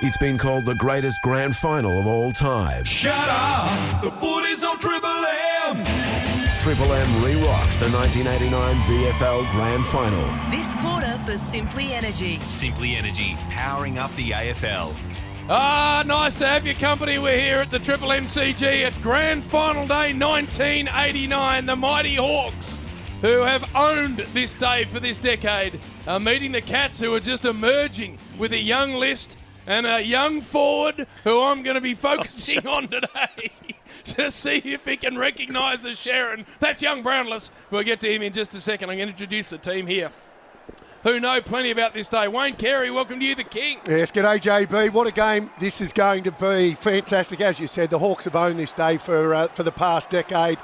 It's been called the greatest grand final of all time. Shut up! The footy's on Triple M! Triple M re-rocks the 1989 VFL Grand Final. This quarter for Simply Energy. Simply Energy, powering up the AFL. Nice to have your company. We're here at the Triple MCG. It's Grand Final Day 1989. The Mighty Hawks, who have owned this day for this decade, are meeting the Cats, who are just emerging with a young list and a young forward who I'm going to be focusing on today to see if he can recognise the Sharon. That's young Brownless. We'll get to him in just a second. I'm going to introduce the team here who know plenty about this day. Wayne Carey, welcome to you, the King. Yes, g'day JB. What a game this is going to be. Fantastic. As you said, the Hawks have owned this day for the past decade.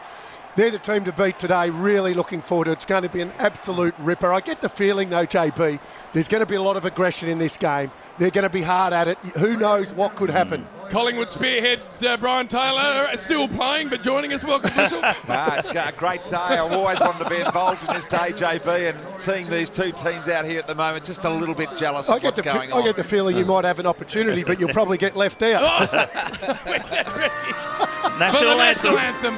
They're the team to beat today. Really looking forward to it. It's going to be an absolute ripper. I get the feeling, though, JB, there's going to be a lot of aggression in this game. They're going to be hard at it. Who knows what could happen? Collingwood spearhead Brian Taylor still playing, but joining us. Welcome, Bissell. It's a great day. I've always wanted to be involved in this day, JB, and seeing these two teams out here at the moment, just a little bit jealous of what's going on. I get the feeling you might have an opportunity, but you'll probably get left out. National anthem.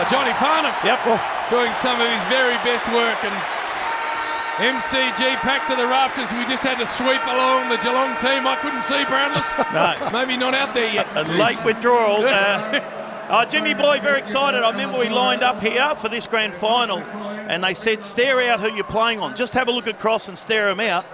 Johnny Farnham, doing some of his very best work, and MCG packed to the rafters. We just had to sweep along the Geelong team. I couldn't see Brownless. No. Maybe not out there yet. A late withdrawal. Jimmy Boy, very excited. I remember we lined up here for this grand final, and they said, stare out who you're playing on. Just have a look across and stare him out.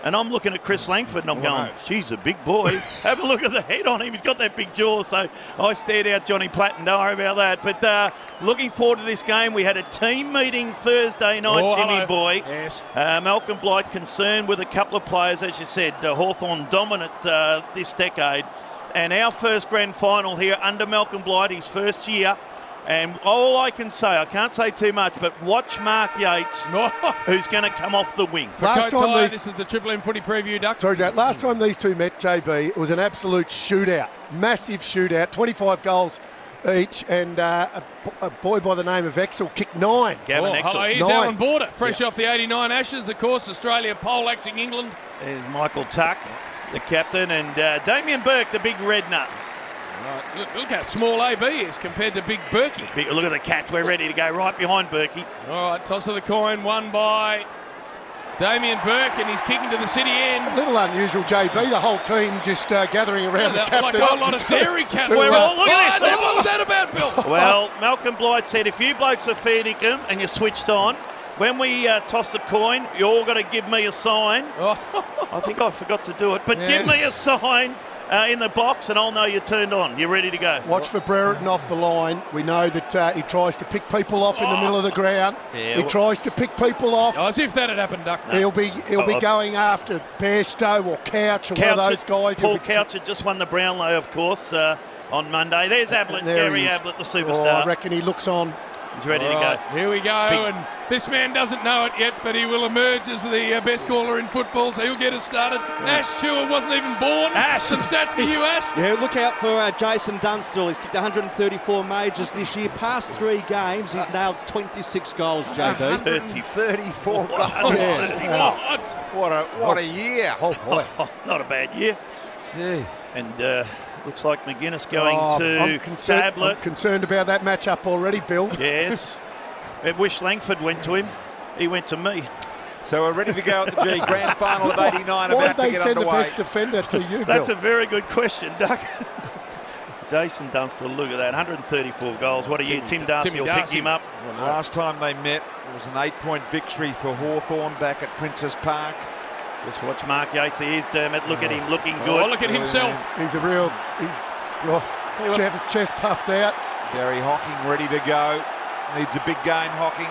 And I'm looking at Chris Langford and I'm going, geez, a big boy. Have a look at the head on him. He's got that big jaw. So I stared out Johnny Platten. Don't worry about that. But looking forward to this game. We had a team meeting Thursday night, Jimmy Boy. Yes. Malcolm Blight concerned with a couple of players, as you said, Hawthorn dominant this decade. And our first grand final here under Malcolm Blight, his first year. And all I can say, I can't say too much, but watch Mark Yates, who's going to come off the wing. This is the Triple M footy preview, Duck. Sorry, Jack. Last time these two met, JB, it was an absolute shootout. Massive shootout. 25 goals each. And a boy by the name of Exel kicked 9. Gavin Exel. Here's Alan Border, fresh off the 89 Ashes. Of course, Australia poleaxing England. There's Michael Tuck, the captain, and Damien Burke, the big red nut. Right, look how small AB is compared to Big Berkey. Look at the Cats. We're ready to go right behind Berkey. All right, toss of the coin, won by Damien Burke, and he's kicking to the city end. A little unusual, JB. The whole team just gathering around the captain. Like a whole lot of dairy cattle. Look at this. What was that about, Bill? Well, Malcolm Blight said, if you blokes are fair dinkum and you're switched on, when we toss the coin, you all got to give me a sign. I think I forgot to do it, but give me a sign in the box and I'll know you're turned on. You're ready to go. Watch for Brereton off the line. We know that he tries to pick people off in the middle of the ground. He tries to pick people off. As if that had happened, Duck. He'll be going after Bairstow or Couch or one of those guys. Paul Couch had just won the Brownlow, of course, on Monday. There's Ablett, Gary Ablett, the superstar. I reckon he looks on. He's ready to go. Here we go, and this man doesn't know it yet, but he will emerge as the best caller in football, so he'll get us started. Ash Chua wasn't even born. Ash, some stats for you, Ash. Yeah, look out for Jason Dunstall. He's kicked 134 majors this year. Past 3 games, he's now 26 goals, JB. 34 goals. What a year. Oh, boy. Not a bad year. Gee. And looks like McGuinness going to Ablett. I'm concerned about that matchup already, Bill. Yes. I wish Langford went to him. He went to me. So we're ready to go at the G Grand Final of 89. Why about did they to get send underway. the best defender to you, Bill? That's a very good question, Doug. Jason Dunstall, look at that, 134 goals. What a year. Tim Darcy will pick him up. Last time they met, it was an 8-point victory for Hawthorn back at Princes Park. Just watch Mark Yates. Here's Dermot. Look at him looking good. Oh, look at himself. He's chest puffed out. Gary Hocking ready to go. Needs a big game, Hocking.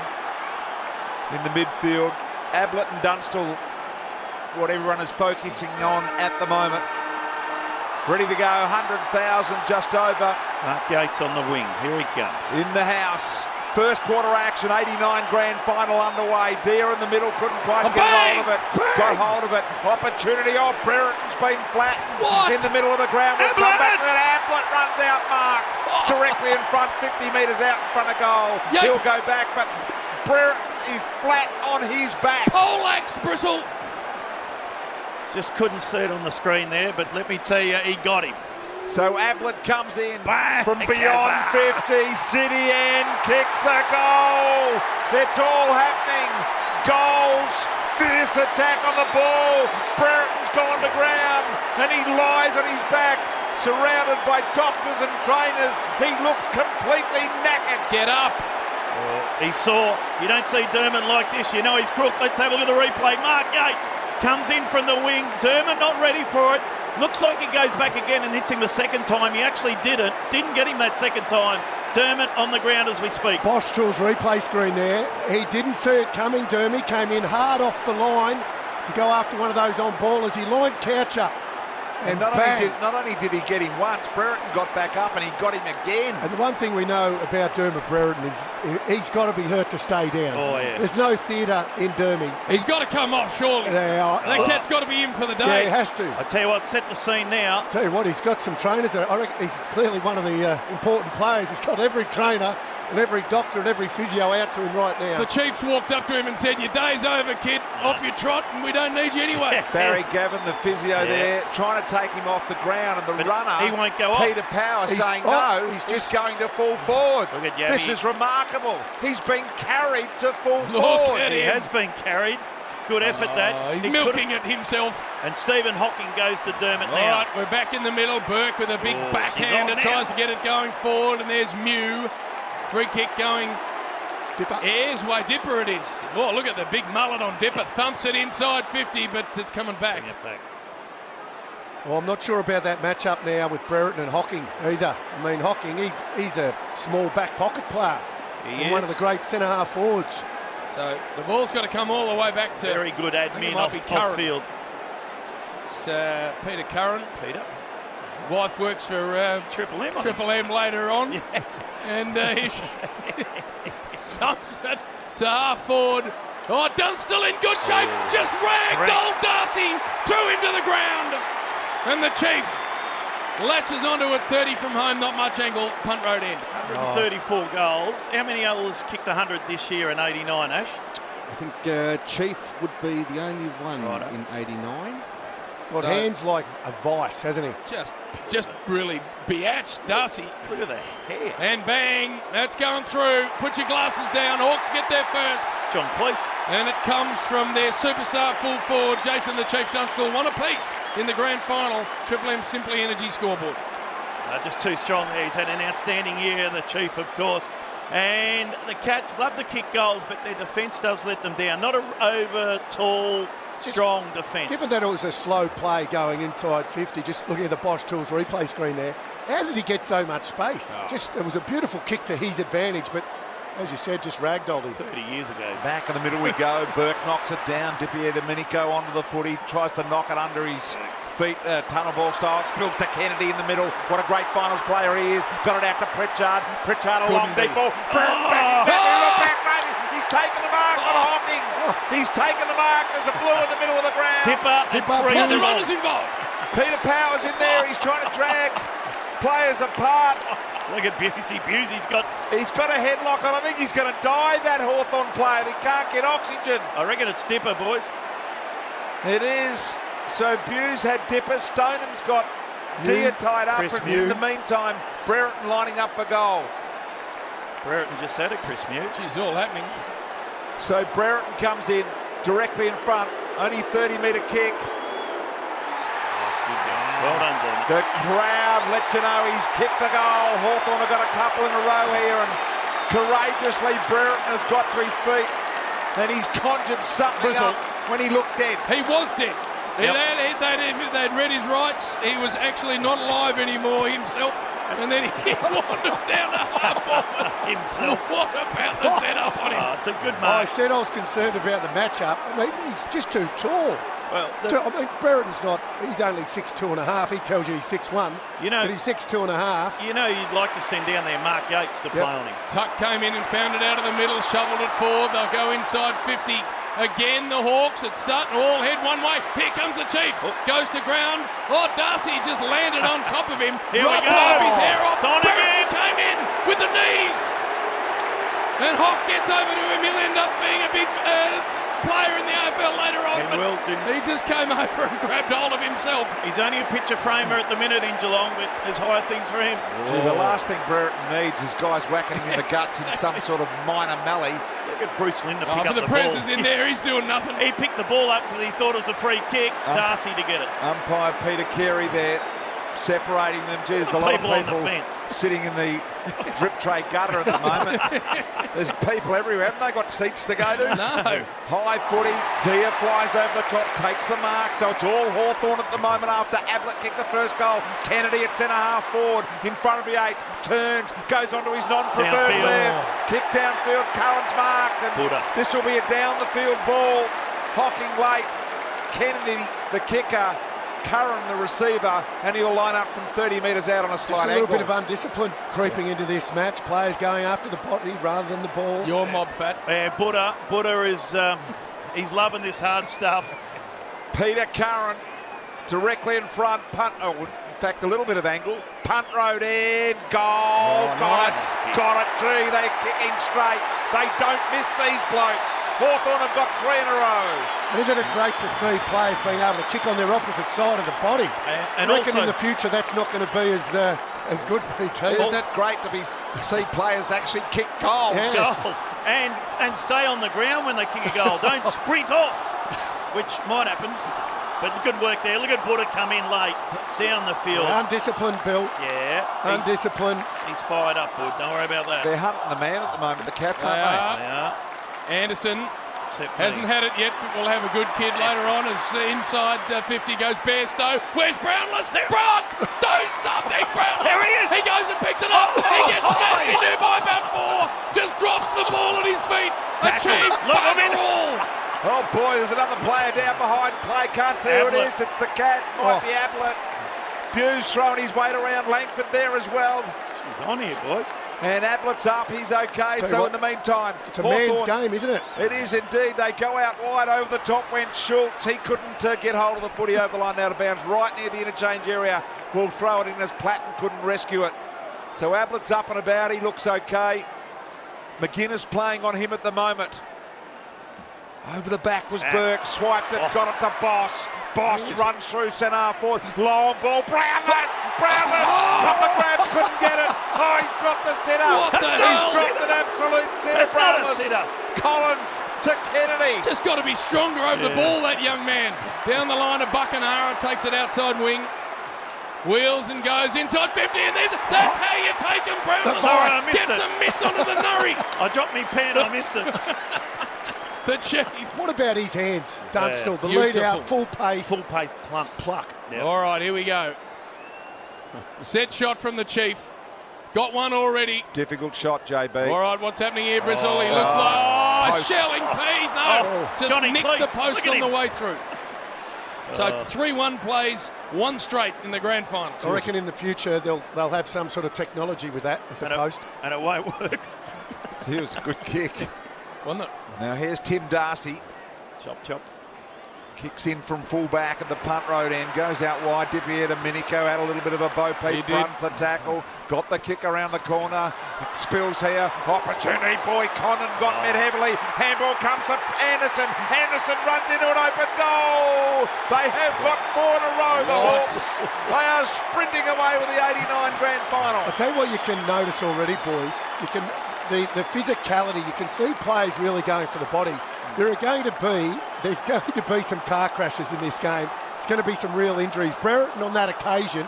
In the midfield. Ablett and Dunstall, what everyone is focusing on at the moment. Ready to go, 100,000 just over. Mark Yates on the wing. Here he comes. In the house. First quarter action, 89 grand final underway. Deer in the middle, couldn't quite get hold of it. Got hold of it. Opportunity. Oh, Brereton's been flattened in the middle of the ground. We'll come back to that. Ablett runs out, marks directly in front, 50 metres out in front of goal. Yikes. He'll go back, but Brereton is flat on his back. Poleaxed Bristle. Just couldn't see it on the screen there, but let me tell you, he got him. So Ablett comes in from beyond 50. City End kicks the goal. It's all happening. Goals. Fierce attack on the ball. Brereton's gone to ground and he lies on his back, surrounded by doctors and trainers. He looks completely knackered. Get up. He saw. You don't see Dermot like this. You know he's crook. Let's have a look at the replay. Mark Yates comes in from the wing. Dermot not ready for it. Looks like he goes back again and hits him a second time. He actually didn't get him that second time. Dermot on the ground as we speak. Bostrel's replay screen there. He didn't see it coming, Dermy. Came in hard off the line to go after one of those on ballers. He lined Couch up. And not only did he get him once, Brereton got back up and he got him again. And the one thing we know about Dermot Brereton is he's got to be hurt to stay down. Oh, yeah. There's no theatre in Dermy. He's got to come off, surely. That cat's got to be in for the day. Yeah, he has to. I tell you what, set the scene now. Tell you what, he's got some trainers there. I reckon he's clearly one of the important players. He's got every trainer and every doctor and every physio out to him right now. The Chiefs walked up to him and said, your day's over, kid. Off your trot, and we don't need you anyway. Barry Gavin, the physio there, trying to take him off the ground, and the runner, he won't go off. Peter Power, saying he's just going to fall forward. Look at this is remarkable. He's been carried to full forward. He has been carried. Good effort that. He's milking it himself. And Stephen Hocking goes to Dermot now. Right, we're back in the middle. Burke with a big backhand and tries to get it going forward, and there's Mew. Free kick going. Dipper. Ayers way, Dipper it is. Oh, look at the big mullet on Dipper. Thumps it inside 50, but it's coming back. Well, I'm not sure about that matchup now with Brereton and Hocking either. I mean, Hocking, he's a small back pocket player. He is. One of the great centre-half forwards. So the ball's got to come all the way back to... Very good admin off field. It's Peter Curran. Peter. Wife works for Triple M. Triple M later on. Yeah. And he thumps it to half forward. Oh, Dunstall in good shape. Just ragged old Darcy. Threw him to the ground. And the Chief latches onto it. 30 from home. Not much angle. Punt road end. 134 goals. How many others kicked 100 this year in 89, Ash? I think Chief would be the only one in 89. Got hands like a vice, hasn't he? Just really biatched Darcy. Look at the hair. And bang, that's going through. Put your glasses down. Hawks get there first. John Cleese. And it comes from their superstar full forward, Jason the Chief Dunstall. One apiece in the grand final. Triple M Simply Energy scoreboard. Just too strong there. He's had an outstanding year, the Chief, of course. And the Cats love to kick goals, but their defence does let them down. Not an over tall, strong defence. Given that it was a slow play going inside 50, just looking at the Bosch Tools replay screen there, how did he get so much space? It was a beautiful kick to his advantage, but as you said, just ragdolled him. 30 years ago. Back in the middle we go. Burke knocks it down. Dipier Domenico onto the footy. Tries to knock it under his feet, tunnel ball style. Spills to Kennedy in the middle. What a great finals player he is. Got it out to Pritchard. Pritchard a long deep ball. Back. He's taken the mark on Hocking. He's taken the mark. There's a blue in the middle of the ground. Dipper. The runners involved. Peter Power's in there. He's trying to drag players apart. Look at Busey. Busey's got a headlock on. I think he's going to die, that Hawthorn player. He can't get oxygen. I reckon it's Dipper, boys. It is. So Buse had Dipper. Stoneham's got Deer tied up. And in the meantime, Brereton lining up for goal. Brereton just had it, Chris Mew. Geez, all happening. So Brereton comes in directly in front. Only 30-metre kick. That's good, Dermot. Well done, Dermot. The crowd let you know he's kicked the goal. Hawthorn have got a couple in a row here, and courageously Brereton has got to his feet, and he's conjured something up when he looked dead. He was dead. Yep. If they'd read his rights, he was actually not alive anymore himself. And then he wanders down to half forward himself. What about the setup on him? Oh, it's a good I mark. said I was concerned about the matchup. I mean, he's just too tall. Well, I mean, Brereton's not, he's only 6'2 and a half. He tells you he's 6'1, you know, but he's 6'2 and a half. You know, you'd like to send down there Mark Yates to play on him. Tuck came in and found it out of the middle, shoveled it forward. They'll go inside 50. Again, the Hawks, it's starting to all head one way. Here comes the Chief, goes to ground. Oh, Darcy just landed on top of him. Here we go. Off his hair off. It's on again. Came in with the knees. And Hawk gets over to him. He'll end up being a big player in the AFL later on. He will, he just came over and grabbed hold of himself. He's only a picture framer at the minute in Geelong, but there's higher things for him. Gee, the last thing Brereton needs is guys whacking him in the guts in some sort of minor melee. Look at Bruce Lynn to pick up but the press is in there, he's doing nothing. He picked the ball up because he thought it was a free kick. Darcy to get it. Umpire Peter Carey there, separating them. Gee, there's a lot of People on the people fence. sitting in the drip tray gutter at the moment. There's people everywhere. Haven't they got seats to go to? No. High footy. Dia flies over the top, takes the mark. So it's all Hawthorn at the moment after Ablett kicked the first goal. Kennedy at centre half forward in front of the 8. Turns, goes onto his non-preferred Downfield. left. Kick downfield. Curran's marked. And this will be a down the field ball. Hocking late. Kennedy, the kicker. Curran, the receiver, and he'll line up from 30 metres out on a slight Just a little angle. bit of undiscipline creeping into this match. Players going after the body rather than the ball. Your mob fat. Yeah, Buddha is he's loving this hard stuff. Peter Curran directly in front, punt, in fact a little bit of angle, punt road in, goal, got it, gee, they're kicking straight, they don't miss these blokes. Hawthorn have got 3 in a row. And isn't it great to see players being able to kick on their opposite side of the body? And I reckon also, in the future that's not going to be as good, BT. Isn't it great to see players actually kick goals? Yes. goals and stay on the ground when they kick a goal. Don't sprint off, which might happen. But good work there. Look at Buddha come in late down the field. Undisciplined, Bill. Yeah. Undisciplined. He's fired up, Bud. Don't worry about that. They're hunting the man at the moment, the Cats, They aren't are. they? Yeah. Anderson Except hasn't had it yet, but we'll have a good kid later on as inside 50 goes Bairstow. Where's Brownless? Brock! Do something, Brownless! There he is! He goes and picks it up. He gets smashed into by about 4. Just drops the ball at his feet. Achieves all. Oh boy, there's another player down behind play. Can't see who it is. It's the Cats. Might be Ablett. Buse throwing his weight around. Langford there as well. She's on here, boys. And Ablett's up. He's okay. So in the meantime, it's a man's game, isn't it? It is indeed. They go out wide. Over the top went Schultz. He couldn't get hold of the footy over the line out of bounds. Right near the interchange area. Will throw it in as Platten couldn't rescue it. So Ablett's up and about. He looks okay. McGuinness playing on him at the moment. Over the back was Burke, swiped it, got it to Boss. Boss runs through centre forward, long ball, Brownless, couple of grabs, couldn't get it. Oh, he's dropped the sitter. He's dropped an absolute sitter. That's not a sitter. Collins to Kennedy. Just got to be stronger over the ball, that young man. Down the line of Buckenara, takes it outside wing. Wheels and goes inside 50, and that's how you take him, Brownless. Sorry, I missed Gets it. a miss onto the nurry. I dropped my pen, I missed it. The Chief. What about his hands? Dunstall, the Beautiful. lead out, full pace. Full pace, Pluck. Yep. All right, here we go. Set shot from the Chief. Got one already. Difficult shot, JB. All right, what's happening here, Bristol? He looks like, post. shelling peas. No, just Johnny nicked Cleese, the post look at on the him. way through. So 3-1 plays, 1 straight in the grand final. I reckon in the future they'll have some sort of technology with that, with the post. And it won't work. He was a good kick. Wasn't it? Now here's Tim Darcy. Chop, chop. Kicks in from full back at the punt road end, goes out wide. Dipier to Minico, had a little bit of a bo peep, He did. runs the tackle, got the kick around the corner, spills here, opportunity, boy, Connon got met heavily, handball comes for Anderson, Anderson runs into an open goal! They have got 4 in a row, the Hawks. They are sprinting away with the 89 grand final. I'll tell you what you can notice already, boys. You can the physicality, you can see players really going for the body. There's going to be some car crashes in this game. It's going to be some real injuries. Brereton on that occasion,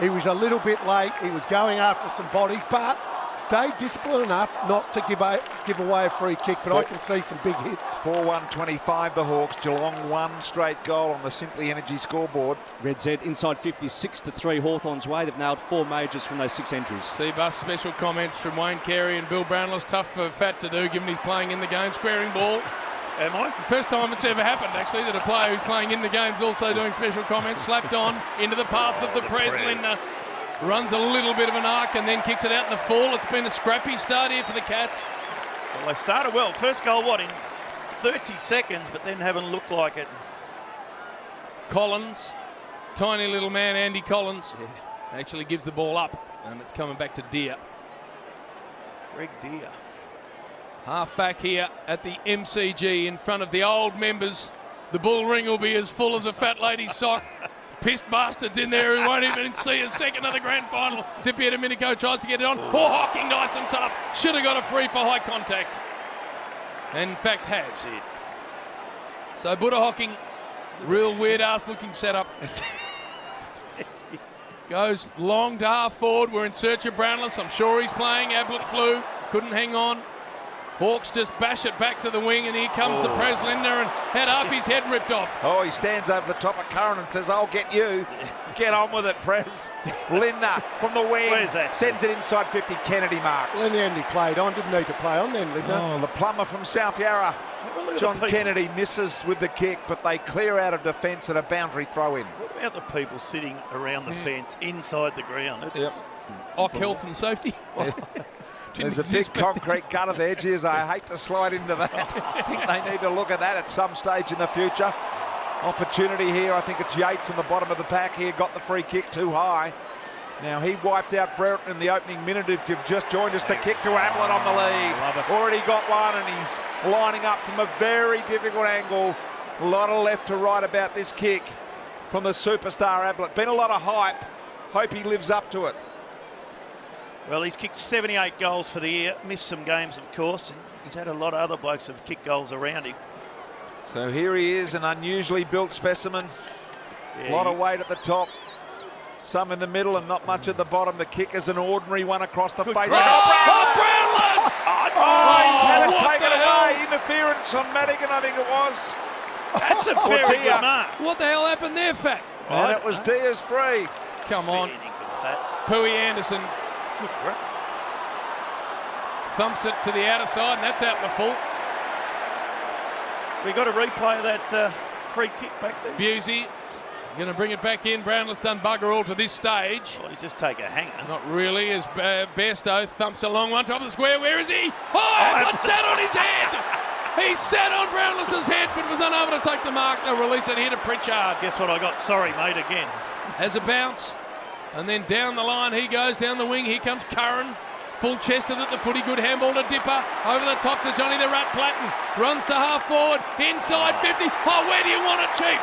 he was a little bit late. He was going after some bodies, but stayed disciplined enough not to give away a free kick. But I can see some big hits. 4-1-25 the Hawks. Geelong one straight goal on the Simply Energy scoreboard. Red Z inside 50, 6-3 Hawthorn's way. They've nailed 4 majors from those 6 entries. C-Bus special comments from Wayne Carey and Bill Brownless. Tough for Fat to do, given he's playing in the game, squaring ball. Am I? First time it's ever happened, actually, that a player who's playing in the game's also doing special comments. Slapped on into the path of the Breslin. Runs a little bit of an arc and then kicks it out in the fall. It's been a scrappy start here for the Cats. Well, they started well. First goal, in 30 seconds, but then haven't looked like it. Collins, tiny little man, Andy Collins, actually gives the ball up, and it's coming back to Deer. Greg Deer. Half back here at the MCG in front of the old members. The bull ring will be as full as a fat lady's sock. Pissed bastards in there who won't even see a second of the grand final. Dipier Domenico tries to get it on. Oh, Hocking nice and tough. Should have got a free for high contact. And in fact has. So Buddha Hocking, real weird ass looking setup. Goes long to half forward. We're in search of Brownless. I'm sure he's playing. Ablett flew. Couldn't hang on. Hawks just bash it back to the wing, and here comes the Bresliner and had half his head ripped off. Oh, he stands over the top of Curran and says, I'll get you. Get on with it, Prez. Lindner from the wing. Where's that? Sends it inside 50. Kennedy marks. In the end, he played on. Didn't need to play on then, Lindner. Oh, the plumber from South Yarra. John Kennedy misses with the kick, but they clear out of defence and a boundary throw in. What about the people sitting around the fence inside the ground? Ock health and safety. There's a big concrete gutter there. Geez, I hate to slide into that. I think they need to look at that at some stage in the future. Opportunity here. I think it's Yates on the bottom of the pack here. Got the free kick too high. Now he wiped out Brereton in the opening minute. If you've just joined us, the kick to Ablett on the lead. Already got one, and he's lining up from a very difficult angle. A lot of left to right about this kick from the superstar Ablett. Been a lot of hype. Hope he lives up to it. Well, he's kicked 78 goals for the year. Missed some games, of course. And he's had a lot of other blokes who have kicked goals around him. So here he is, an unusually built specimen. A lot of weight at the top. Some in the middle and not much at the bottom. The kick is an ordinary one across the face. Brownless! He's had it What taken the away. hell? Interference on Madigan, I think it was. That's a very good mark. What the hell happened there, Fat? And it was Diaz free. Come on. Fat. Pooey Anderson Good grip. thumps it to the outer side, and that's out in the full. We got a replay of that free kick back there. Busey going to bring it back in. Brownless done bugger all to this stage. Well, he's just take a hanger. Not really, as Bairstow thumps a long one, top of the square. Where is he? Oh, it sat on his head. He sat on Brownless's head, but was unable to take the mark. They'll release it here to Pritchard. Guess what I got? Sorry, mate, again. Has a bounce, and then down the line he goes, down the wing. Here comes Curran. Full-chested at the footy, good handball to Dipper. Over the top to Johnny the Rat Platten. Runs to half forward, inside 50. Oh, where do you want it, Chief?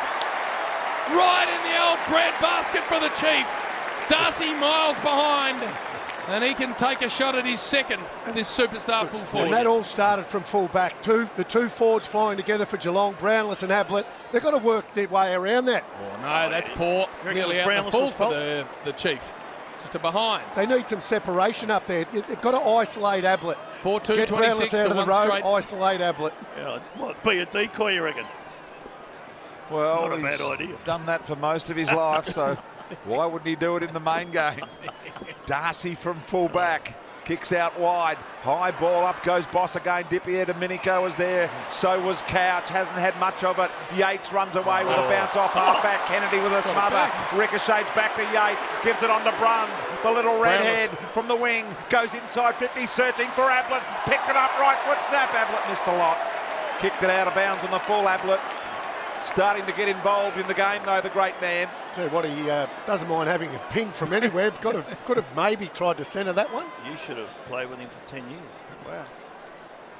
Right in the old bread basket for the Chief. Darcy miles behind, and he can take a shot at his second, this superstar full forward. And that all started from full back. The two forwards flying together for Geelong, Brownless and Ablett. They've got to work their way around that. Oh, no, that's poor. Nearly out the full for the Chief. Just a behind. They need some separation up there. They've got to isolate Ablett. 4-2, Get 26 Brownless out to of the one road, straight. isolate Ablett. Yeah, what, be a decoy, you reckon? Well, Not a bad he's idea. done that for most of his life, so why wouldn't he do it in the main game? Darcy from full back. Kicks out wide. High ball, up goes Boss again. Dipier Domenico was there. So was Couch. Hasn't had much of it. Yates runs away with a bounce off half-back. Kennedy with a smother. Ricochets back to Yates. Gives it on to Bruns. The little redhead from the wing. Goes inside 50, searching for Ablett. Picked it up, right foot snap. Ablett missed a lot. Kicked it out of bounds on the full. Ablett starting to get involved in the game, though, the great man. Tell you what, he doesn't mind having a ping from anywhere. Could have maybe tried to centre that one. You should have played with him for 10 years. Wow.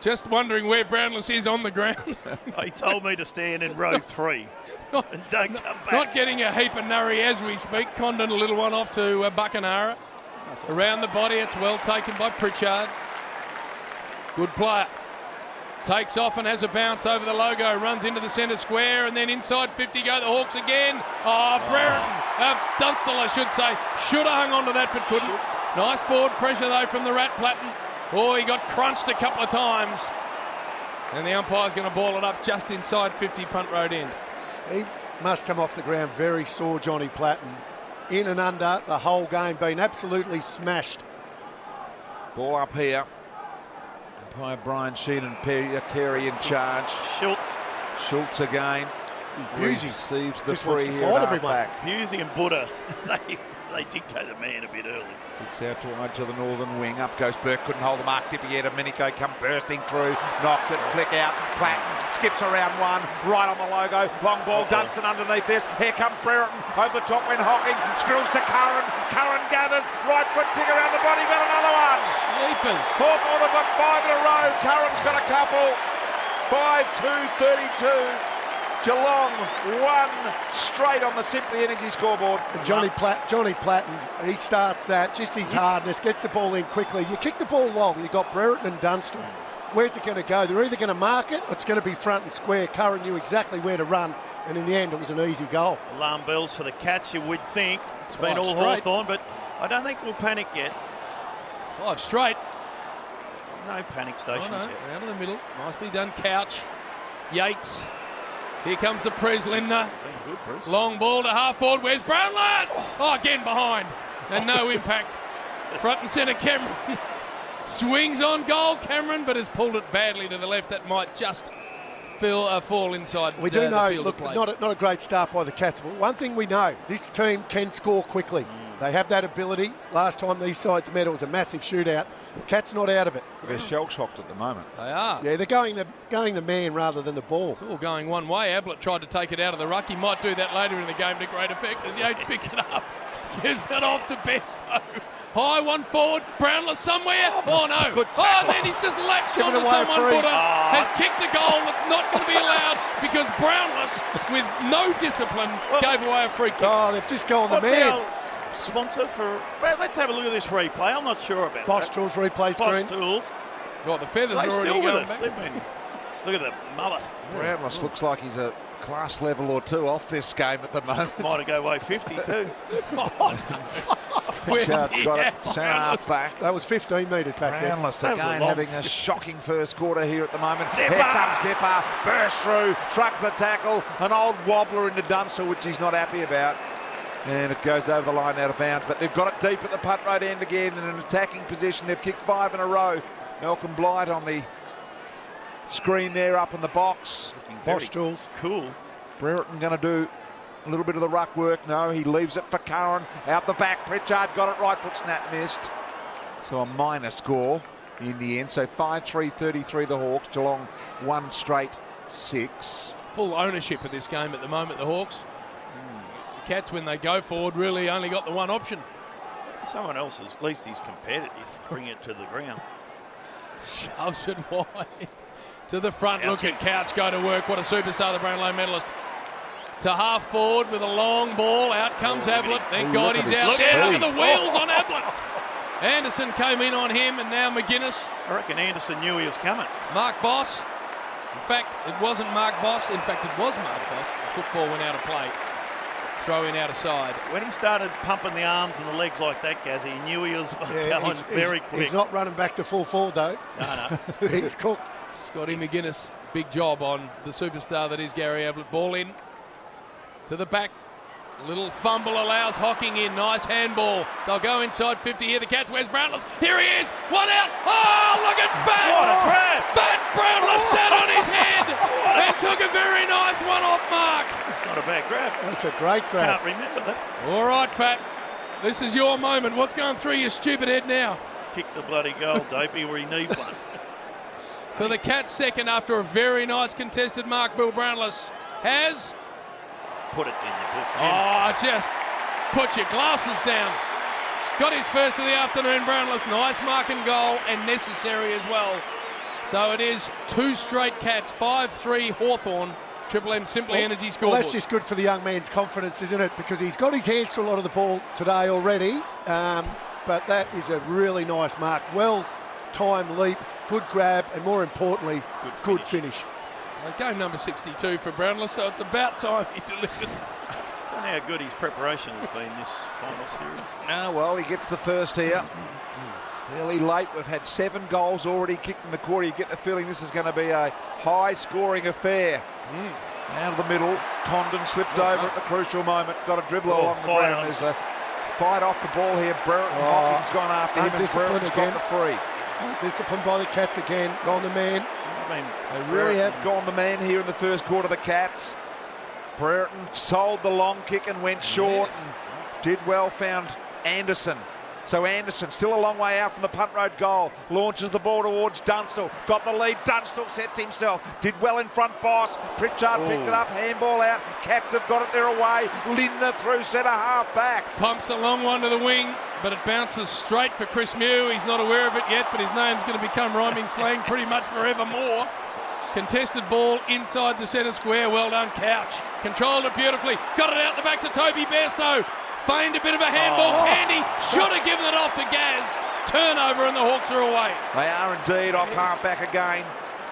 Just wondering where Brownless is on the ground. He told me to stand in row 3 and don't come back. Not getting a heap of nurry as we speak. Condon a little one off to Buckenara. Around the body, it's well taken by Pritchard. Good player. Takes off and has a bounce over the logo, runs into the centre square, and then inside 50 go the Hawks again. Brereton, Dunstall I should say, should have hung on to that but couldn't. Nice forward pressure though from the Rat Platten. Oh, he got crunched a couple of times. And the umpire's going to ball it up just inside 50 punt road end. He must come off the ground very sore, Johnny Platten. In and under the whole game, been absolutely smashed. Ball up here. Umpire Brian Sheehan, Carey in charge. Schultz again. Busey receives the just wants free to here fight at everyone. half-back. Busey and Buddha, they did go the man a bit early. Kicks out wide to the northern wing. Up goes Burke. Couldn't hold the mark. Dippietta. Minico come bursting through. Knocked it. Flick out. Platten skips around one. Right on the logo. Long ball. Dunstan underneath this. Here comes Brereton. Over the top when Hocking. Spills to Curran. Curran gathers. Right foot kick around the body. Got another one. Jeepers. Hawthorn have got 5 in a row. Curran's got a couple. 5-2-32. Geelong 1 straight on the Simply Energy scoreboard. And Johnny Platten, he starts that, just his hardness, gets the ball in quickly. You kick the ball long, you've got Brereton and Dunstall. Where's it going to go? They're either going to mark it or it's going to be front and square. Curran knew exactly where to run, and in the end it was an easy goal. Alarm bells for the Cats, you would think. It's been 5 all straight. Hawthorn, but I don't think we'll panic yet. 5 straight. No panic stations yet. Out of the middle. Nicely done, Couch. Yates. Here comes the Prez Lindner. Been good, Bruce. Long ball to half forward. Where's Brownless? Oh, again behind. And no impact. Front and centre, Cameron. Swings on goal, Cameron, but has pulled it badly to the left. That might just fall inside. We do know, the field look, of play. not a great start by the Cats, but one thing we know, this team can score quickly. They have that ability. Last time these sides met, it was a massive shootout. Cats not out of it. They're shell-shocked at the moment. They are. Yeah, they're going the man rather than the ball. It's all going one way. Ablett tried to take it out of the ruck. He might do that later in the game to great effect as Yates picks it up. Gives it off to Besto. High one forward. Brownless somewhere. Oh no. And then he's just latched Giving onto away a someone. free. Buddha has kicked a goal that's not going to be allowed because Brownless, with no discipline, gave away a free kick. Oh, they've just gone the What's man. our sponsor for... Well, let's have a look at this replay. I'm not sure about Boss that. Tools replay Boss screen. Tools. Well, the feathers Are are they already still with going us? back. They've been... Look at the mullet. Brownless looks like he's a class level or two off this game at the moment. Might have go away 50 too. Where's Chard's he got at, it. Centre back. That was 15 metres back there. Brownless That was a again long having a skip. shocking first quarter here at the moment. Dipper! Here comes Dipper, bursts through, trucks the tackle, an old wobbler into Dunstall, which he's not happy about. And it goes over the line out of bounds, but they've got it deep at the punt road end again in an attacking position. They've kicked 5 in a row. Malcolm Blight on the screen there up in the box. Boss Tools. Cool. Brereton going to do a little bit of the ruck work. No, he leaves it for Curran. Out the back, Pritchard got it right foot snap, missed. So a minor score in the end. So 5-3-33 the Hawks. Geelong 1 straight 6. Full ownership of this game at the moment, the Hawks. The Cats, when they go forward, really only got the one option. Someone else, at least he's competitive. Bring it to the ground. Shoves it wide to the front. Ouch. Look at Couch go to work. What a superstar, the Brownlow medalist. To half forward with a long ball. Out comes Ablett. Thank God he's out there. Look at the wheels on Ablett. Anderson came in on him, and now McGuinness. I reckon Anderson knew he was coming. Mark Boss. In fact, it wasn't Mark Boss. In fact, it was Mark Boss. The football went out of play. Throw in out of side. When he started pumping the arms and the legs like that, Gaz, he knew he was going very quick. He's not running back to full forward though. No. He's cooked. Scotty McGuinness, big job on the superstar that is Gary Ablett. Ball in to the back. Little fumble allows Hocking in. Nice handball. They'll go inside 50 here. The Cats. Where's Brownless? Here he is. One out. Oh, look at Fat. What a grab. Fat Brownless sat on his head and took a very nice one off mark. It's not a bad grab. That's a great grab. Can't remember that. All right, Fat. This is your moment. What's going through your stupid head now? Kick the bloody goal, Dopey, where he needs one. For the Cats second after a very nice contested mark, Bill Brownless has... Put it in the book, Jim. Oh, just put your glasses down. Got his first of the afternoon, Brownless. Nice mark and goal, and necessary as well. So it is 2 straight Cats, 5-3 Hawthorn. Triple M Simply Energy scoreboard. Well, that's just good for the young man's confidence, isn't it? Because he's got his hands to a lot of the ball today already. But that is a really nice mark. Well-timed leap good grab, and more importantly, good finish. So game number 62 for Brownless, so it's about time he delivered. Don't know how good his preparation has been this final series. Well, he gets the first here. Fairly late. We've had 7 goals already kicked in the quarter. You get the feeling this is going to be a high-scoring affair. Out of the middle, Condon slipped over at the crucial moment. Got a dribble along the ground. There's a fight off the ball here. Brereton Hocking's gone after him, and Brereton's got the free. Undisciplined by the Cats again. Gone the man. They really have gone the man here in the first quarter, the Cats. Brereton sold the long kick and went short. Did well, found Anderson. So Anderson, still a long way out from the punt road goal, launches the ball towards Dunstall. Got the lead, Dunstall sets himself. Did well in front, Boss. Pritchard picked it up, handball out. Cats have got it their away. Lindner through centre half back. Pumps a long one to the wing, but it bounces straight for Chris Mew. He's not aware of it yet, but his name's going to become rhyming slang pretty much forevermore. Contested ball inside the centre square. Well done, Couch. Controlled it beautifully. Got it out the back to Toby Bairstow. Feigned a bit of a handball. Candy should have given it off to Gaz. Turnover and the Hawks are away. They are indeed off half back again.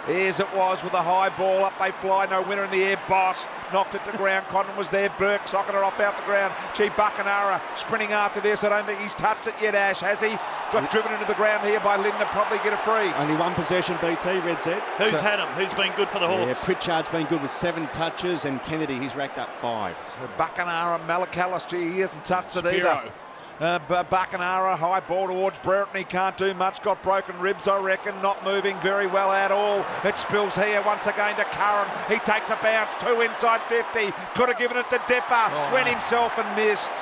As it was with the high ball. Up they fly. No winner in the air. Boss knocked it to ground. Condon was there. Burke socketed off out the ground. Gee, Buckenara sprinting after this. I don't think he's touched it yet, Ash, has he? Got driven into the ground here by Lindner. Probably get a free. Only one possession, BT, Red Z. Who's had him? Who's been good for the Hawks? Yeah, Pritchard's been good with 7 touches, and Kennedy, he's racked up 5. So Buckenara, Malacallis, he hasn't touched it either. Buckenara, high ball towards Brereton. He can't do much. Got broken ribs, I reckon. Not moving very well at all. It spills here once again to Curran. He takes a bounce. 2 inside 50. Could have given it to Dipper. Went himself and missed.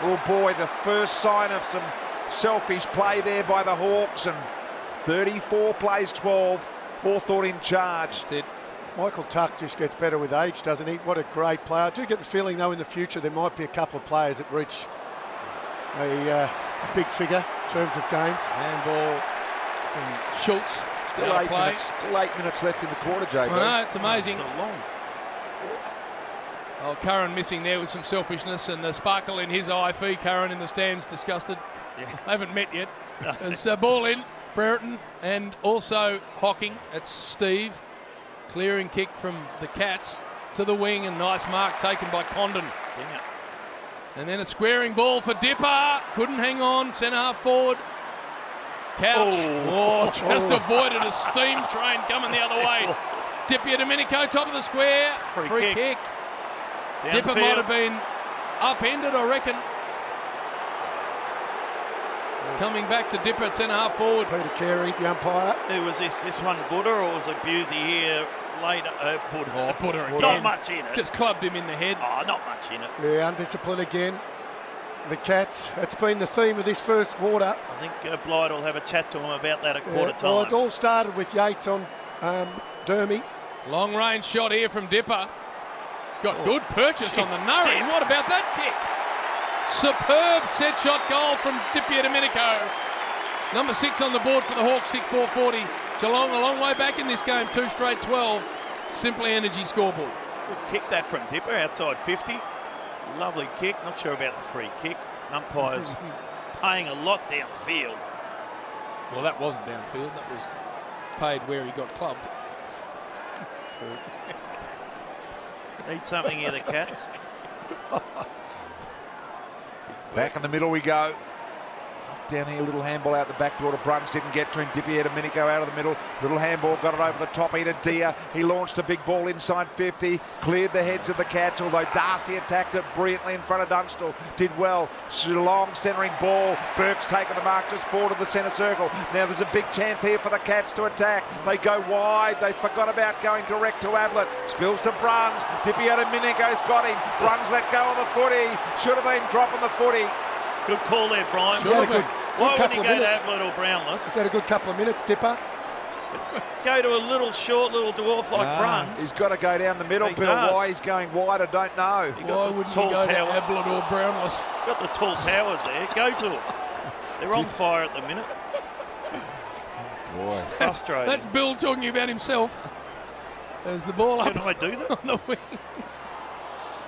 Oh boy, the first sign of some selfish play there by the Hawks. And 34 plays 12. Hawthorn in charge. That's it. Michael Tuck just gets better with age, doesn't he? What a great player. I do get the feeling, though, in the future there might be a couple of players that reach a big figure in terms of games. Handball from Schultz. Still 8 minutes left in the quarter, JB. I know, it's amazing. It's a long. Oh, Curran missing there with some selfishness, and the sparkle in his eye. Fee Curran in the stands, disgusted. They haven't met yet. There's a ball in, Brereton, and also Hocking. It's Steve. Clearing kick from the Cats to the wing, and nice mark taken by Condon. And then a squaring ball for Dipper. Couldn't hang on. Centre half forward. Couch. Just avoided a steam train coming the other way. Dipper Domenico, top of the square. Free kick. Dipper might have been upended, I reckon. It's coming back to Dipper at centre half forward. Peter Carey, the umpire. Who was this? This one Buddha, or was it Busey here later? Buddha. Buddha again. Not much in it. Just clubbed him in the head. Not much in it. Yeah, undisciplined again. The Cats. It's been the theme of this first quarter. I think Blythe will have a chat to him about that at quarter time. Well, it all started with Yates on Dermy. Long range shot here from Dipper. Got good purchase on the Nurry. And what about that kick? Superb set shot goal from Dipper Domenico. Number 6 on the board for the Hawks, 6-4-40. Geelong a long way back in this game, 2 straight 12. Simply Energy scoreboard. Good kick that from Dipper outside 50. Lovely kick. Not sure about the free kick. Umpires paying a lot downfield. Well, that wasn't downfield. That was paid where he got clubbed. Need something here, the Cats. Back in the middle we go. Down here, little handball out the back door to Bruns, didn't get to him. Dippy Domenico out of the middle. Little handball, got it over the top here to Dia. He launched a big ball inside 50, cleared the heads of the Cats, although Darcy attacked it brilliantly in front of Dunstall. Did well. Long centering ball. Burke's taken the mark just forward of the centre circle. Now there's a big chance here for the Cats to attack. They go wide. They forgot about going direct to Ablett. Spills to Bruns. Dippy Domenico's got him. Bruns let go of the footy. Should have been dropping the footy. Good call there, Brian. Why wouldn't he go to Ablett or Brownless? He's had a good couple of minutes, Dipper. Go to a little short, little dwarf like Bruns. He's got to go down the middle, Bill. Why he's going wide, I don't know. Why wouldn't he go to Ablett or Brownless? Got the tall towers there. Go to them. They're on fire at the minute. Boy, frustrating. That's Bill talking about himself. There's the ball up. Can I do that? On the wing.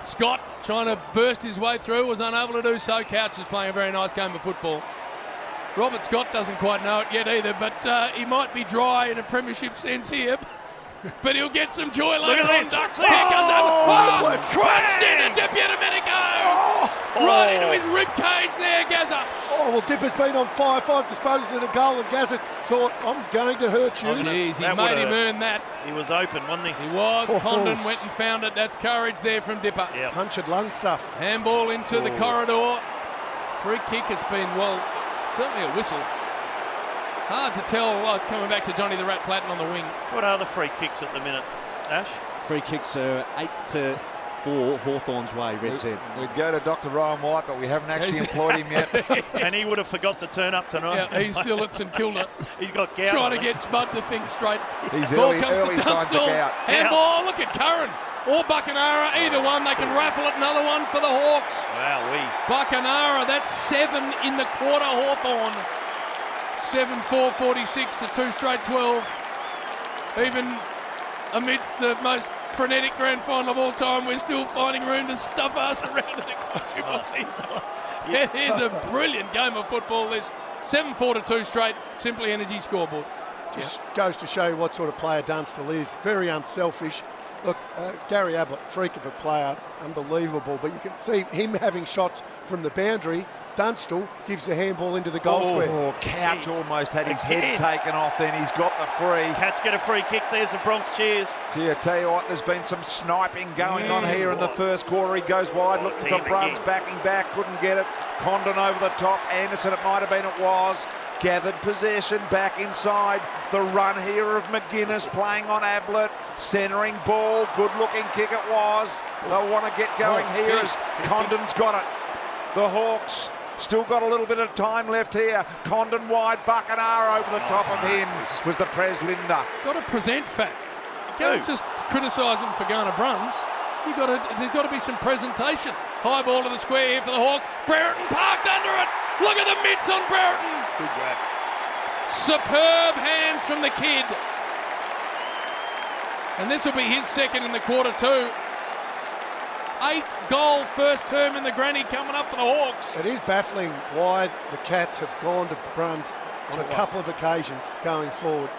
Scott trying to burst his way through, was unable to do so. Couch is playing a very nice game of football. Robert Scott doesn't quite know it yet either, but he might be dry in a premiership sense here. But he'll get some joy later on. Here comes crunched in a Deputy Medico! Right into his rib cage there, Gazza. Oh, well, Dipper's been on fire, 5 disposals and a goal, and Gazza thought, I'm going to hurt you. Jeez, he made him earn that. He was open, wasn't he? He was. Condon went and found it. That's courage there from Dipper. Yep. Punctured lung stuff. Handball into the corridor. Free kick has been, well, certainly a whistle. Hard to tell. Oh, it's coming back to Johnny the Rat Platten on the wing. What are the free kicks at the minute, Ash? Free kicks are 8-4 Hawthorn's way, Red said. We'd go to Dr. Ryan White, but we haven't actually employed him yet. And he would have forgot to turn up tonight. Yeah, he's still at St Kilda. He's got gout. Trying to get Spud to think straight. He's Ball early comes to signs of Dunstall. gout. Handball, look at Curran. Or Buckenara, either one. They can raffle it. Another one for the Hawks. Wow, Buckenara, that's 7 in the quarter, Hawthorn. 7-4, 46 to 2 straight 12. Even amidst the most frenetic grand final of all time, we're still finding room to stuff us around in the quadruple team. It is a brilliant game of football, this. 7-4 to 2 straight, Simply Energy scoreboard. Just goes to show you what sort of player Dunstall is. Very unselfish. Look, Gary Ablett, freak of a player, unbelievable. But you can see him having shots from the boundary. Dunstall gives the handball into the goal square. Oh, Couch almost had his head taken off then. He's got the free. Cats get a free kick. There's the Bronx cheers. Gee, I tell you what, there's been some sniping going on here in the first quarter. He goes wide, looking for Bruns, backing back, couldn't get it. Condon over the top. Anderson, it might have been, it was. Gathered possession, back inside. The run here of McGuinness playing on Ablett. Centering ball, good-looking kick it was. They'll want to get going here as Condon's got it. The Hawks still got a little bit of time left here. Condon wide, Buckenara over the top of him was the Pres Linda. Got to present fact. You can't just criticise him for going to Bruns. There's got to be some presentation. High ball to the square here for the Hawks. Brereton parked under it. Look at the mitts on Brereton. Good grab. Superb hands from the kid. And this will be his second in the quarter too. 8-goal first term in the granny coming up for the Hawks. It is baffling why the Cats have gone to Bruns on a couple of occasions going forward.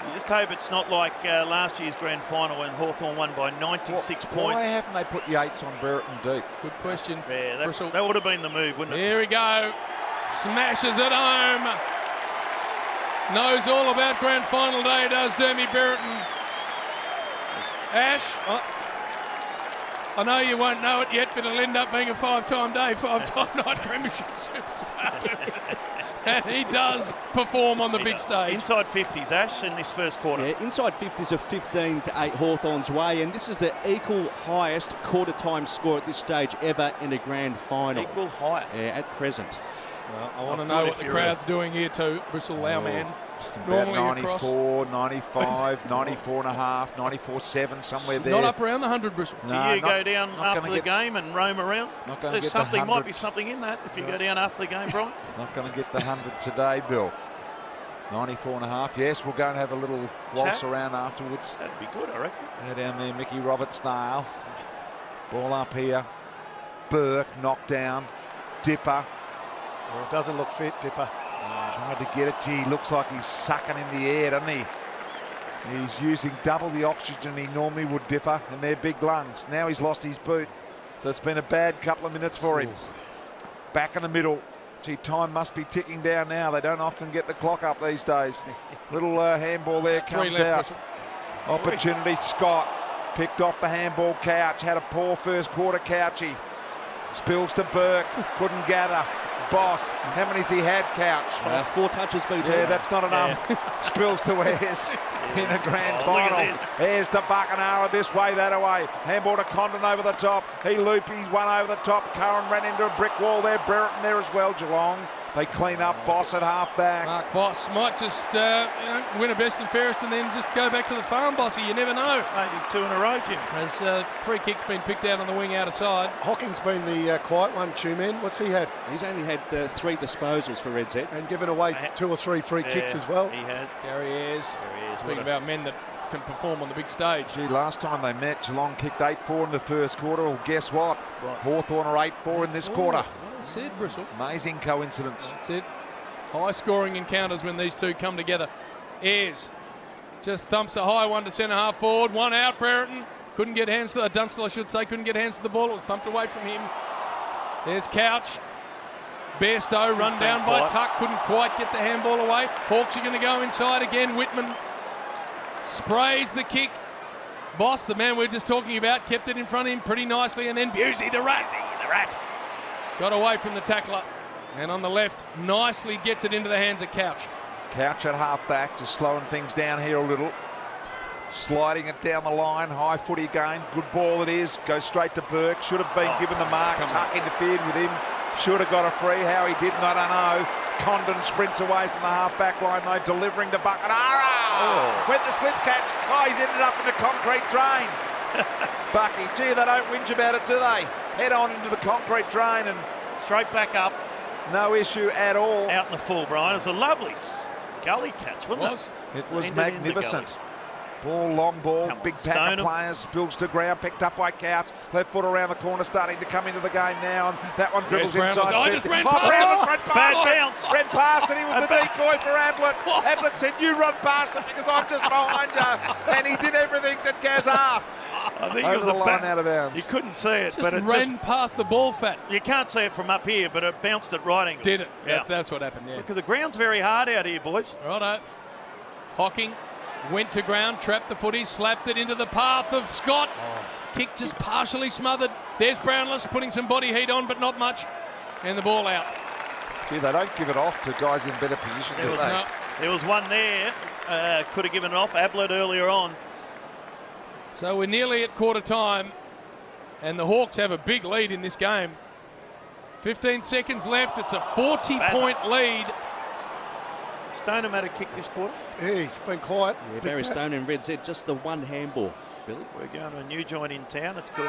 You just hope it's not like last year's grand final when Hawthorn won by 96 points. Why haven't they put the 8s on Brereton deep? Good question. Yeah, that would have been the move, wouldn't it? Here we go. Smashes it home. Knows all about grand final day, does Dermy Brereton. Ash, I know you won't know it yet, but it'll end up being a 5-time day, 5-time night premiership superstar. And he does perform on the big stage. Inside 50s, Ash, in this first quarter. Yeah, inside 50s are 15-8 Hawthorn's way, and this is the equal highest quarter time score at this stage ever in a grand final. Equal highest? Yeah, at present. Well, I want to know what the crowd's doing here too. Bristle, our man. Normally 94, 95, 94 and a half, 94.7, somewhere there. Not up around the 100, Bristle. Do you go down after the game and roam around? Not going to get something, the 100. might be something in that if you go down after the game, Brian. Not going to get the 100 today, Bill. 94 and a half. Yes, we'll go and have a little waltz around afterwards. That'd be good, I reckon. Go down there, Mickey Roberts style. Ball up here. Burke knocked down. Dipper. Oh, doesn't look fit, Dipper. Tried to get it. Gee, looks like he's sucking in the air, doesn't he? He's using double the oxygen he normally would, Dipper, in their big lungs. Now he's lost his boot. So it's been a bad couple of minutes for him. Back in the middle. Gee, time must be ticking down now. They don't often get the clock up these days. Little handball there comes out. Opportunity, Scott. Picked off the handball, Couch. Had a poor first quarter, Couchy. Spills to Burke. Couldn't gather. Boss, how many's he had, Couch? 4 touches, BT. Yeah, that's not enough. Spills to Ayres in a grand final. Ayres to Buckenara this way, that away. Handball to Condon over the top. He looped, he won over the top. Curran ran into a brick wall there. Brereton there as well, Geelong. They clean up Boss at half back. Mark Boss might just win a best and fairest and then just go back to the farm bossy. You never know. Maybe 2 in a row, Jim. As free kick's been picked out on the wing out of side. Hocking's been the quiet one, Two-Man. What's he had? He's only had 3 disposals for Red Zed. And given away 2 or 3 free kicks as well. He has. Gary Ayres. Speaking about men that can perform on the big stage. Gee, last time they met, Geelong kicked 8-4 in the first quarter. Well, guess what? Hawthorn are 8-4 in this quarter. Well said, Bristle. Amazing coincidence. That's it. High-scoring encounters when these two come together. Ayres just thumps a high one to centre half forward. One out, Brereton. Couldn't get hands to Dunstall, I should say. Couldn't get hands to the ball. It was thumped away from him. There's Couch. Bairstow run down by Tuck. Couldn't quite get the handball away. Hawks are going to go inside again. Whitman sprays the kick. Boss, the man we were just talking about, kept it in front of him pretty nicely. And then Busey, the rat, got away from the tackler. And on the left, nicely gets it into the hands of Couch. Couch at half-back, just slowing things down here a little. Sliding it down the line, high footy again. Good ball it is, goes straight to Burke. Should have been given the mark. Tuck interfered with him. Should have got a free. How he didn't, I don't know. Condon sprints away from the half-back line though, delivering to Buckenara. Went the slip catch. Oh, he's ended up in the concrete drain. Bucky, gee, they don't whinge about it, do they? Head on into the concrete drain and Straight back up. no issue at all. Out in the full, Brian. It was a lovely gully catch, wasn't it? It was Ended in the magnificent. Ball, long ball, Come on, big pack of Stoneham. players, spills to ground, picked up by Couch, left foot around the corner, starting to come into the game now, and that one dribbles Brownless. inside. I just ran Brownless past ran past Bad him. bounce. Ran past, and he was the decoy for Ablett. Ablett said, "You run past him because I'm just behind you," and he did everything that Gaz asked. I think Over it was the a line out of bounds. You couldn't see it, Just but it ran past the ball fat. you can't see it from up here, but it bounced at right angles. Did it? Yeah. That's what happened, yeah. Because the ground's very hard out here, boys. Righto. Hocking went to ground, trapped the footy, slapped it into the path of Scott. Kick just partially smothered. There's Brownless putting some body heat on, but not much. And the ball out. Gee, they don't give it off to guys in better position, do they? No. There was one there, could have given it off. Ablett earlier on. So we're nearly at quarter time, and the Hawks have a big lead in this game. 15 seconds left. It's a 40-point lead. Stoneham had a kick this quarter. Yeah, he's been quiet. Yeah, Barry Stone and Red said just the one handball, Billy. We're going to a new joint in town. It's called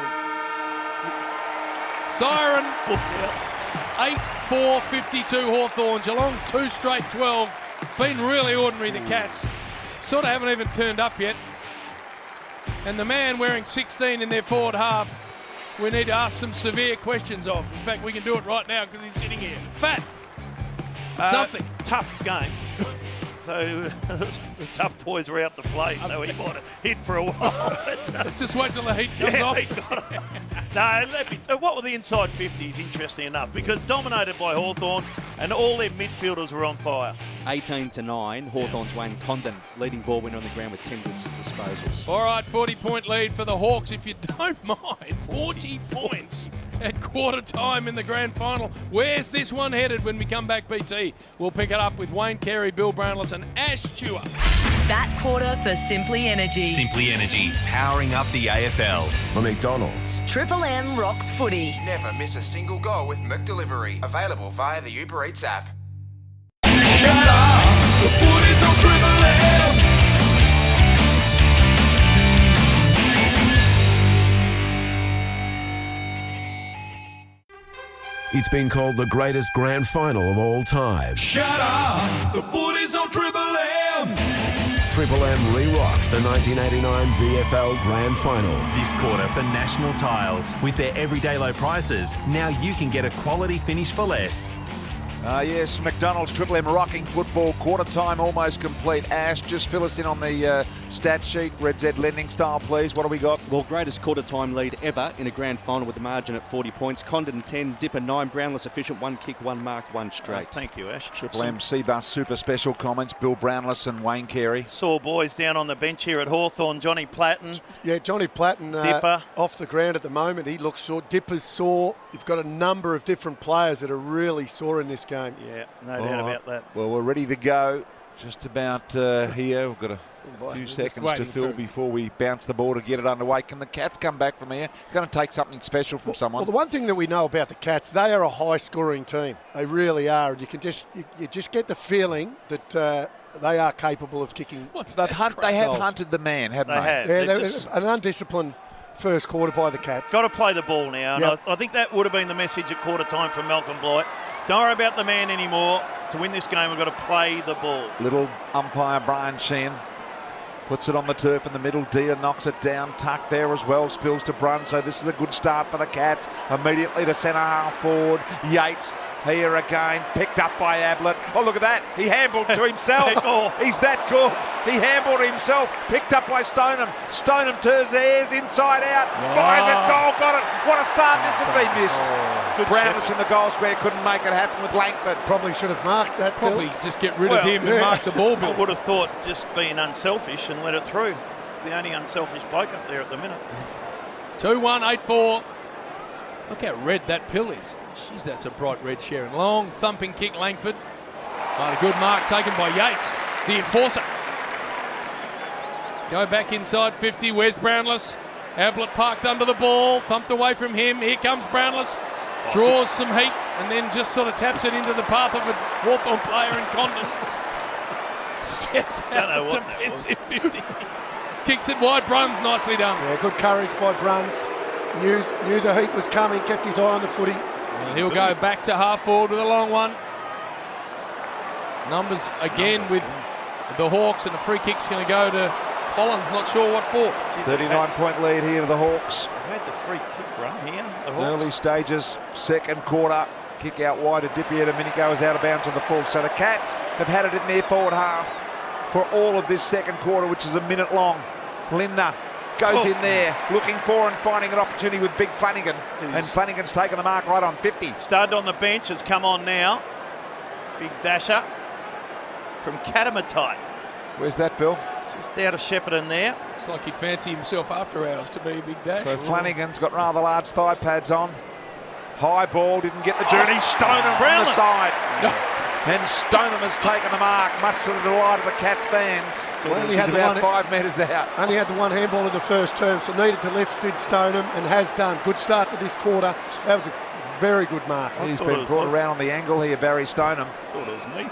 Siren. Book Out. 8-4-52 Hawthorn. Geelong 2 straight 12. Been really ordinary, the Cats. Sort of haven't even turned up yet. And the man wearing 16 in their forward half, we need to ask some severe questions of. In fact, we can do it right now because he's sitting here. Fat. Something. Tough game. So the tough boys were out to play, so he might have hit for a while. But, Just wait till the heat comes yeah, off. he got it. No, what were the inside 50s, interesting enough, because dominated by Hawthorn and all their midfielders were on fire. 18-9, Hawthorn's Wayne Condon, leading ball winner on the ground with 10 good disposals. All right, 40-point lead for the Hawks. If you don't mind, 40 points at quarter time in the grand final. Where's this one headed when we come back, BT? We'll pick it up with Wayne Carey, Bill Brownless and Ash Stewart. That quarter for Simply Energy. Simply Energy, powering up the AFL. For McDonald's. Triple M rocks footy. Never miss a single goal with McDelivery. Available via the Uber Eats app. Shut up! The footy's on Triple M! It's been called the greatest grand final of all time. Shut up! The footy's on Triple M! Triple M re-rocks the 1989 VFL Grand Final. This quarter for National Tiles. With their everyday low prices, now you can get a quality finish for less. Yes, McDonald's Triple M rocking football. Quarter time almost complete. Ash, just fill us in on the stat sheet. Red Z lending style, please. What do we got? Well, greatest quarter time lead ever in a grand final with the margin at 40 points. Condon 10, Dipper 9, Brownless efficient, 1 kick, 1 mark, 1 straight. Thank you, Ash. Triple M C-Bus super special comments. Bill Brownless and Wayne Carey. Saw boys down on the bench here at Hawthorn. Johnny Platten. Yeah, Johnny Platten Dipper. off the ground at the moment. He looks sore. Dipper's sore. You've got a number of different players that are really sore in this game. Yeah, no doubt about that. Well, we're ready to go. Just about here. We've got a few seconds to fill before we bounce the ball to get it underway. Can the Cats come back from here? It's going to take something special from someone. Well, the one thing that we know about the Cats, they are a high-scoring team. They really are. You can just you just get the feeling that they are capable of kicking. They have goals. hunted the man, haven't they? have. Yeah, They're they just an undisciplined first quarter by the Cats. got to play the ball now. And Yep. I think that would have been the message at quarter time from Malcolm Blight. Don't worry about the man anymore. To win this game, we've got to play the ball. Little umpire Brian Sheehan puts it on the turf in the middle. Dia knocks it down. Tuck there as well. Spills to Brun. So this is a good start for the Cats. Immediately to centre half forward. Yates Here again, picked up by Ablett. Oh, look at that. He handballed to himself. He's that good. He handballed himself. Picked up by Stoneham. Stoneham turns the airs inside out. Fires it, goal, got it. What a start. This had been missed. Brownless in the goal square couldn't make it happen with Langford. Probably should have marked that. Probably Bill. just get rid of him and mark the ball, Bill. I would have thought just being unselfish and let it through. The only unselfish bloke up there at the minute. 2-1, 8-4. Look how red that pill is. Jeez, that's a bright red, Sharon. Long thumping kick, Langford. A good mark taken by Yates, the enforcer. Go back inside 50. Where's Brownless? Ablett parked under the ball, thumped away from him. Here comes Brownless. Draws some heat and then just sort of taps it into the path of a Hawthorn player in Condon. Steps out of defensive 50. Kicks it wide. Bruns, nicely done. Yeah, good courage by Bruns. Knew the heat was coming, kept his eye on the footy. And he'll go back to half forward with a long one. Numbers again with the Hawks, and the free kick's going to go to Collins, not sure what for. 39-point lead here to the Hawks. They've had the free kick run here. The Hawks. Early stages, second quarter. Kick out wide to Dippier. Domenico is out of bounds on the full. So the Cats have had it in their forward half for all of this second quarter, which is a minute long. Lindner goes in there, looking for and finding an opportunity with Big Flanagan. And Flanagan's taken the mark right on 50. Started on the bench, has come on now. Big dasher from Catamatite. Where's that, Bill? Just out of Shepparton there. Looks like he'd fancy himself after hours to be a big dash. So Flanagan's got rather large thigh pads on. High ball, didn't get the journey. Stoneham from the side. And Stoneham has taken the mark, much to the delight of the Cats fans. Well, He's about 5 metres out. Only had the one handball in the first term, so needed to lift, did Stoneham, and has done. Good start to this quarter. That was a very good mark. He's been brought around on the angle here, Barry Stoneham. I thought it was me.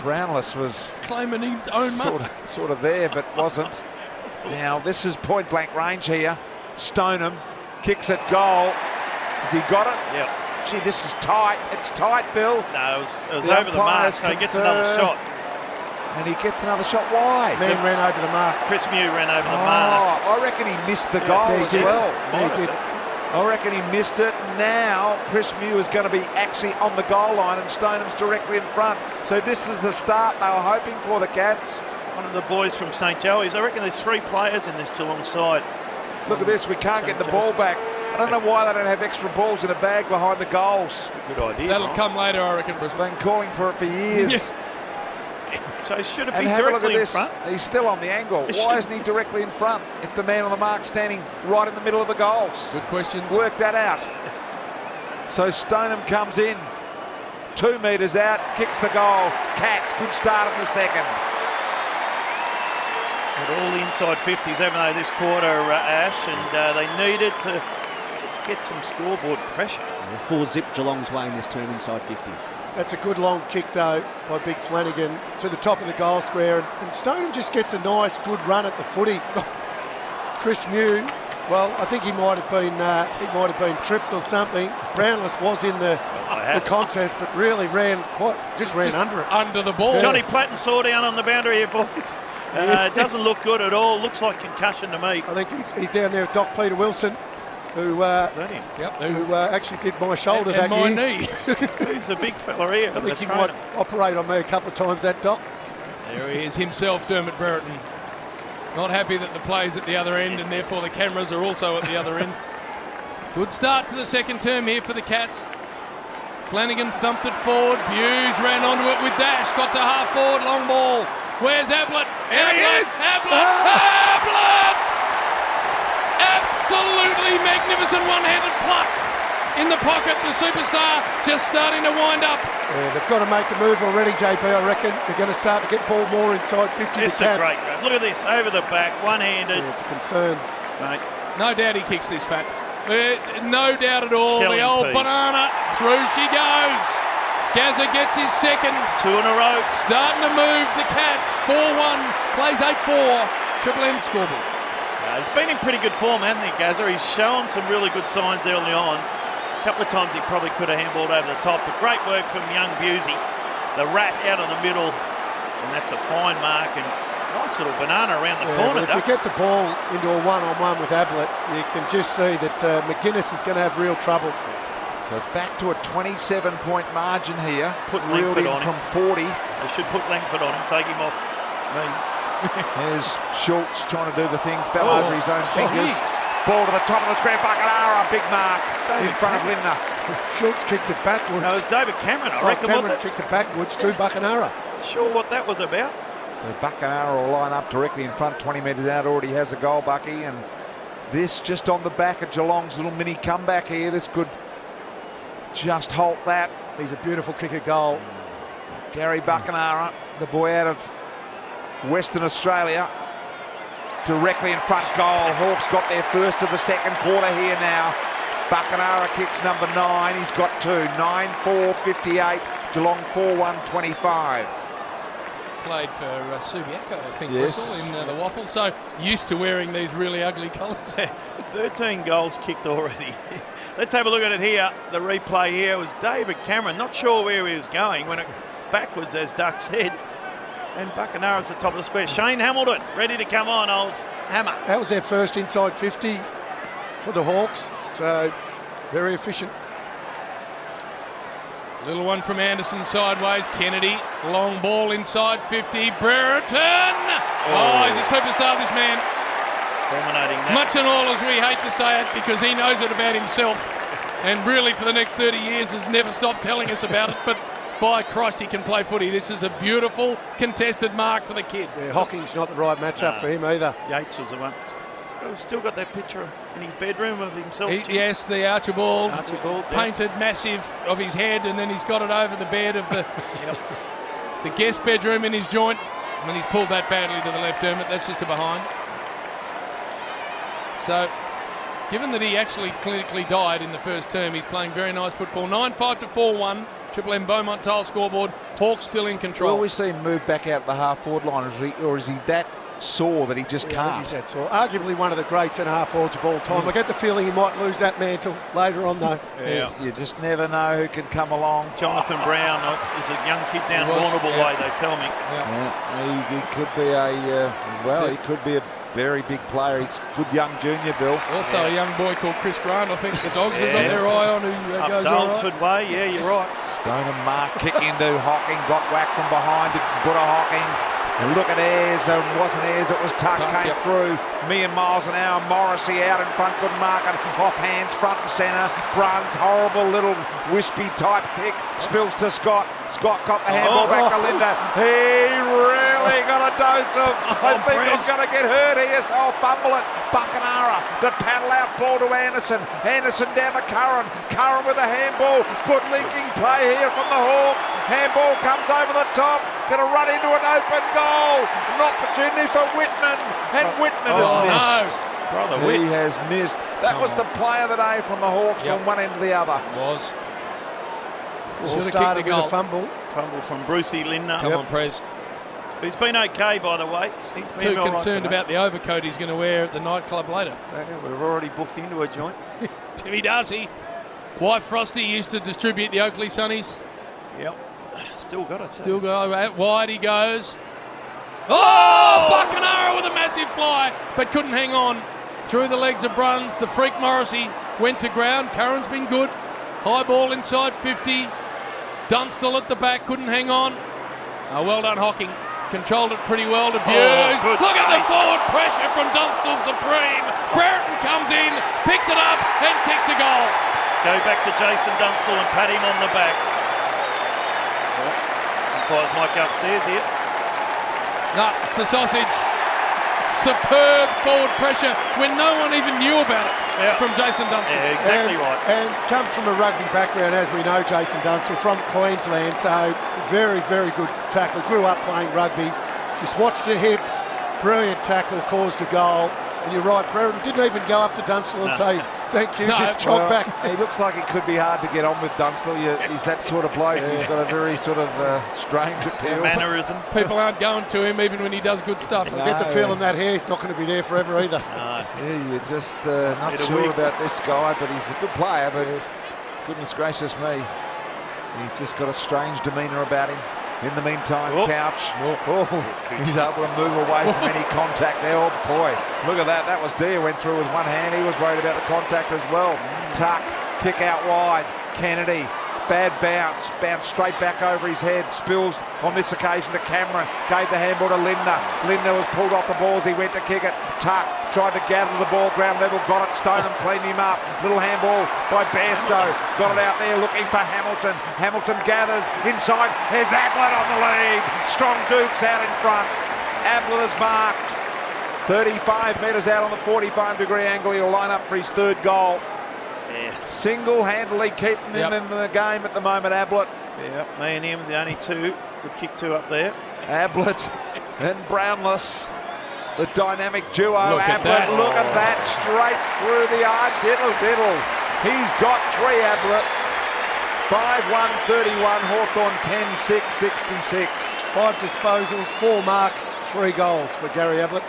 Brownless was claiming his own mark. Sort of there, but wasn't. Now, this is point-blank range here. Stoneham kicks at goal. Has he got it? Yeah. Gee, this is tight. It's tight, Bill. No, it was over the mark, so he gets another shot. And he gets another shot. Why? Man ran over the mark. Chris Mew ran over the mark. I reckon he missed the goal as well. He did. I reckon he missed it. Now Chris Mew is going to be actually on the goal line and Stoneham's directly in front. So this is the start they were hoping for, the Cats. One of the boys from St Joey's. I reckon there's 3 players in this Geelong side. Look at this. We can't get the ball back. I don't know why they don't have extra balls in a bag behind the goals. That's a good idea. That'll come later, I reckon, Brisbane. Been calling for it for years. So should it And be have a look at directly in this. front? He's still on the angle. Why isn't he directly in front if the man on the mark's standing right in the middle of the goals? Good questions. Work that out. So Stoneham comes in. 2 metres out, kicks the goal. Cats, good start in the second. But all the inside 50s, haven't they, this quarter, Ash? And they needed to just get some scoreboard pressure. 4-zip Geelong's way in this term inside 50s. That's a good long kick, though, by Big Flanagan to the top of the goal square. And Stoneham just gets a nice, good run at the footy. Chris Mew, well, I think he might have been tripped or something. Brownless was in the contest, but really ran under it. Under the ball. Johnny Platten saw down on the boundary here, boys. It doesn't look good at all. Looks like concussion to me. I think he's down there with Doc Peter Wilson, who actually did my shoulder and that my year. knee. He's a big fella here. I think he might operate on me a couple of times, that Doc. There he is himself, Dermot Brereton. Not happy that the play's at the other end and therefore the cameras are also at the other end. Good start to the second term here for the Cats. Flanagan thumped it forward. Hughes ran onto it with dash. Got to half forward, long ball. Where's Ablett? There he is! Ablett! Absolutely magnificent one-handed pluck in the pocket. The superstar just starting to wind up. Yeah, they've got to make a move already, JB, I reckon. They're going to start to get ball more inside 50. It's a great grab. Look at this, over the back, one-handed. Yeah, it's a concern. Mate. No doubt he kicks this fat. No doubt at all. Shelling the old piece. banana. Through she goes. Gazza gets his second. 2 in a row. Starting to move the Cats. 4-1. Plays 8-4. Triple M scoreboard. He's been in pretty good form, hasn't he, Gazza? He's shown some really good signs early on. A couple of times he probably could have handballed over the top, but great work from young Busey. The rat out in the middle, and that's a fine mark, and nice little banana around the corner. If you get the ball into a one-on-one with Ablett, you can just see that McGuinness is going to have real trouble. So it's back to a 27-point margin here. Put Reeled Langford in on from him. 40. They should put Langford on him, take him off me. There's Schultz trying to do the thing, fell over his own fingers. Ball to the top of the square, Buckenara, big mark in front of Lindner. Schultz kicked it backwards. No, it was David Cameron, I reckon, Cameron was it? kicked it backwards to Buckenara. Sure what that was about. So Buckenara will line up directly in front, 20 metres out, already has a goal, Bucky, and this just on the back of Geelong's little mini comeback here. This could just halt that. He's a beautiful kicker goal. Gary Buckenara, the boy out of Western Australia, directly in front goal. Hawks got their first of the second quarter here now. Buckenara kicks number 9. He's got 2. 9-4-58. Geelong 4-1-25. Played for Subiaco, I think, Yes. Bristol, in the Waffle. So used to wearing these really ugly colours. 13 goals kicked already. Let's have a look at it here. The replay here was David Cameron. Not sure where he was going. Went backwards, as Duck said. And Buckenara's at the top of the square. Shane Hamilton ready to come on, old hammer. That was their first inside 50 for the Hawks. So very efficient. Little one from Anderson sideways. Kennedy, long ball inside 50. Brereton! Oh, he's a superstar, this man. Dominating that. Much and all as we hate to say it, because he knows it about himself. And really for the next 30 years has never stopped telling us about it. But by Christ, he can play footy. This is a beautiful contested mark for the kid. Yeah, Hocking's not the right matchup for him either. Yates was the one. Still got that picture in his bedroom of himself. Yes, the Archibald, yeah. painted massive of his head, and then he's got it over the bed of the the guest bedroom in his joint. And he's pulled that badly to the left, Dermot. That's just a behind. So, given that he actually clinically died in the first term, he's playing very nice football. 9-5 to 4-1. Triple M Beaumont tile scoreboard. Hawks still in control. Will we see him move back out of the half-forward line, or is he that sore that he just I can't? think he's that sort. Arguably one of the great centre-half forwards of all time. I get the feeling he might lose that mantle later on, though. Yeah. You just never know who can come along. Jonathan Brown is a young kid down Warrnambool way, they tell me. He could be he could be a very big player. He's a good young junior, Bill. Also a young boy called Chris Grant. I think the Dogs have got their eye on who goes all right. Dalesford way, yeah, you're right. Stone and Mark kick into Hocking, got whacked from behind it, put a Hocking. And look at Ayres, it wasn't Ayres, it was Tuck came through. Million miles an hour, Morrissey out in front, couldn't mark it. Off hands, front and centre. Bruns, horrible little wispy type kick. Spills to Scott. Scott got the handball back to Linda. He really got a dose of, I think I'm going to get hurt here, so I'll fumble it. Buckenara, the paddle out ball to Anderson. Anderson down to Curran. Curran with a handball. Good linking play here from the Hawks. Handball comes over the top. Going to run into an open goal. An opportunity for Whitman. And Whitman has missed. Brother He has missed. That was the play of the day from the Hawks from one end to the other. Was. All started with a fumble. Fumble from Brucey Lindner. Come on, Prez. He's been okay, by the way. He's been Too concerned about the overcoat he's going to wear at the nightclub later. We've already booked into a joint. Timmy Darcy. Wife Frosty used to distribute the Oakley Sunnies. Yep. Still got it. Still go out wide he goes. Oh! Buckenara with a massive fly, but couldn't hang on. Through the legs of Bruns, the freak Morrissey went to ground. Curran's been good. High ball inside 50. Dunstall at the back, couldn't hang on. Well done, Hocking. Controlled it pretty well to Buse. Look at the forward pressure from Dunstall supreme. Brereton comes in, picks it up and kicks a goal. Go back to Jason Dunstall and pat him on the back. Umpires might go upstairs here. No, it's a sausage. Superb forward pressure when no one even knew about it from Jason Dunstall. Yeah, exactly right. And comes from a rugby background, as we know, Jason Dunstall, from Queensland. So very, very good tackle. Grew up playing rugby. Just watch the hips. Brilliant tackle, caused a goal. And you're right, Brereton didn't even go up to Dunstall and say thank you, just chop back. He looks like it could be hard to get on with Dunstall. He's that sort of bloke. He's got a very sort of strange appeal. Mannerism. People aren't going to him even when he does good stuff. I get the feeling that hair's not going to be there forever either. Yeah, you're just not sure about this guy, but he's a good player, but goodness gracious me. He's just got a strange demeanour about him. In the meantime, Couch, he's able to move away from any contact there. Oh boy, look at that. That was Deere went through with one hand. He was worried about the contact as well. Tuck, kick out wide. Kennedy. Bad bounce, bounced straight back over his head. Spills on this occasion to Cameron. Gave the handball to Lindner. Lindner was pulled off the balls. He went to kick it. Tuck tried to gather the ball ground level. Got it. Stoneham cleaned him up. Little handball by Bairstow. Got it out there looking for Hamilton. Hamilton gathers inside. There's Ablett on the lead. Strong Dukes out in front. Ablett is marked. 35 metres out on the 45-degree angle. He'll line up for his third goal. Yeah. Single-handedly keeping him in the game at the moment, Ablett. Yep, me and him, the only two to kick two up there. Ablett and Brownless, the dynamic duo. Look at that. Look at that, straight through the eye. Diddle. He's got 3, Ablett. 5-1-31, Hawthorn 10-6, 66. 5 disposals, 4 marks, 3 goals for Gary Ablett.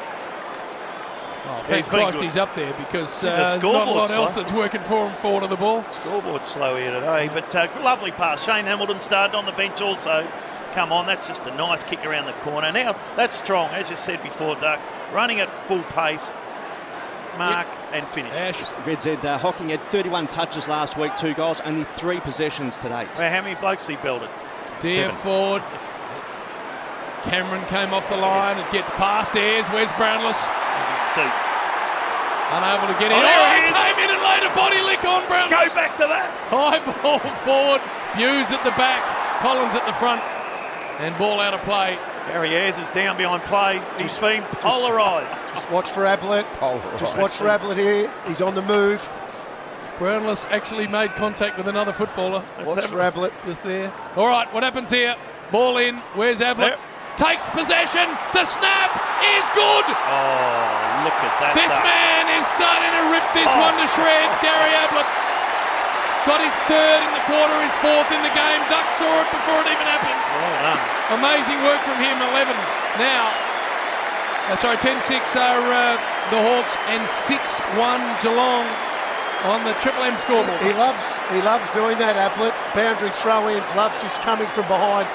Oh, thank Christ he's up there because there's not a lot else that's working for him forward of the ball. Scoreboard slow here today, but lovely pass. Shane Hamilton started on the bench also. Come on, that's just a nice kick around the corner. Now, that's strong, as you said before, Duck. Running at full pace, mark and finish. Red Z, Hocking had 31 touches last week, 2 goals, only 3 possessions to date. Well, how many blokes he belted? Deer forward. Cameron came off the line. It gets past Ayres. Where's Brownless? Deep. Unable to get in. He came in and laid a body lick on Brownless. Go back to that. High ball forward. Hughes at the back. Collins at the front. And ball out of play. Gary Ayres is down behind play. He's been polarised. Just watch for Ablett. Just watch for Ablett here. He's on the move. Brownless actually made contact with another footballer. Watch for Ablett. Just there. All right, what happens here? Ball in. Where's Ablett? Takes possession. The snap is good. Oh, look at that. This man is starting to rip this one to shreds. Gary Ablett got his 3rd in the quarter, his 4th in the game. Duck saw it before it even happened. Well done. Amazing work from him. 11 now. 10-6 are the Hawks and 6-1 Geelong on the Triple M scoreboard. He loves doing that, Ablett. Boundary throw-ins, loves just coming from behind.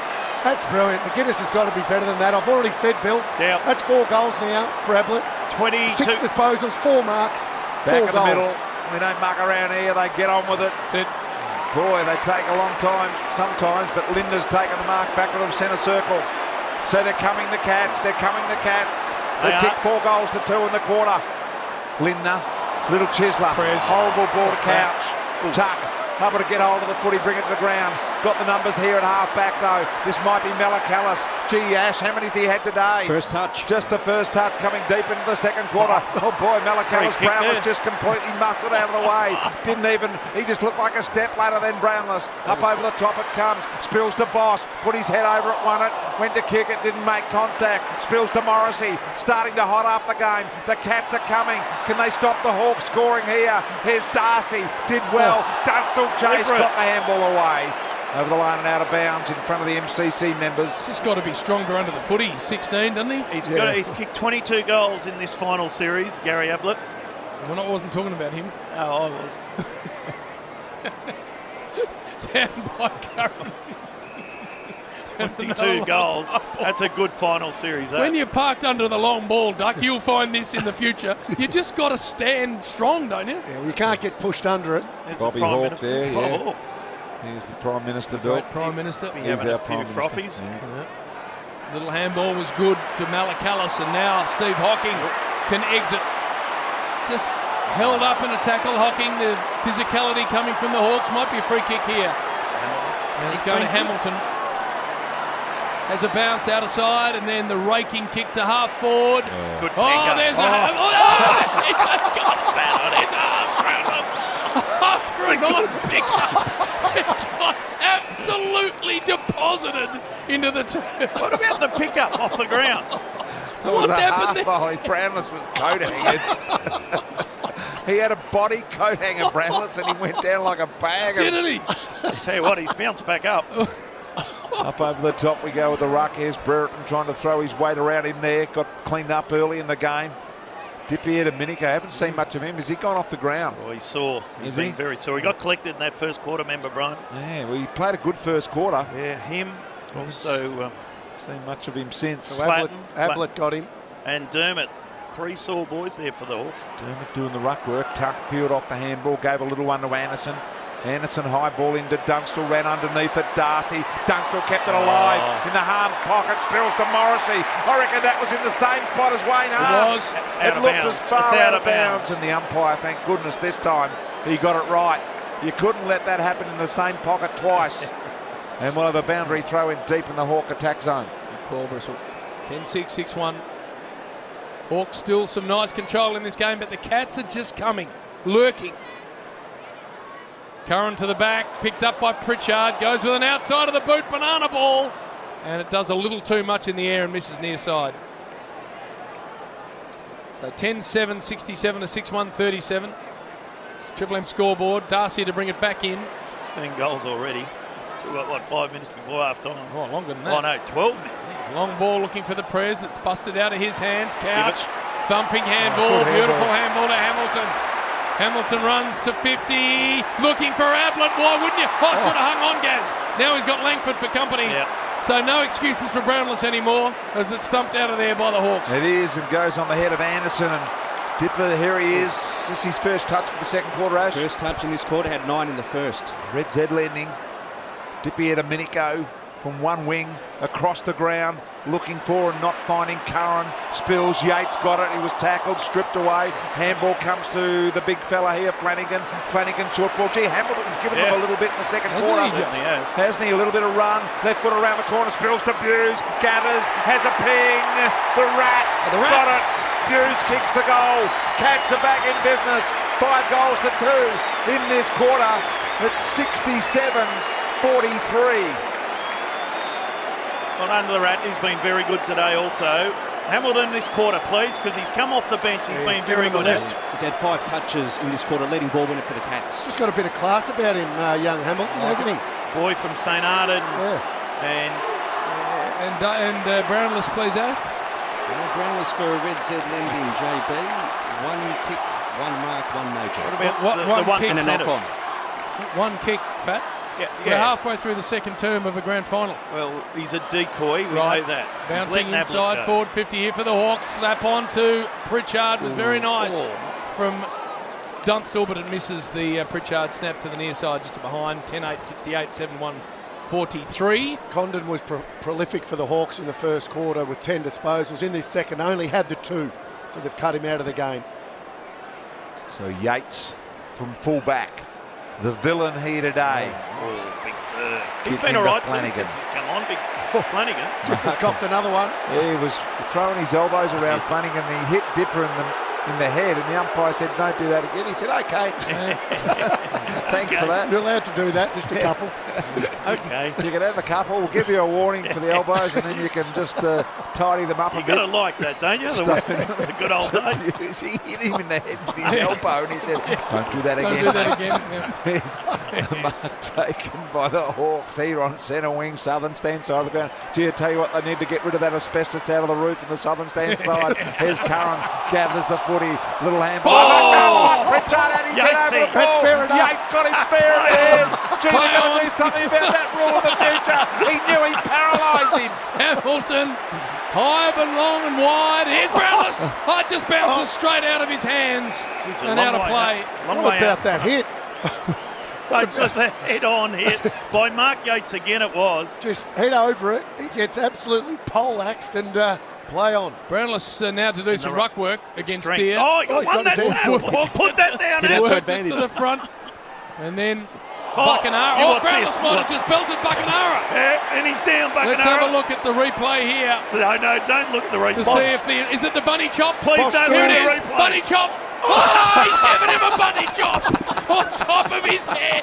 That's brilliant. McGuinness has got to be better than that. I've already said, Bill. Yeah. That's 4 goals now for Ablett. 22. 6 disposals, 4 marks, 4 Back in the goals. middle. We don't muck around here. They get on with it. That's it. Boy, they take a long time sometimes, but Linda's taken the mark back into the centre circle. So they're coming the Cats. They kicked 4 goals to 2 in the quarter. Lindner, little Chisler, horrible ball to Couch. Tuck, able to get hold of the footy, bring it to the ground. Got the numbers here at half-back, though. This might be Malakalis. Gee, Ash, how many's he had today? First touch. Just the first touch coming deep into the second quarter. Oh, boy, Malakalis. Brownless just completely muscled out of the way. He just looked like a step ladder then, Brownless. Up over the top it comes. Spills to Boss. Put his head over it, won it. Went to kick it, didn't make contact. Spills to Morrissey. Starting to hot up the game. The Cats are coming. Can they stop the Hawks scoring here? Here's Darcy. Did well. Dunstall chase. Got the handball away. Over the line and out of bounds in front of the MCC members. He's got to be stronger under the footy. 16, doesn't he? He's kicked 22 goals in this final series, Gary Ablett. Well, I wasn't talking about him. Oh, I was. Down by Curran. 22 goals. That's a good final series. When you're parked under the long ball, Duck, you'll find this in the future. You just got to stand strong, don't you? Yeah, well, you can't get pushed under it. Bobby Hawke there, yeah. Here's the Prime Minister, Bill. Prime Minister. Be having a few frothies. Little handball was good to Malakalis, and now Steve Hocking can exit. Just held up in a tackle. Hocking, the physicality coming from the Hawks. Might be a free kick here. And it's going to Hamilton. Has a bounce out of side, and then the raking kick to half forward. Good there's a... he got us out on his arse, Brownless. After a nice pick up. Got absolutely deposited into the turf. What about the pickup off the ground? What happened there? Brownless was coat hanging. He had a body coat hanger, Brownless, and he went down like a bag. Didn't he? I'll tell you what, he's bounced back up. Up over the top we go with the ruck. Here's Brereton trying to throw his weight around in there. Got cleaned up early in the game. Dippy here to Minik. I haven't seen much of him. Has he gone off the ground? Oh, he's sore. He's been very sore. He got collected in that first quarter, remember, Brian? Yeah, well, he played a good first quarter. Yeah, him. Also, seen much of him since. So Ablett got him. And Dermott. 3 sore boys there for the Hawks. Dermott doing the ruck work. Tuck peeled off the handball. Gave a little one to Anderson. Anderson high ball into Dunstall, ran underneath it. Darcy. Dunstall kept it alive in the Harms pocket. Spills to Morrissey. I reckon that was in the same spot as Wayne Harms. It looked as far out of bounds. And the umpire, thank goodness, this time he got it right. You couldn't let that happen in the same pocket twice. And we'll have a boundary throw in deep in the Hawk attack zone. Call Bristol. 10-6, 6-1. Hawks still some nice control in this game, but the Cats are just coming, lurking. Curran to the back, picked up by Pritchard, goes with an outside of the boot banana ball, and it does a little too much in the air and misses near side. So 10-7, 67 to 6-1, 37. Triple M scoreboard, Darcy to bring it back in. 16 goals already. Still got, 5 minutes before half time? Oh, longer than that. Oh, no, 12 minutes. Long ball looking for the Prez. It's busted out of his hands. Couch, thumping handball. Beautiful handball to Hamilton. Hamilton runs to 50. Looking for Ablett. Why wouldn't you? Oh, should have hung on, Gaz. Now he's got Langford for company. Yep. So no excuses for Brownless anymore as it's thumped out of there by the Hawks. It is, and goes on the head of Anderson. And Dipper, here he is. Is this his first touch for the second quarter, Ash? First touch in this quarter, had 9 in the first. Red Z lending. Dippy had a minute go from one wing across the ground, looking for and not finding Curran. Spills, Yates got it, he was tackled, stripped away. Handball comes to the big fella here, Flanagan. Flanagan short ball. Gee, Hamilton's given them a little bit in the second quarter. Hasn't he? A little bit of run. Left foot around the corner, Spills to Buse. Gathers, has a ping. The rat got it. Buse kicks the goal. Cats are back in business. 5 goals to 2 in this quarter. It's 67-43. Not under the rat, he's been very good today also. Hamilton this quarter, please, because he's come off the bench. He's been very good. He's had 5 touches in this quarter, leading ball winner for the Cats. He's got a bit of class about him, young Hamilton, hasn't he? Boy from St Arden. Yeah. And Brownless plays out. Brownless for Red Z lending, JB. 1 kick, 1 mark, 1 major. What about the one kick and a knock on? 1 kick, Fat. We're halfway through the second term of a grand final. Well, he's a decoy, we know that. Bouncing inside, forward 50 here for the Hawks. Slap on to Pritchard was very nice from Dunstall, but it misses the Pritchard snap to the near side just to behind. 10-8, 68, 7-1, 43. Condon was prolific for the Hawks in the first quarter with 10 disposals. In this second, only had the 2, so they've cut him out of the game. So Yates from full-back. The villain here today. Big He's been all right too since he's come on. Big Flanagan. Dipper's copped another one. Yeah, he was throwing his elbows around Flanagan and he hit Dipper in the head, and the umpire said, "Don't do that again." He said, "Okay." Thanks for that. You're allowed to do that, just a couple. Okay. You can have a couple. We'll give you a warning for the elbows, and then you can just tidy them up a bit. You got to like that, don't you? The good old days. He hit him in the head with his elbow, and he said, "Don't do that again." Don't do that again. There's a mark taken by the Hawks here on centre wing, southern stand side of the ground. Gee, I tell you what, they need to get rid of that asbestos out of the roof on the southern stand side. Here's Curran, gathers the footy, little handball. Pritchard had his head over the ball. That's fair enough. Yates got him fair in the head. Gee, they've got to do something about that rule in the future. He knew he paralysed him. Hamilton, high but long and wide. Here's Brownless. It just bounces straight out of his hands and out of play. What about that hit? It's just a head-on hit by Mark Yates again. It was just head over it. He gets absolutely poleaxed and play on. Brownless now to do some ruck work against Deer. Oh, he won that down. Put that down. To the front, and then Buckenara. Brownless might have just belted Buckenara. Yeah, and he's down, Buckenara. Let's have a look at the replay here. No, don't look at the replay. To see if is it the bunny chop? Please don't look at the replay. Bunny chop. Oh, he's giving him a bunny chop on top of his head.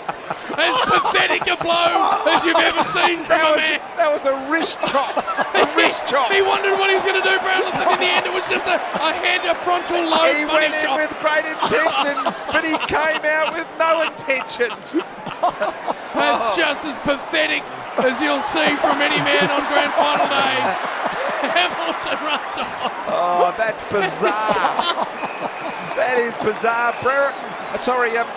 As pathetic a blow as you've ever seen from a man. That was a wrist chop. He wondered what he was going to do, Brownless, and in the end it was just a frontal low He bunny went chop. in with great intention, but he came out with no intention. That's just as pathetic as you'll see from any man on grand final day. Hamilton runs off. Oh, that's bizarre. That is bizarre.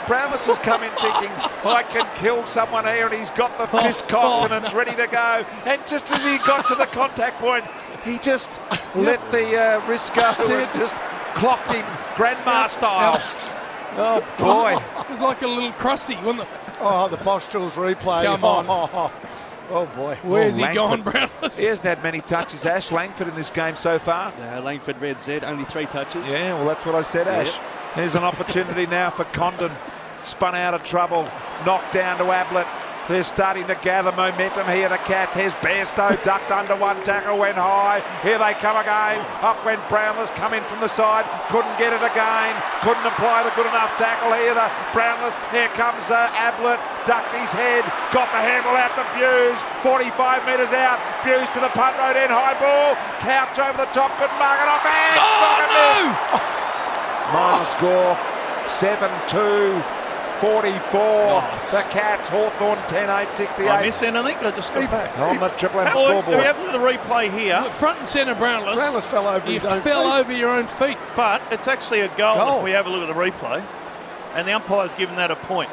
Brownless has come in thinking, I can kill someone here, and he's got the fist cocked and it's ready to go. And just as he got to the contact point, he just let the wrist go and just clocked him, grandma style. Oh, boy. It was like a little crusty, wasn't it? Oh, the Bosch Tools replay. Come on. Oh, boy. Where's he Langford. gone, Brownless? He hasn't had many touches, Ash. Langford in this game so far. Langford, Red Z, only 3 touches. Yeah, well, that's what I said, Ash. Yep. There's an opportunity now for Condon. Spun out of trouble. Knocked down to Ablett. They're starting to gather momentum here. The Cats. Here's Bairstow, ducked under one tackle, went high. Here they come again. Up went Brownless, come in from the side. Couldn't get it again. Couldn't apply the good enough tackle here. The Brownless. Here comes Ablett. Ducked his head. Got the handle out to Buse. 45 metres out. Buse to the punt road end. High ball. Couch over the top. Couldn't mark it off. And Minor score. 7-2. 44. Nice. The Cats, Hawthorn 10-8, 68. I miss anything? I just got back. On the Triple M Boys, we scoreboard. have the replay here, Look, front and centre, Brownless. Brownless fell over You his own fell feet. over your own feet. but it's actually a goal Goal. if we have a look at the replay. And the umpire's given that a point.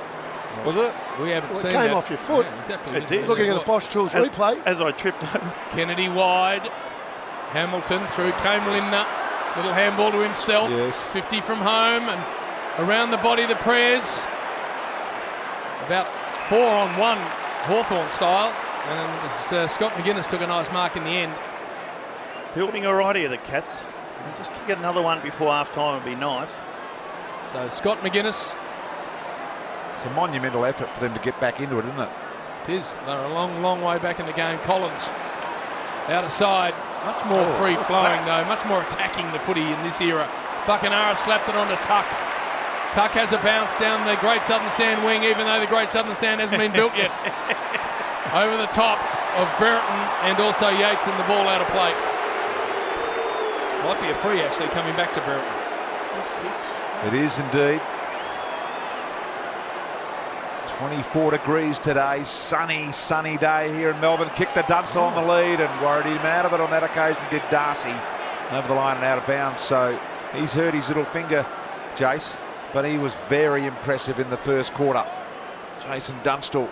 Was it? We haven't Well, it seen came that. off your foot. Yeah, exactly. It did. Looking at the Bosch Tools As, replay. as I tripped over. Kennedy wide. Hamilton through Kame Lindner. Little handball to himself. Yes. 50 from home and around the body the Prayers. About 4-on-1 Hawthorn style. And it was, Scott McGuinness took a nice mark in the end. Building all right here, the Cats. And just get another one before half-time would be nice. So Scott McGuinness, It's a monumental effort for them to get back into it, isn't it? it is. They're a long, long way back in the game. Collins out of side. Much more free-flowing though. Much more attacking the footy in this era. Buckenara slapped it onto Tuck. Tuck has a bounce down the Great Southern Stand wing, even though the Great Southern Stand hasn't been built yet. Over the top of Brereton and also Yates and the ball out of play. Might be a free actually coming back to Brereton. It is indeed. 24 degrees today, sunny day here in Melbourne. Kicked the Dunstall on the lead and worried him out of it on that occasion. Did Darcy over the line and out of bounds. So he's hurt his little finger, Jace, but he was very impressive in the first quarter. Jason Dunstall.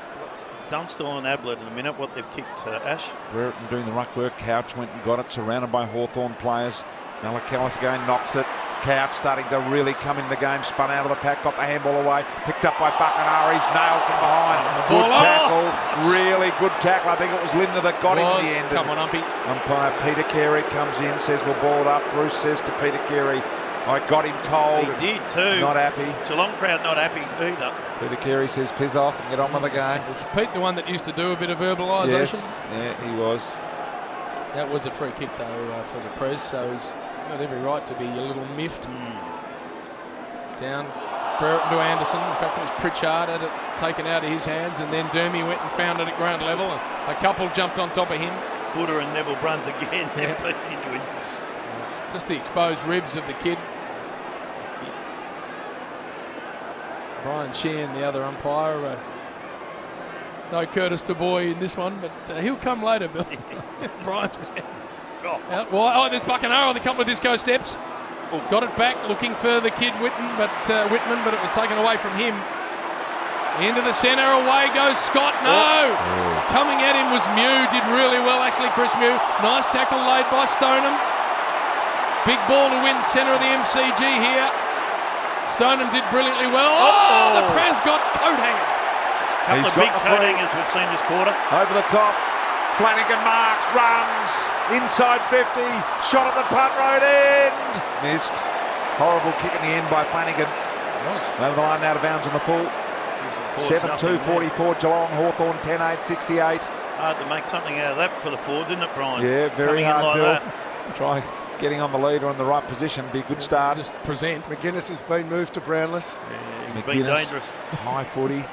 Dunstall and Ablett in a minute, what they've kicked, Ash. Brereton doing the ruck work. Couch went and got it, surrounded by Hawthorn players. Malakellis again knocks it. Couch starting to really come in the game. Spun out of the pack, got the handball away. Picked up by Buckenara. He's nailed from behind. Good tackle. Really good tackle. I think it was Linda that got him in the end. Come on, Umpy. Umpire Peter Carey comes in, says we'll ball it up. Bruce says to Peter Carey, I got him cold. He did too. Not happy. Geelong crowd not happy either. Peter Carey says piss off and get on with the game. Was Pete the one that used to do a bit of verbalisation? Yes, yeah, he was. That was a free kick though for the Press, so he's got every right to be a little miffed. Down Brereton to Anderson. In fact, it was Pritchard had it taken out of his hands, and then Dermy went and found it at ground level. And a couple jumped on top of him. Buddha and Neville Bruns again. Yeah. Just the exposed ribs of the kid. Brian Sheehan, the other umpire. No Curtis DuBois in this one, but he'll come later, Billy. Brian's out wide. Oh, there's Buckenara with a couple of disco steps. Got it back, looking for the kid Whitman, but it was taken away from him. Into the centre, away goes Scott. No! Coming at him was Mew, did really well actually, Chris Mew. Nice tackle laid by Stoneham. Big ball to win centre of the MCG here. Stoneham did brilliantly well. Oh, the Prez got coat hanging. Couple of big coat hangers we've seen this quarter. Over the top. Flanagan marks, runs, inside 50, shot at the punt road end. Missed. Horrible kick in the end by Flanagan. Over the line, out of bounds on the full. 7-2, 44, Geelong, Hawthorn 10-8, 68. Hard to make something out of that for the Fords, isn't it, Brian? Yeah, very Coming hard, in like Bill. that. Try getting on the lead or in the right position, be a good start. Just present. McGuinness has been moved to Brownless. Yeah, he's been dangerous. High footy.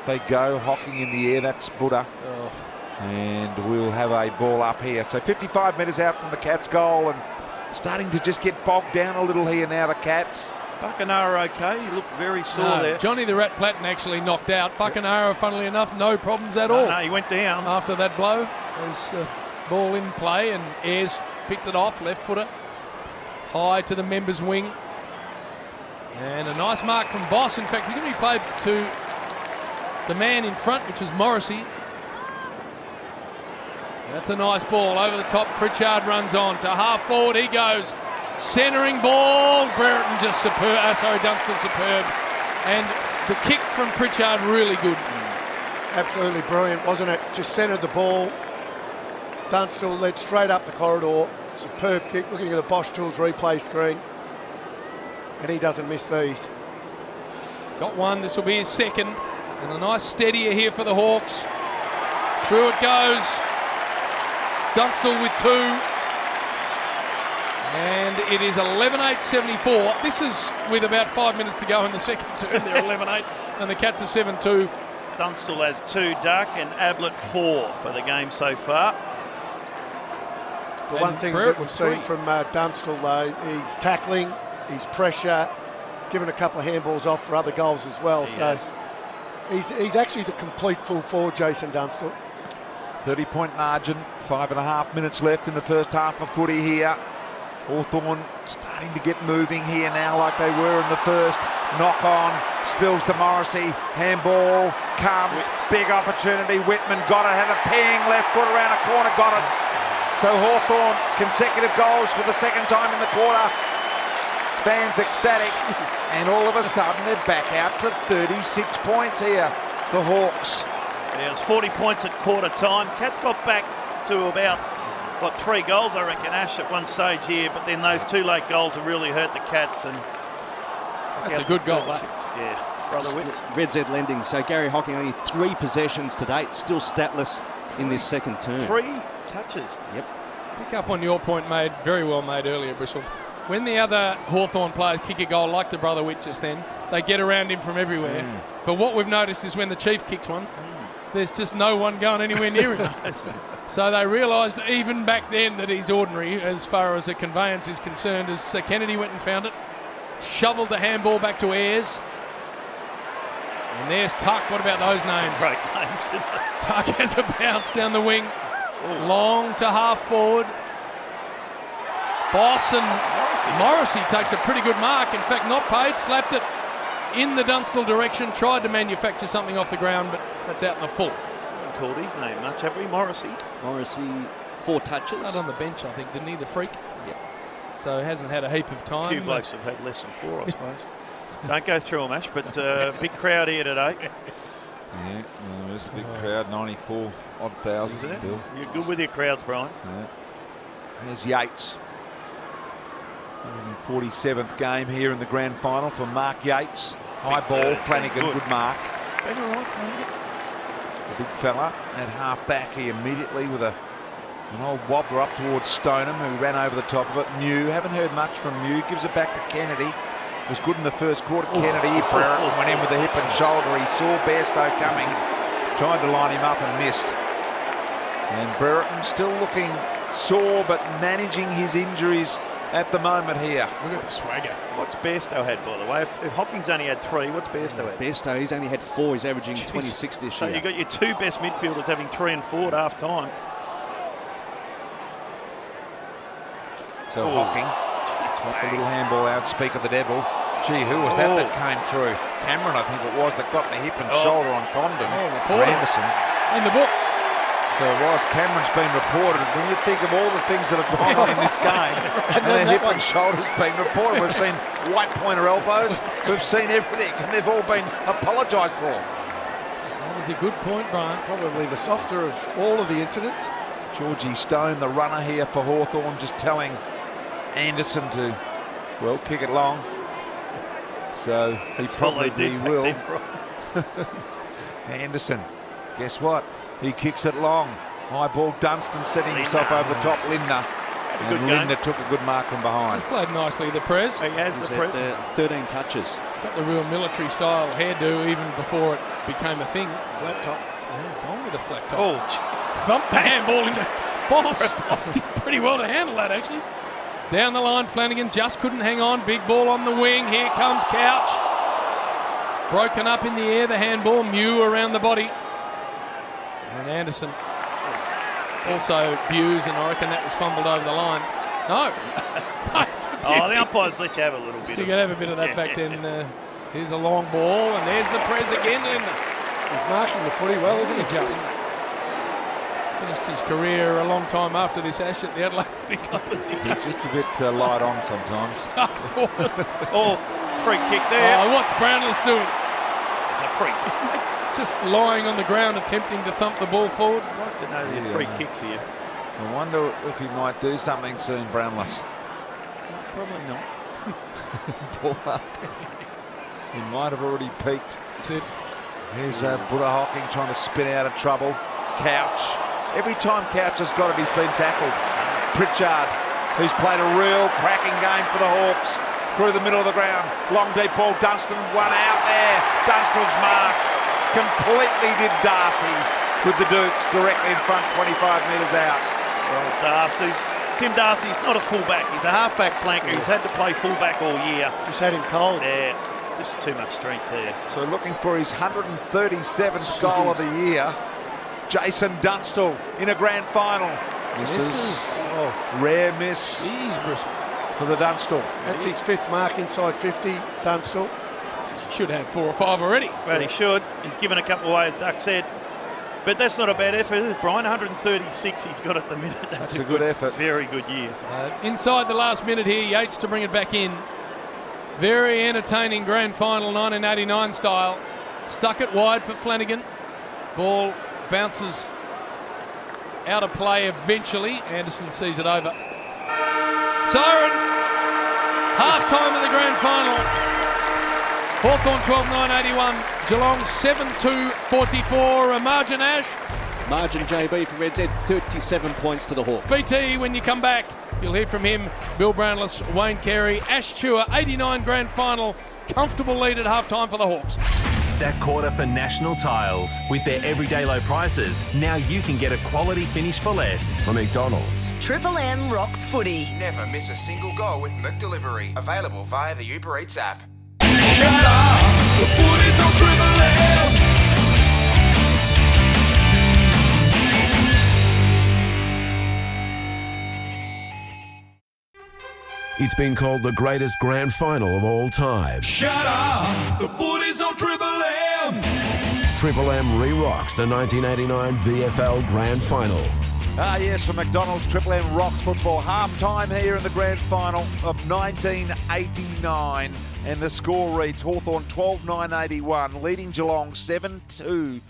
They go, hocking in the air, that's Buddha. Oh. And we'll have a ball up here. So 55 metres out from the Cats' goal and starting to just get bogged down a little here now, the Cats. Buckenara okay, he looked very sore there. Johnny the Rat Platten actually knocked out. Buckenara, funnily enough, no problems at all. No, he went down. After that blow, there's ball in play and Ayres picked it off, left footer. High to the members' wing. And a nice mark from Boss. In fact, he's going to be played to the man in front, which was Morrissey. That's a nice ball over the top. Pritchard runs on to half forward. He goes. Centering ball. Brereton just superb. Dunstall superb. And the kick from Pritchard really good. Absolutely brilliant, wasn't it? Just centred the ball. Dunstall led straight up the corridor. Superb kick, looking at the Bosch Tools replay screen. And he doesn't miss these. Got one, this will be his second. And a nice steadier here for the Hawks. Through it goes. Dunstall with 2. And it is 11-8-74. This is with about 5 minutes to go in the second term. They're 11-8 and the Cats are 7-2. Dunstall has 2 duck and Ablett 4 for the game so far. The one thing that we've seen from Dunstall, though, he's tackling, he's pressure, given a couple of handballs off for other goals as well. He's actually the complete full forward, Jason Dunstall. 30-point margin, 5.5 minutes left in the first half of footy here. Hawthorn starting to get moving here now like they were in the first. Knock on, spills to Morrissey, handball comes, big opportunity. Whitman got it, had a ping, left foot around a corner, got it. So Hawthorn, consecutive goals for the second time in the quarter. Fans ecstatic, and all of a sudden they're back out to 36 points here, the Hawks. Yeah, it's 40 points at quarter time. Cats got back to about, 3 goals, I reckon, Ash, at one stage here, but then those 2 late goals have really hurt the Cats. And that's a good goal, that. Yeah, Brother Wits. Red Z lending, so Gary Hocking only 3 possessions to date, still statless in this second term. 3 touches. Yep. Pick up on your point made, very well made earlier, Bristol. When the other Hawthorn players kick a goal like the Brother Witt just then, they get around him from everywhere. But what we've noticed is when the Chief kicks one, there's just no one going anywhere near him. So they realised even back then that he's ordinary as far as a conveyance is concerned, as Kennedy went and found it, shoveled the handball back to Ayres. And there's Tuck. What about those names? Some great names. Tuck has a bounce down the wing. Long to half forward. Boss and Morrissey takes a pretty good mark. In fact, not paid, slapped it in the Dunstall direction, tried to manufacture something off the ground, but that's out in the full. Haven't called his name much, have we, Morrissey? Morrissey, 4 touches. Started on the bench, I think, didn't he, the freak? Yep. So hasn't had a heap of time. A few blokes have had less than 4, I suppose. Don't go through them, Ash, but big crowd here today. Yeah, well, there's a big crowd, 94 odd thousand. Is it? You're good with your crowds, Brian. Yeah. There's Yates. 147th game here in the grand final for Mark Yates. High ball, Flanagan, good mark. Been all right, Flanagan. The big fella at half back here immediately with an old wobbler up towards Stoneham, who ran over the top of it. Mew, haven't heard much from Mew, gives it back to Kennedy. Was good in the first quarter. Kennedy, Brereton went in with the hip and shoulder. He saw Bairstow coming, tried to line him up and missed. And Brereton still looking sore, but managing his injuries at the moment here. Look at the swagger. What's Bairstow had, by the way? If Hocking's only had 3, what's Bairstow had? Bairstow, he's only had 4. He's averaging 26 this year. So you've got your 2 best midfielders having 3 and 4 at half time. So Hocking, got the little handball out, speak of the devil. Gee, who was that came through? Cameron, I think it was, that got the hip and shoulder on Condon. Anderson. In the book. So it was. Cameron's been reported. When you think of all the things that have gone on in this game, and the hip and shoulder's been reported. We've seen white pointer elbows. We've seen everything, and they've all been apologised for. That is a good point, Brian. Probably the softer of all of the incidents. Georgie Stone, the runner here for Hawthorn, just telling Anderson to, well, kick it long. So he probably will. Anderson, guess what? He kicks it long. High ball, Dunstan setting himself over the top. Lindner. And Lindner took a good mark from behind. He's played nicely, the Prez. He has He's the Prez. 13 touches. Got the real military style hairdo even before it became a thing. Flat top. Yeah, gone with a flat top. Oh, thumped the handball into Boss. Did pretty well to handle that, actually. Down the line, Flanagan just couldn't hang on. Big ball on the wing. Here comes Couch. Broken up in the air, the handball. Mew around the body. And Anderson also Buse, and I reckon that was fumbled over the line. No. The umpires let you have a little bit. You could have a bit of that back then. Here's a long ball, and there's the Prez again. And he's marking the footy well, isn't he? Just. Finished his career a long time after this Ash at the Adelaide Footy Club. He's just a bit light on sometimes. Oh, free kick there. Oh, what's Brownless doing? It's a free kick. Just lying on the ground attempting to thump the ball forward. I'd like to know the free kicks here. I wonder if he might do something soon, Brownless. Probably not. Ball up. He might have already peaked. That's it. Here's Buddha Hocking trying to spin out of trouble. Couch. Every time Couch has got it, he's been tackled. Pritchard, who's played a real cracking game for the Hawks. Through the middle of the ground. Long deep ball. Dunstan, one out there. Dunstan's marked. Completely did Darcy with the Dukes directly in front, 25 metres out. Well, Tim Darcy's not a fullback. He's a halfback flanker. He's had to play fullback all year. Just had him cold. Yeah, just too much strength there. So looking for his 137th goal of the year. Jason Dunstall in a grand final. This is rare miss for the Dunstall. That's his 5th mark inside 50, Dunstall. He should have 4 or 5 already. Well, he should. He's given a couple away, as Duck said. But that's not a bad effort, is it, Brian? 136 he's got at the minute. That's a good effort. Very good year. Inside the last minute here, Yates to bring it back in. Very entertaining grand final, 1989 style. Stuck it wide for Flanagan. Ball bounces out of play eventually. Anderson sees it over. Siren! Half-time of the grand final. Hawthorn 12-9-81. Geelong 7-2-44. A margin, Ash? Margin, JB, for Red Z, 37 points to the Hawk. BT, when you come back, you'll hear from him. Bill Brownless, Wayne Carey, Ash Chua, 89 grand final. Comfortable lead at half-time for the Hawks. That quarter for National Tiles. With their everyday low prices, now you can get a quality finish for less. For McDonald's. Triple M rocks footy. Never miss a single goal with McDelivery. Available via the Uber Eats app. Shut up, the footy's on Triple M. It's been called the greatest grand final of all time. Shut up, the footy's on Triple M. Triple M re-rocks the 1989 VFL Grand Final. Ah, yes, for McDonald's, Triple M rocks football. Half-time here in the grand final of 1989. And the score reads Hawthorn 12-9-81, leading Geelong 7-2-44,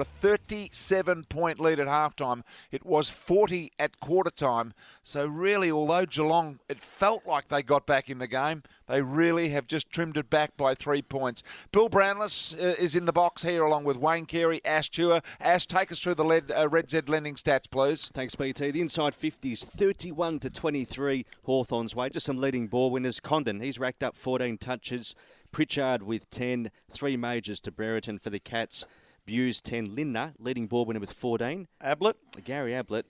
a 37-point lead at halftime. It was 40 at quarter time. So really, although Geelong, it felt like they got back in the game, they really have just trimmed it back by 3 points. Bill Brownless is in the box here along with Wayne Carey, Ash Chua. Ash, take us through the Red Z lending stats, please. Thanks, BT. The inside 50s, 31-23 Hawthorn's way. Just some leading ball winners. Condon, he's racked up 14 touches. Pritchard with 10. 3 majors to Brereton for the Cats. Buse 10. Lindner, leading ball winner with 14. Ablett. Gary Ablett.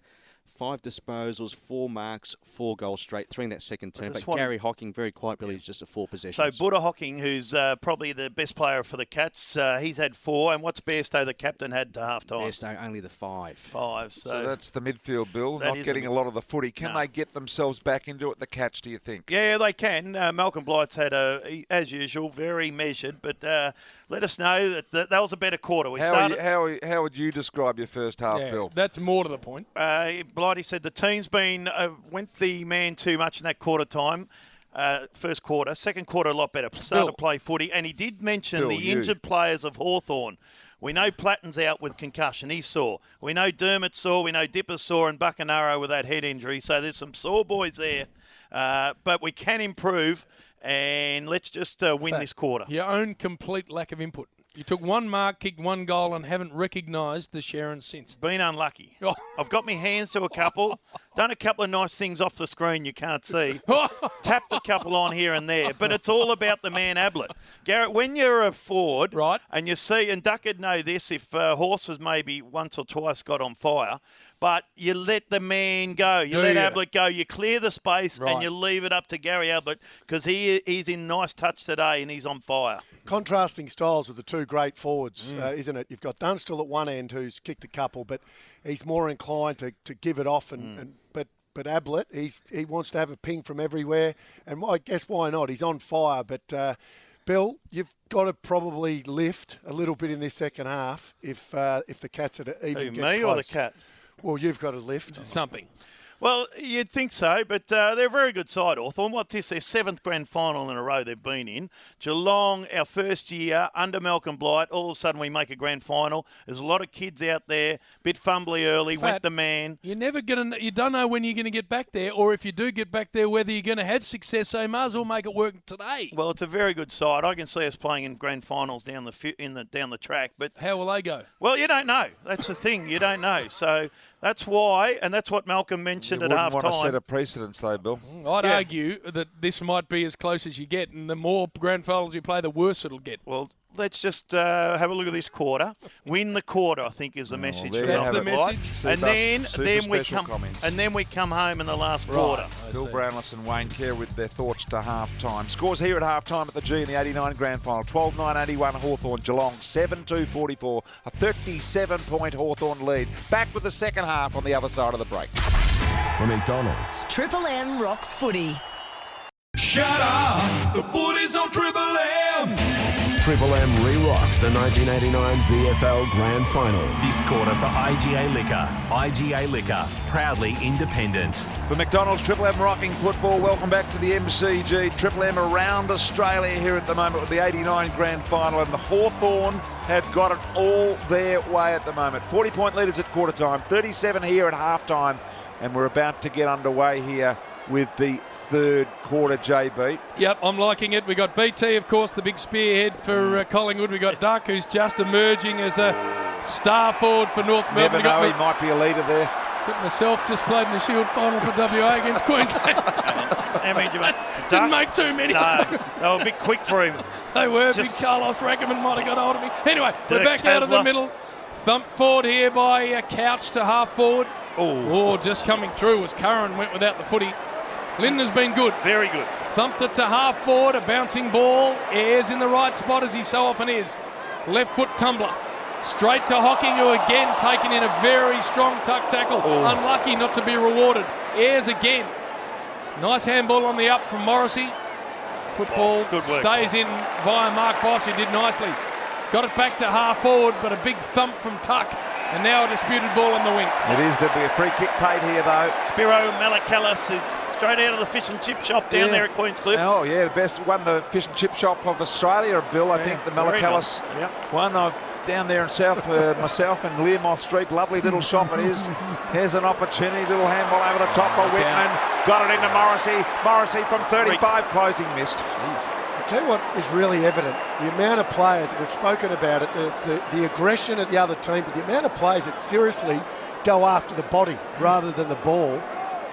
5 disposals, 4 marks, 4 goals straight, 3 in that second term. But Gary Hocking, very quiet, Billy, just a 4 possessions. So Buddha Hocking, who's probably the best player for the Cats, he's had 4. And what's Bairstow, the captain, had to half-time? Bairstow, only the 5. 5. So that's the midfield, Bill, not getting a lot of the footy. Can they get themselves back into it, the Cats, do you think? Yeah, they can. Malcolm Blight's had, as usual, very measured. But let us know that was a better quarter. How would you describe your first half, Bill? That's more to the point. Blighty said the team's been went the man too much in that quarter time. First quarter. Second quarter, a lot better. Started to play footy. And he did mention the injured players of Hawthorn. We know Platten's out with concussion. He's sore. We know Dermott's sore. We know Dipper's sore and Buccanaro with that head injury. So there's some sore boys there. But we can improve. And let's just win this quarter. Your own complete lack of input. You took 1 mark, kicked 1 goal, and haven't recognised the Sharon since. Been unlucky. I've got my hands to a couple. Done a couple of nice things off the screen you can't see. Tapped a couple on here and there. But it's all about the man Ablett. Garrett, when you're a forward, right, and you see, and Duck would know this if Horse was maybe once or twice got on fire, but you let the man go. You let Ablett go. You clear the space and you leave it up to Gary Ablett because he's in nice touch today and he's on fire. Contrasting styles of the two great forwards, isn't it? You've got Dunstall at one end who's kicked a couple, but he's more inclined to give it off. But Ablett, he wants to have a ping from everywhere. And I guess why not? He's on fire. But, Bill, you've got to probably lift a little bit in this second half if the Cats are to even get me close. or the Cats? Well, you've got a lift. Something. Well, you'd think so, but they're a very good side, Hawthorn. What's this? Their 7th grand final in a row they've been in. Geelong, our first year, under Malcolm Blight, all of a sudden we make a grand final. There's a lot of kids out there, bit fumbly early, went the man. You don't know when you're going to get back there, or if you do get back there, whether you're going to have success, so you might as well make it work today. Well, it's a very good side. I can see us playing in grand finals down the track, but how will they go? Well, you don't know. That's the thing. You don't know. So that's why, and that's what Malcolm mentioned at half time. You wouldn't want to set a precedence, though, Bill. I'd argue that this might be as close as you get, and the more grand finals you play, the worse it'll get. Well, let's just have a look at this quarter. Win the quarter, I think, is the message. That's the message. And then we come home in the last quarter. Bill Brownless and Wayne Kerr with their thoughts to half-time. Scores here at half-time at the G in the 89 grand final. 12-9-81 Hawthorn, Geelong 7-2-44. A 37-point Hawthorn lead. Back with the second half on the other side of the break. From McDonald's. Triple M rocks footy. Shut up! The footy's on Triple M! Triple M re-rocks the 1989 VFL Grand Final. This quarter for IGA Liquor. IGA Liquor, proudly independent. For McDonald's, Triple M rocking football. Welcome back to the MCG. Triple M around Australia here at the moment with the 89 grand final, and the Hawthorn have got it all their way at the moment. 40-point leaders at quarter time, 37 here at half time, and we're about to get underway here with the third quarter, JB. Yep, I'm liking it. We got BT, of course, the big spearhead for Collingwood. We got Duck, who's just emerging as a star forward for North Melbourne. Never know, he might be a leader there. Got myself just played in the Shield final for WA against Queensland. How many did you make? Didn't make too many. No, they were a bit quick for him. They were. Big Carlos Rackerman might have got hold of me. Anyway, we're back out of the middle. Thumped forward here by Couch to half forward. Oh, just coming through was Curran, went without the footy. Linden's been good. Very good. Thumped it to half forward, a bouncing ball. Ayres in the right spot as he so often is. Left foot tumbler. Straight to Hocking, who again taken in a very strong tuck tackle. Unlucky not to be rewarded. Ayres again. Nice handball on the up from Morrissey. Football stays in via Mark Boss, who did nicely. Got it back to half forward, but a big thump from Tuck. And now a disputed ball on the wing. It is. There'll be a free kick paid here, though. Spiro Malakalis, it's straight out of the fish and chip shop down there at Queenscliff. Oh, yeah, the best. Won the fish and chip shop of Australia, Bill. I think the Malakalis one. Down there in South, myself and Learmouth Street. Lovely little shop it is. Here's an opportunity. Little handball over the top for Whitman. Got it into Morrissey. Morrissey from 35, closing missed. I'll tell you what is really evident, the amount of players, we've spoken about it, the aggression at the other team, but the amount of players that seriously go after the body rather than the ball.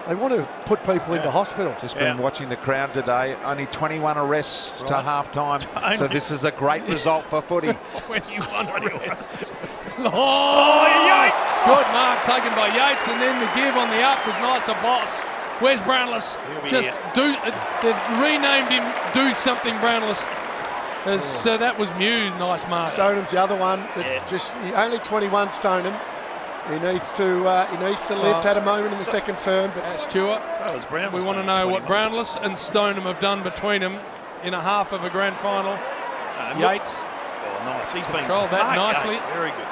They want to put people into hospital. Just been watching the crowd today. Only 21 arrests to half-time. So this is a great result for footy. 21 arrests. Yates! Good mark taken by Yates, and then the give on the up was nice to Boss. Where's Brownless? They've renamed him Do Something Brownless. So that was Muse. Nice mark. Stoneham's the other one. Only 21 Stoneham. He needs to lift. Had a moment in the second term. But that's Stewart. So is Brownless. We want to know what Brownless and Stoneham have done between them in a half of a grand final. Yates. Oh, nice. He's controlled that nicely. Yates. Very good.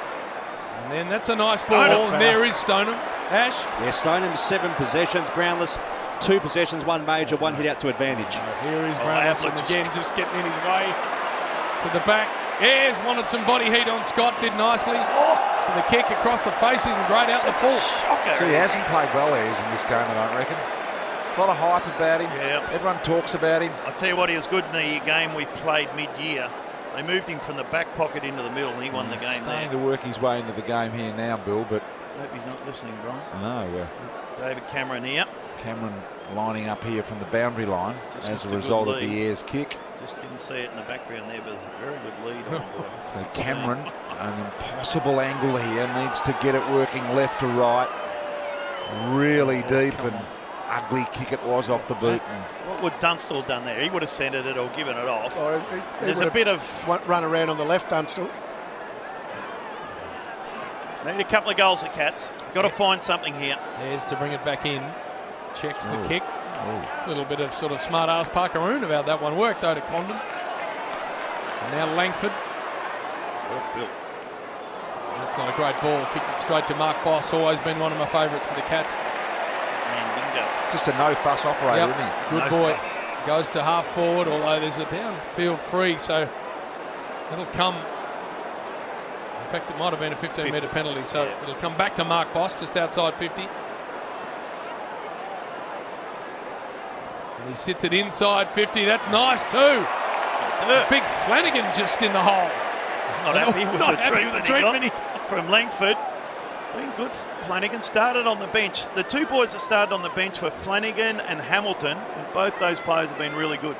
And then that's a nice ball. And there is Stoneham. Ash? Yeah, Stoneham 7 possessions. Brownless 2 possessions, 1 major, 1 hit out to advantage. Here is Brownless, and again just getting in his way to the back. Ayres wanted some body heat on Scott, did nicely. The kick across the face isn't great out the full. So he hasn't played well, Ayres, in this game, I don't reckon. A lot of hype about him. Yeah. Everyone talks about him. I'll tell you what, he was good in the game we played mid-year. They moved him from the back pocket into the middle, and he won the game there. Starting to work his way into the game here now, Bill, but... I hope he's not listening, Brian. No. David Cameron here. Cameron lining up here from the boundary line as a result of the Ayres kick. Just didn't see it in the background there, but there's a very good lead on boy. So Cameron, an impossible angle here, needs to get it working left to right. Really deep and ugly kick it was off the boot. What would Dunstall done there? He would have centred it or given it off. There's a bit of run around on the left, Dunstall. Need a couple of goals, the Cats. Got to find something here. There's to bring it back in. Checks the kick. A little bit of sort of smart-ass Parkeroon about that one. Worked though to Condon. And now Langford. Well built. That's not a great ball. Kicked it straight to Mark Boss. Always been one of my favourites for the Cats. Just a no-fuss operator, isn't he? Good boy. Goes to half forward, although there's a downfield free, so it'll come. In fact, it might have been a 15-metre penalty, so it'll come back to Mark Boss, just outside 50. And he sits it inside 50. That's nice too. Big Flanagan just in the hole. Not happy with the treatment he got from Langford. Been good. Flanagan started on the bench. The two boys that started on the bench were Flanagan and Hamilton, and both those players have been really good.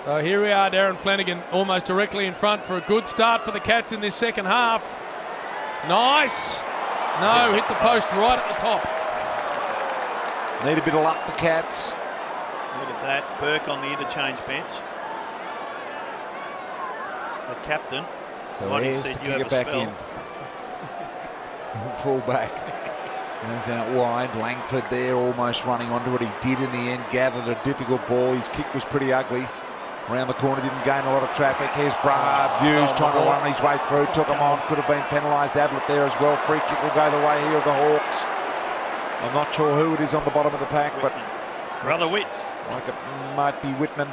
So here we are, Darren Flanagan almost directly in front for a good start for the Cats in this second half. Nice. No, hit the post right at the top. Need a bit of luck, the Cats. Needed that. Burke on the interchange bench. The captain. So Ayres to kick it back in. Full back. Goes out wide. Langford there almost running onto it. He did in the end. Gathered a difficult ball. His kick was pretty ugly. Around the corner, didn't gain a lot of traffic. Here's Hughes trying to run his way through. Took him on. Could have been penalised. Ablett there as well. Free kick will go the way here of the Hawks. I'm not sure who it is on the bottom of the pack, Whitman. but Brother Witts. Like it might be Whitman.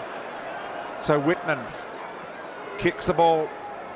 So Whitman kicks the ball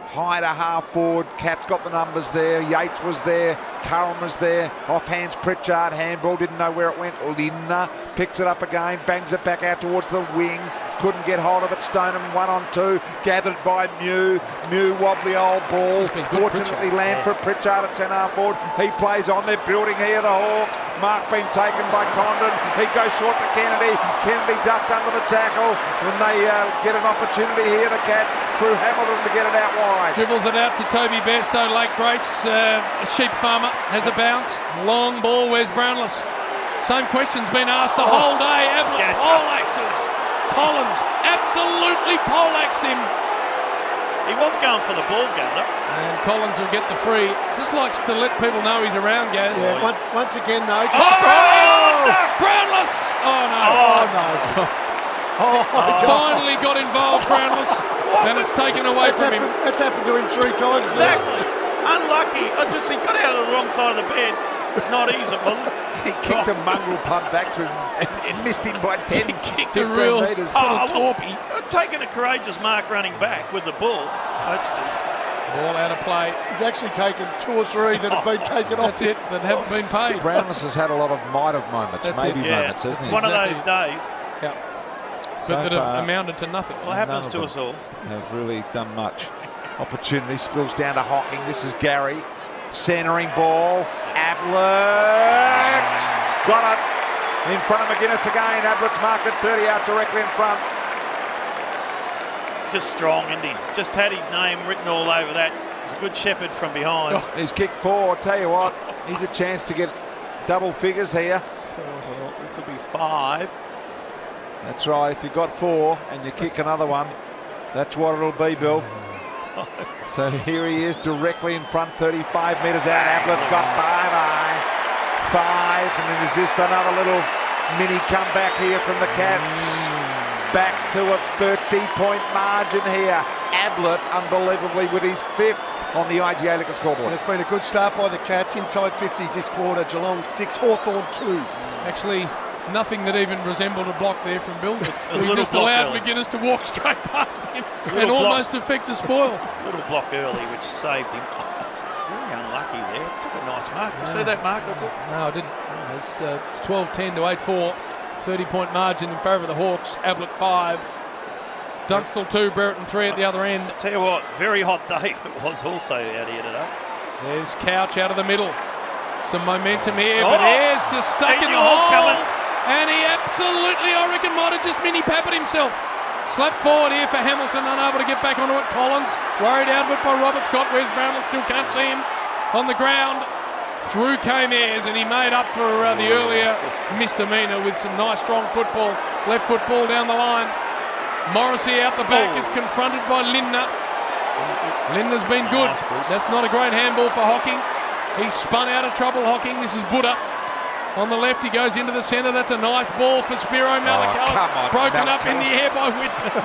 high to half forward. Cats got the numbers there. Yates was there. Curran was there. Off hands Pritchard. Handball. Didn't know where it went. Linna picks it up again. Bangs it back out towards the wing. Couldn't get hold of it. Stoneham 1-on-2. Gathered by New. New wobbly old ball. Fortunately land for Pritchard at centre half forward. He plays on. They're building here, the Hawks. Mark being taken by Condon. He goes short to Kennedy. Kennedy ducked under the tackle. When they get an opportunity here, the Cats through Hamilton to get it out wide. Dribbles it out to Toby Bairstow. Lake Grace, a sheep farmer, has a bounce. Long ball. Where's Brownless? Same question's been asked the whole day. Ablett poleaxes. Collins absolutely poleaxed him. He was going for the ball, Gazza. And Collins will get the free. Just likes to let people know he's around, Gaz. Yeah, once again, though. Brownless! Oh, no. Finally got involved, Brownless. Then it's taken away from him. That's happened to him 3 times. Exactly. Unlucky. He got out of the wrong side of the bed. Not easy. He kicked a mongrel punt back to him and missed him by 10, 15 metres. Taking a courageous mark running back with the ball. That's ball out of play. He's actually taken 2 or 3 that have been taken off. That's it, that haven't been paid. Brownless has had a lot of might-have moments, moments, hasn't he? It's one of those days. Yeah. But that have amounted to nothing. What happens to us all? Have really done much. Opportunity spills down to Hocking. This is Gary. Centering ball. Ablett. Got it. In front of McGuinness again. Ablett's marked at 30 out directly in front. Just strong, isn't he? Just had his name written all over that. He's a good shepherd from behind. He's kicked 4. I'll tell you what, he's a chance to get double figures here. Well, this will be 5. That's right. If you got 4 and you kick another one, that's what it'll be, Bill. So here he is directly in front, 35 metres out. Ablett's got 5, and then is this another little mini comeback here from the Cats? Back to a 30-point margin here. Ablett, unbelievably, with his 5th on the IGA Liquor scoreboard. And it's been a good start by the Cats. Inside 50s this quarter. Geelong 6, Hawthorn 2. Actually, nothing that even resembled a block there from Bill. He just allowed McGuinness to walk straight past him and almost affect the spoil. Little block early, which saved him. Very unlucky there. Took a nice mark. Did you see that mark? No, I didn't. It's 12-10 to 8-4. 30-point margin in favour of the Hawks. Ablett 5. Dunstall 2, Brereton 3 at the other end. Tell you what, very hot day it was also out here today. There's Couch out of the middle. Some momentum here, but Ayres just stuck in the hole. Coming. And he absolutely, I reckon, might have just mini-pappered himself. Slapped forward here for Hamilton, unable to get back onto it. Collins worried out of it by Robert Scott. Where's Brownless? Still can't see him on the ground. Through came Ayres, and he made up for the earlier misdemeanour with some nice strong football. Left foot ball down the line. Morrissey out the back is confronted by Linna. Linna's been good. That's not a great handball for Hocking. He's spun out of trouble, Hocking. This is Buddha. On the left, he goes into the centre. That's a nice ball for Spiro Malakalis. Broken up in the air by Whitman.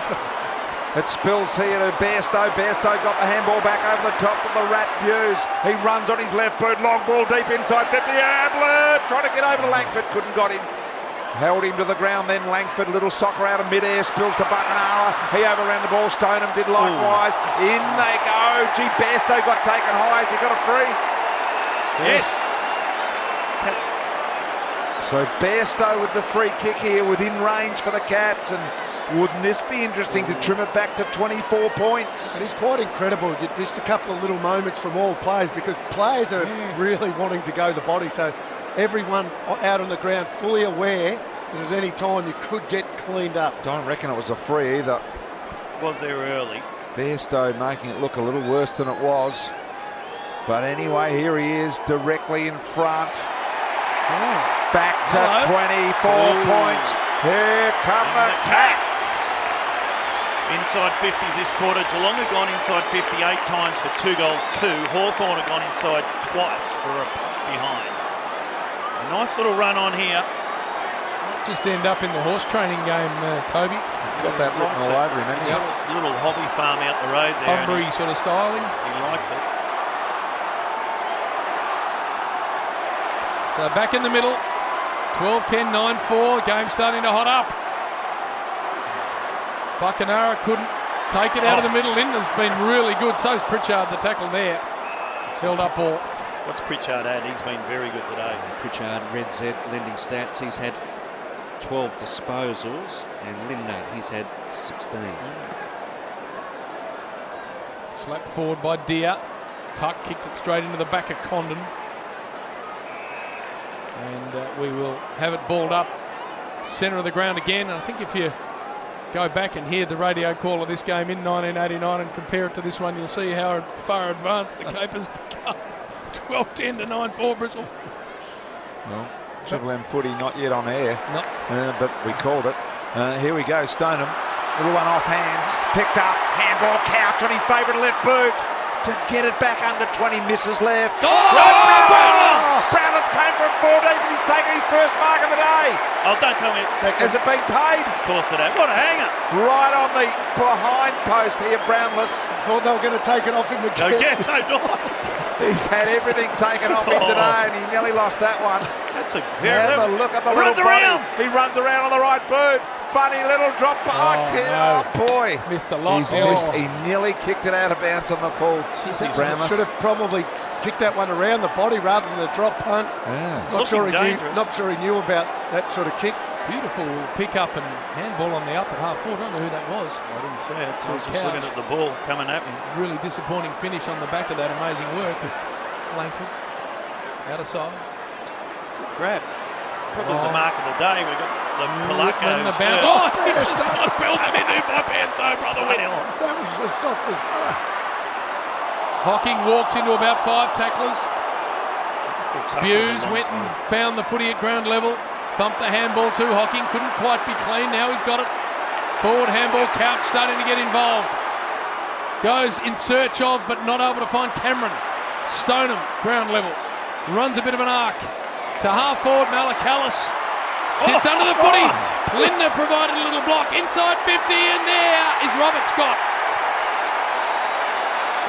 It spills here to Bairstow. Bairstow got the handball back over the top to the Rat Hughes. He runs on his left boot. Long ball deep inside 50. Ablett trying to get over to Langford. Couldn't got him. Held him to the ground then. Langford, little soccer out of mid-air. Spills to Buckenara. He overran the ball. Stoneham did likewise. In they go. Gee, Bairstow got taken high. Has he got a free? Yes. So Bairstow with the free kick here within range for the Cats, and wouldn't this be interesting to trim it back to 24 points? It is quite incredible. Just a couple of little moments from all players, because players are really wanting to go the body. So everyone out on the ground fully aware that at any time you could get cleaned up. Don't reckon it was a free either. Was there early. Bairstow making it look a little worse than it was. But anyway, here he is directly in front. Back to 24 points. Here come the Cats. Inside 50s this quarter. Geelong have gone inside 58 times for 2 goals, 2. Hawthorn have gone inside twice for a behind. A nice little run on here. Might just end up in the horse training game, Toby. He's got that written all over him, hasn't he? He's got a little hobby farm out the road there. Bunbury sort of styling. He likes it. So back in the middle. 12-10, 9-4. Game starting to hot up. Buckenara couldn't take it out of the middle. Linden's been really good. So's Pritchard, the tackle there. Held up ball. What's Pritchard had? He's been very good today. Pritchard, Red Z, lending stats. He's had 12 disposals, and Lindner, he's had 16. Slapped forward by Deer. Tuck kicked it straight into the back of Condon. And we will have it balled up centre of the ground again. And I think if you go back and hear the radio call of this game in 1989 and compare it to this one, you'll see how far advanced the Capers become. 12-10 to 9-4 Bristol. Well, Triple M Footy not yet on air, no. But we called it. Here we go, Stoneham. Little one off hands, picked up, handball, Couch on his favourite left boot. To get it back under 20, misses left. Brownless came from 14, and he's taken his first mark of the day. Oh, don't tell me. Has it been paid? Of course it has. What a hanger. Right on the behind post here, Brownless. I thought they were going to take it off him again. Again, so not. He's had everything taken off him today, and he nearly lost that one. That's a very... Have a look at the little body. He runs around on the right boot. Funny little drop. Oh, boy. Missed the lot. He nearly kicked it out of bounds on the full. Brownless Should have probably kicked that one around the body rather than the drop punt. Yeah. Not sure he knew about that sort of kick. Beautiful pick up and handball on the up at half forward. I don't know who that was. I didn't see it. I was just looking at the ball coming at me. Really disappointing finish on the back of that amazing work. Langford out of side. Good grab. Probably the mark of the day. We've got the Palacco. The bounce. Oh, he just got belted into by Bairstow, brother. That was as soft as butter. Hocking walked into about 5 tacklers. Hughes went and found the footy at ground level. Thumped the handball to Hocking. Couldn't quite be clean. Now he's got it. Forward handball. Couch starting to get involved. Goes in search of, but not able to find Cameron. Stoneham, ground level. Runs a bit of an arc. To half forward, Malakalis sits under the footy. Lindner provided a little block inside 50, and there is Robert Scott.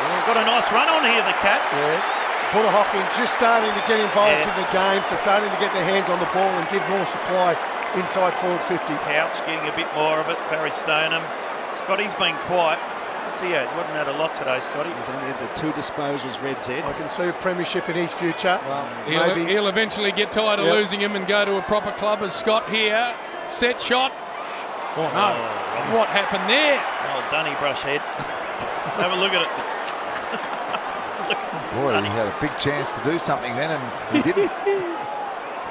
Well, we've got a nice run on here, the Cats. Yeah. Buller Hocking just starting to get involved in the game, so starting to get their hands on the ball and give more supply inside forward 50. Couch getting a bit more of it. Barry Stoneham. Scotty's been quiet. What's he had? Wasn't had a lot today, Scotty. He's only had the 2 disposals, Red Z. I can see a premiership in his future. Well, he'll eventually get tired of losing him and go to a proper club as Scott here. Set shot. Oh no. What happened there? Oh, Dunny brush head. Have a look at it. Boy, he had a big chance to do something then, and he didn't.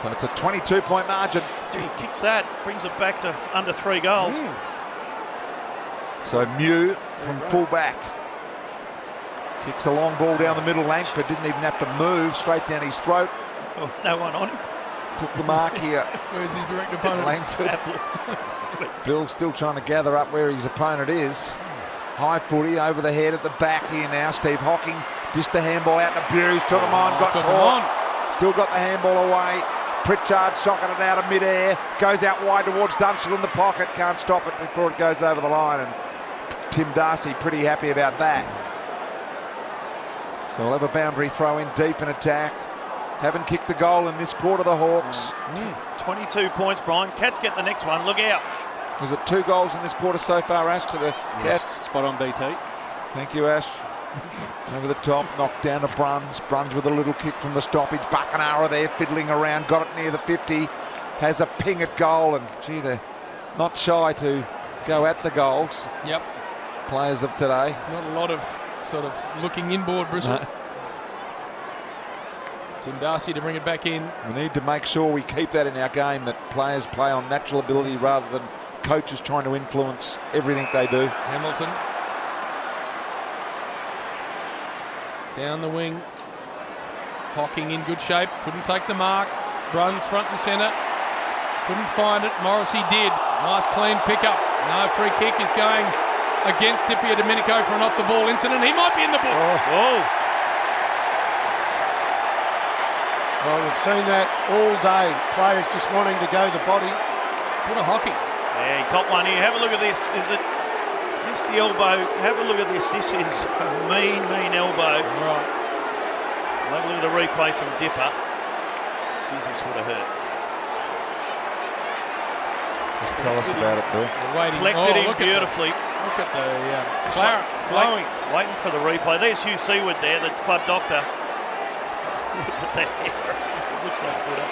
So it's a 22-point margin. Gee, he kicks that, brings it back to under 3 goals. So Mew from full-back. Kicks a long ball down the middle. Langford didn't even have to move, straight down his throat. Oh, no one on him. Took the mark here. Where's his direct opponent? Langford. Bill still trying to gather up where his opponent is. High footy over the head at the back here now. Steve Hocking just the handball out to Buse. Took him on, got caught. Still got the handball away. Pritchard socking it out of mid-air. Goes out wide towards Dunstall in the pocket. Can't stop it before it goes over the line. And Tim Darcy pretty happy about that. So we'll have a boundary throw in deep in attack. Haven't kicked the goal in this quarter, the Hawks. 22 points, Brian. Cats get the next one. Look out. Was it 2 goals in this quarter so far, Ash, to the Cats? Spot on, BT. Thank you, Ash. Over the top, knocked down to Bruns. Bruns with a little kick from the stoppage. Buckenara there fiddling around, got it near the 50. Has a ping at goal, and gee, they're not shy to go at the goals. Yep. Players of today. Not a lot of sort of looking inboard, Bristol. No. Tim Darcy to bring it back in. We need to make sure we keep that in our game, that players play on natural ability rather than coaches trying to influence everything they do. Hamilton. Down the wing. Hocking in good shape. Couldn't take the mark. Bruns front and centre. Couldn't find it. Morrissey did. Nice clean pickup. No free kick is going against Dipia Domenico for an off the ball incident. He might be in the book. Well, we've seen that all day. Players just wanting to go the body. What a hockey. Yeah, he got one here. Have a look at this. Is this the elbow? Have a look at this. This is a mean elbow. Right. Have a look at the replay from Dipper. Jeez, this would have hurt. Tell us about it, Bill. Collected him beautifully. Look at the claret flowing. Waiting for the replay. There's Hugh Seaward there, the club doctor. Look at that hair. It looks like Buddha.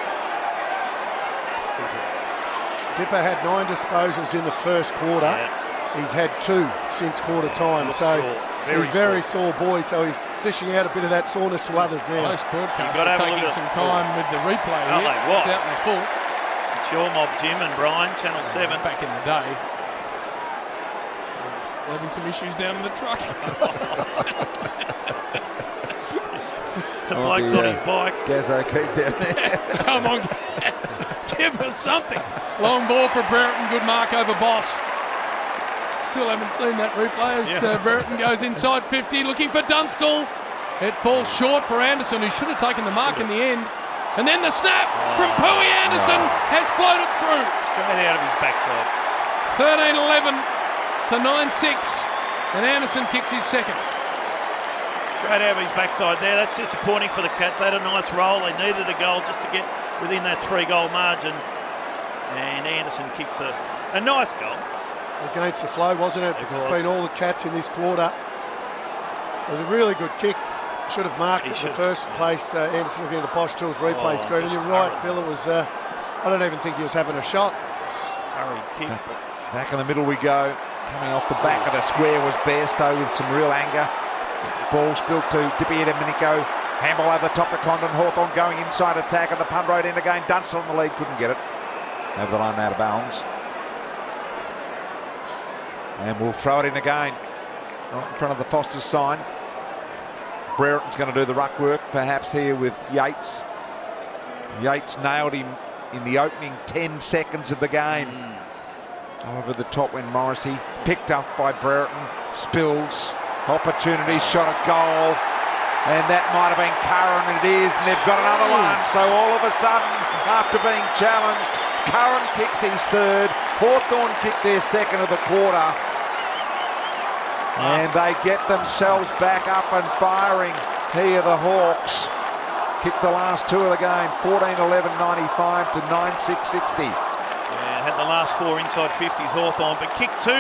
Dipper had 9 disposals in the first quarter. Yeah. He's had 2 since quarter time. So he's very sore boy, so he's dishing out a bit of that soreness to others now. Most broadcasters are taking some time with the replay Are here. they? What? It's out in the full. It's your mob, Jim and Brian, Channel 7. Back in the day. Having some issues down in the truck. The bloke's on his bike. Gazzo, keep down there. Come on, Gaz. Give us something. Long ball for Brereton. Good mark over Boss. Still haven't seen that replay as Brereton goes inside 50, looking for Dunstall. It falls short for Anderson, who should have taken the mark in the end. And then the snap from Pui Anderson has floated through. Straight out of his backside. 13-11 to 9-6. And Anderson kicks his second. Straight out of his backside there. That's disappointing for the Cats. They had a nice roll. They needed a goal just to get within that 3-goal margin. And Anderson kicks a nice goal. Against the flow, wasn't it? Because it's been all the Cats in this quarter. It was a really good kick. Should have marked it in the first place. Anderson looking at the Bosch Tools replay screen. And you're right, Bill, it was, I don't even think he was having a shot. Hurried kick. Back in the middle we go. Coming off the back of the square was Bairstow with some real anger. Ball spilled to Dipia Domenico. Handball over the top to Condon. Hawthorn going inside attack, and the punt road end again. Dunstall in the lead, couldn't get it. Over the line, out of bounds. And we'll throw it in again. Right in front of the Foster's sign. Brereton's going to do the ruck work, perhaps here with Yates. Yates nailed him in the opening 10 seconds of the game. Over the top when Morrissey picked up by Brereton. Spills. Opportunity, shot at goal. And that might have been Curran, and it is, and they've got another one. So all of a sudden, after being challenged, Curran kicks his third. Hawthorn kicked their second of the quarter. And they get themselves back up and firing. Here the Hawks kicked the last 2 of the game, 14-11-95 to 9-6-60. Yeah, had the last 4 inside 50s Hawthorn, but kicked 2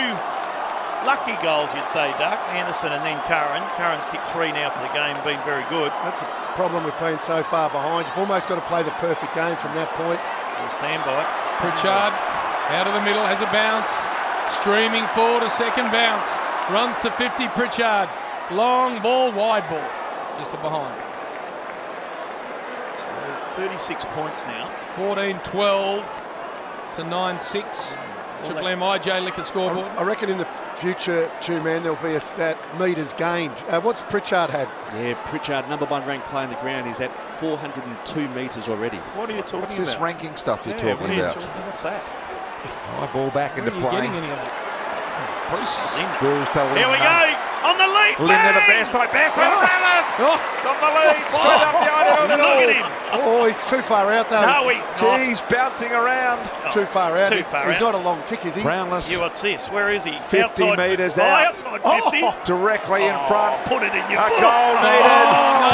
lucky goals, you'd say, Duck. Anderson and then Curran. Curran's kicked 3 now for the game, been very good. That's a problem with being so far behind. You've almost got to play the perfect game from that point. We'll stand by. Pritchard out of the middle, has a bounce. Streaming forward, a second bounce. Runs to 50, Pritchard. Long ball, wide ball. Just to behind. So 36 points now. 14-12 to 9-6. Triple M IJ Liquor scoreboard. I reckon in the future, two-man, there'll be a stat, metres gained. What's Pritchard had? Yeah, Pritchard, number 1 ranked player in the ground. He's at 402 metres already. What are you talking What's about? this ranking stuff you're talking about? What's that? High ball back into Where are you play. getting any of that? Bills told him Here we no. go. On the lead. Linda the best. Brownless on the lead. Straight up the idea. Look at him. Oh, he's too far out though. No, he's not. He's bouncing around. Too far out. Too far He's out. not a long kick, is he? Brownless. What's this? Where is he? 50 outside, metres oh, out. Outside 50. Directly in front. Put it in your A book. goal needed.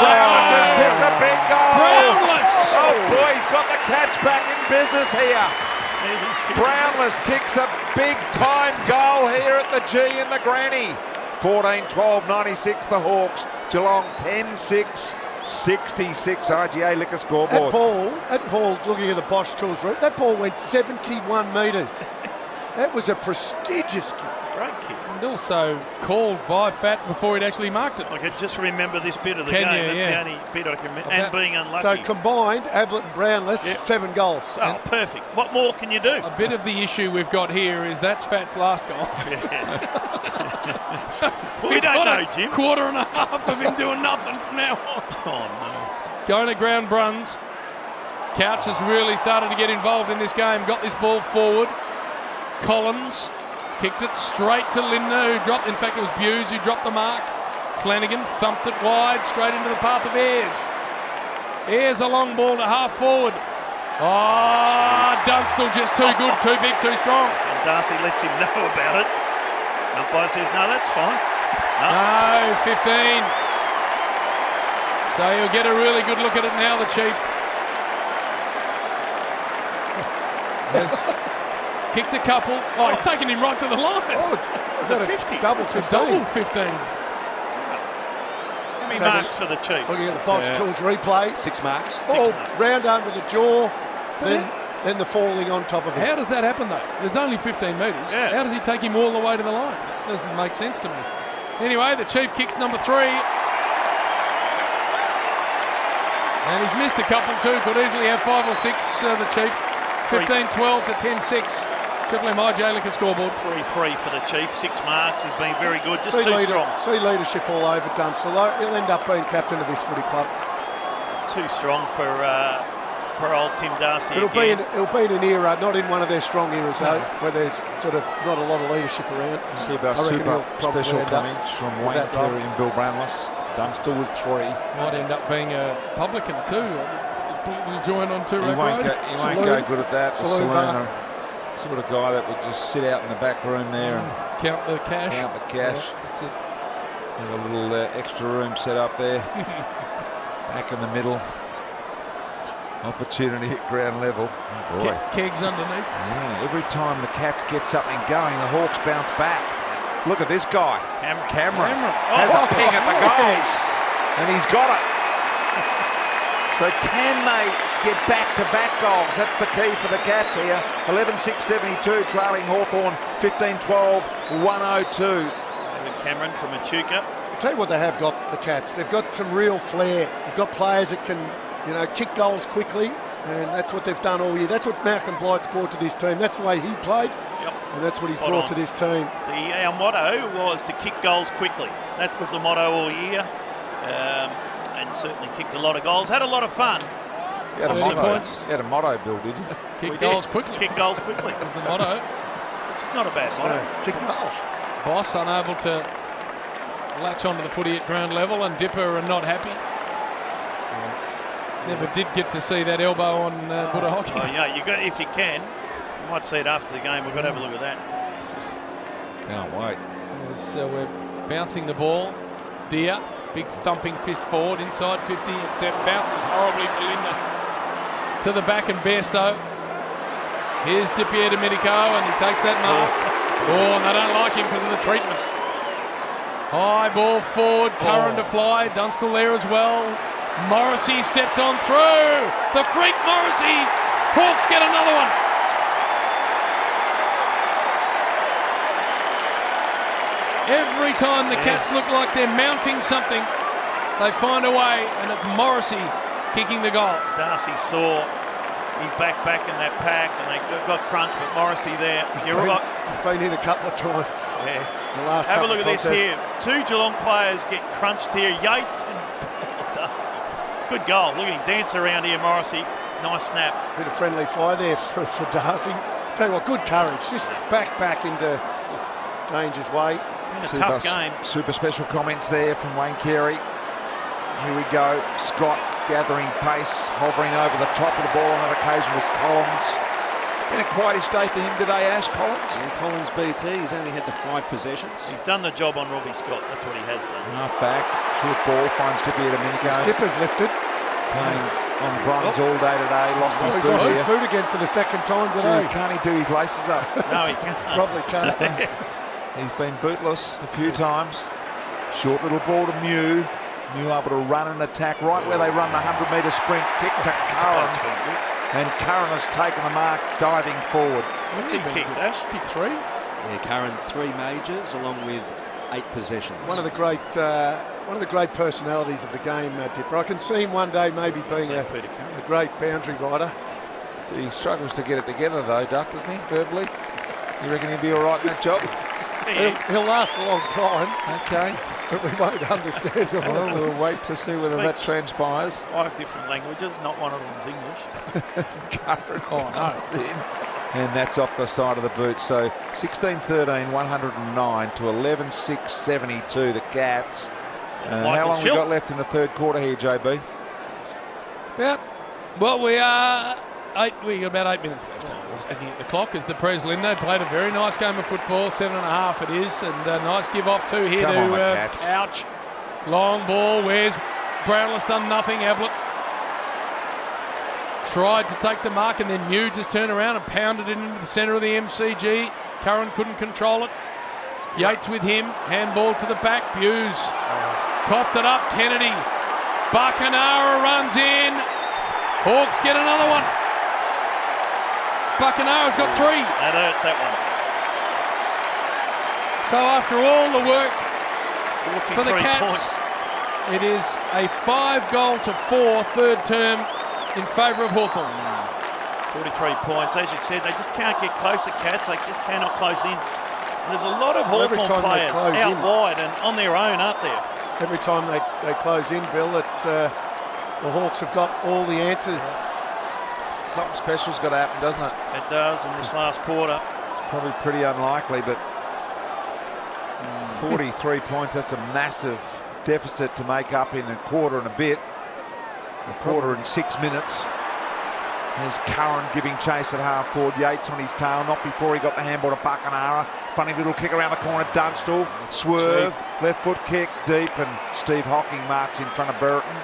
Brownless has kicked a big goal. Brownless. Oh boy, he's got the Cats back in business here. There's his 50. Brownless kicks a big time goal here at the G in the granny. 14-12-96 the Hawks. Geelong 10-6. 66 RGA liquor scoreboard. That ball, looking at the Bosch Tools route, that ball went 71 metres. That was a prestigious kick. Great kick. And also called by Fat before he'd actually marked it. I could just remember this bit of the Can game. you? That's Yeah. the only bit I can remember. And being unlucky. So combined, Ablett and Brownless, 7 goals. Oh, perfect. What more can you do? A bit of the issue we've got here is that's Fat's last goal. Yes. We don't know, Jim. Quarter and a half of him doing nothing from now on. Oh, no. Going to ground Bruns. Couch has really started to get involved in this game. Got this ball forward. Collins kicked it straight to Lindner, who dropped. In fact, it was Buse who dropped the mark. Flanagan thumped it wide, straight into the path of Ayres. Ayres a long ball to half forward. Oh, Dunstall just too good, too big, too strong. And Darcy lets him know about it. Umpire says, no, that's fine. No, 15. So he'll get a really good look at it now, the Chief. Has kicked a couple. Oh, he's taken him right to the line. Oh, is that a 50? double It's a 15? double 15. How many marks for the Chiefs? Looking at the Bosch Tools replay. 6 marks. Round under the jaw, then the falling on top of it. How does that happen, though? There's only 15 metres. Yeah. How does he take him all the way to the line? Doesn't make sense to me. Anyway, the Chief kicks number 3. And he's missed a couple too. Could easily have 5 or 6, the Chief. 15-12 to 10-6. Triple M IJ Liquor scoreboard. 3-3 for the Chief. 6 marks. He's been very good. Just See too strong. See leadership all over Dunstall. He'll end up being captain of this footy club. It's too strong for old Tim Darcy. It'll be in an era, not in one of their strong eras though, where there's sort of not a lot of leadership around. See about I reckon super he'll probably special end up comments from with Wayne that role. Terry and Bill Brownless. Dunstall with 3. Might end up being a publican too. He'll join on Toorak He won't Road. go good at that. The Saloon bar. saloon, sort of guy that would just sit out in the back room there and Count the cash. count the cash. Yeah, that's it. Have a little extra room set up there. Back in the middle. Opportunity at ground level. Oh boy. Kegs underneath. Yeah, every time the Cats get something going, the Hawks bounce back. Look at this guy. Cameron has a ping at the goals. And he's got it. So can they get back-to-back goals? That's the key for the Cats here. 11-6-72, trailing Hawthorn 15-12, 102. David Cameron from Echuca. I'll tell you what they have got, the Cats. They've got some real flair. They've got players that can, kick goals quickly, and that's what they've done all year. That's what Malcolm Blight's brought to this team. That's the way he played, and that's what he's brought to this team. Our motto was to kick goals quickly. That was the motto all year, and certainly kicked a lot of goals. Had a lot of fun. You had a motto, Bill, did you? Kick goals quickly. Kick goals quickly. That was the motto. Which is not a bad motto. Kick goals. Boss unable to latch onto the footy at ground level, and Dipper are not happy. Never did get to see that elbow on Buddha Hockey. Oh, yeah, you got if you can. You might see it after the game. We've got to have a look at that. Can't wait. So we're bouncing the ball. Deer, big thumping fist forward inside 50. It bounces horribly for Linda. To the back and Bairstow. Here's Dipier Domenico, and he takes that mark. Oh, and they don't like him because of the treatment. High ball forward, Curran to fly. Dunstall there as well. Morrissey steps on through. The freak Morrissey. Hawks get another one. Every time the Cats look like they're mounting something, they find a way, and it's Morrissey kicking the goal. Darcy saw him back in that pack, and they got crunched, but Morrissey there. He's been hit a couple of times. Yeah. The last Have a couple look of at this here. 2 Geelong players get crunched here. Yates and Darcy. Good goal. Look at him dance around here, Morrissey. Nice snap. Bit of friendly fire there for Darcy. Tell you what, good courage. Just back into Danger's way. It's been a tough game. Super special comments there from Wayne Carey. Here we go. Scott gathering pace, hovering over the top of the ball on that occasion was Collins. Been a quietish day for him today, Ash. Collins. Yeah, Collins BT, he's only had the 5 possessions. He's done the job on Robbie Scott, that's what he has done. Half back, short ball, finds Dippy at a minute ago. Dipper's lifted. Playing on bronze all day today, lost his He's boot lost his here. boot again for the second time today. Can't he do his laces up? No, he can't. Probably can't. He's been bootless a few times. Short little ball to Mew. Mew able to run and attack right where they run the 100-metre sprint. Kick to Curran. And Curran has taken the mark, diving forward. What's he kicked, Ash? Kick 3. Yeah, Curran 3 majors along with 8 possessions. One of the great personalities of the game, Dipper. I can see him one day maybe being a great boundary rider. He struggles to get it together though, Duck, doesn't he, verbally? You reckon he'll be all right in that job? He'll last a long time. Okay. But we won't understand all Well, of we'll this. wait to see whether that transpires. 5 different languages, not one of them's English. Curran Oh, no. and that's off the side of the boot. So 16-13, 109 to 11-6, 72, the Cats. How long we got left in the third quarter here, JB? We are we got about 8 minutes left. Just looking at the clock as the Pres Lindo played a very nice game of football, 7.5 it is, and a nice give off too here to Couch. Long ball, where's Brownless done nothing, Ablett tried to take the mark and then Mew just turned around and pounded it into the centre of the MCG. Curran couldn't control it. Yates with him, handball to the back, Hughes coughed it up, Kennedy. Buckenara runs in. Hawks get another one. Buckenara's got 3. That hurts, that one. So after all the work for the 43 Cats, points. it is a 5-4 third term in favour of Hawthorn. 43 points. As you said, they just can't get close to Cats. They just cannot close in. And there's a lot of Hawthorn players out wide and on their own, aren't there? Every time they close in, Bill, it's the Hawks have got all the answers. Something special's got to happen, doesn't it? It does in this last quarter. It's probably pretty unlikely, but 43 points, that's a massive deficit to make up in a quarter and a bit. A quarter and 6 minutes. There's Curran giving chase at half forward. Yates on his tail, not before he got the handball to Buckenara. Funny little kick around the corner, Dunstall. Swerve, left foot kick, deep, and Steve Hocking marks in front of Burton.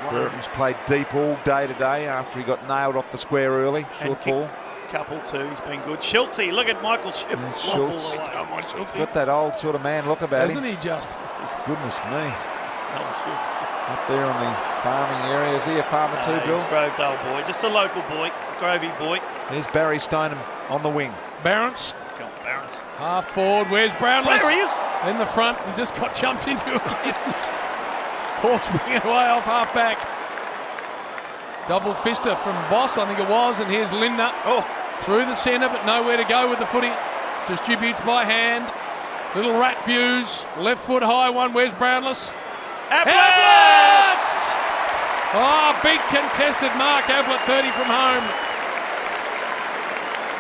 Burton's played deep all day today after he got nailed off the square early. Short ball. Couple too, he's been good. Schultze, look at Michael Schultze. Schultze. Come on, Schultze. Got that old sort of man look about Hasn't him. he just? Goodness me. Schultze. Up there on the farming area. Is he a farmer too, Bill? He's a Grovedale boy, just a local boy, Grovey boy. There's Barry Stoneham on the wing. Barents. Come on, Barents. Half forward, where's Brownless? There he is. In the front and just got jumped into again. Hawks bring it away off half back. Double fister from Boss, I think it was, and here's Lindner. Through the centre, but nowhere to go with the footy. Distributes by hand. Little rat Hughes, left foot high one. Where's Brownless? Ablett! Oh, big contested mark. Ablett 30 from home.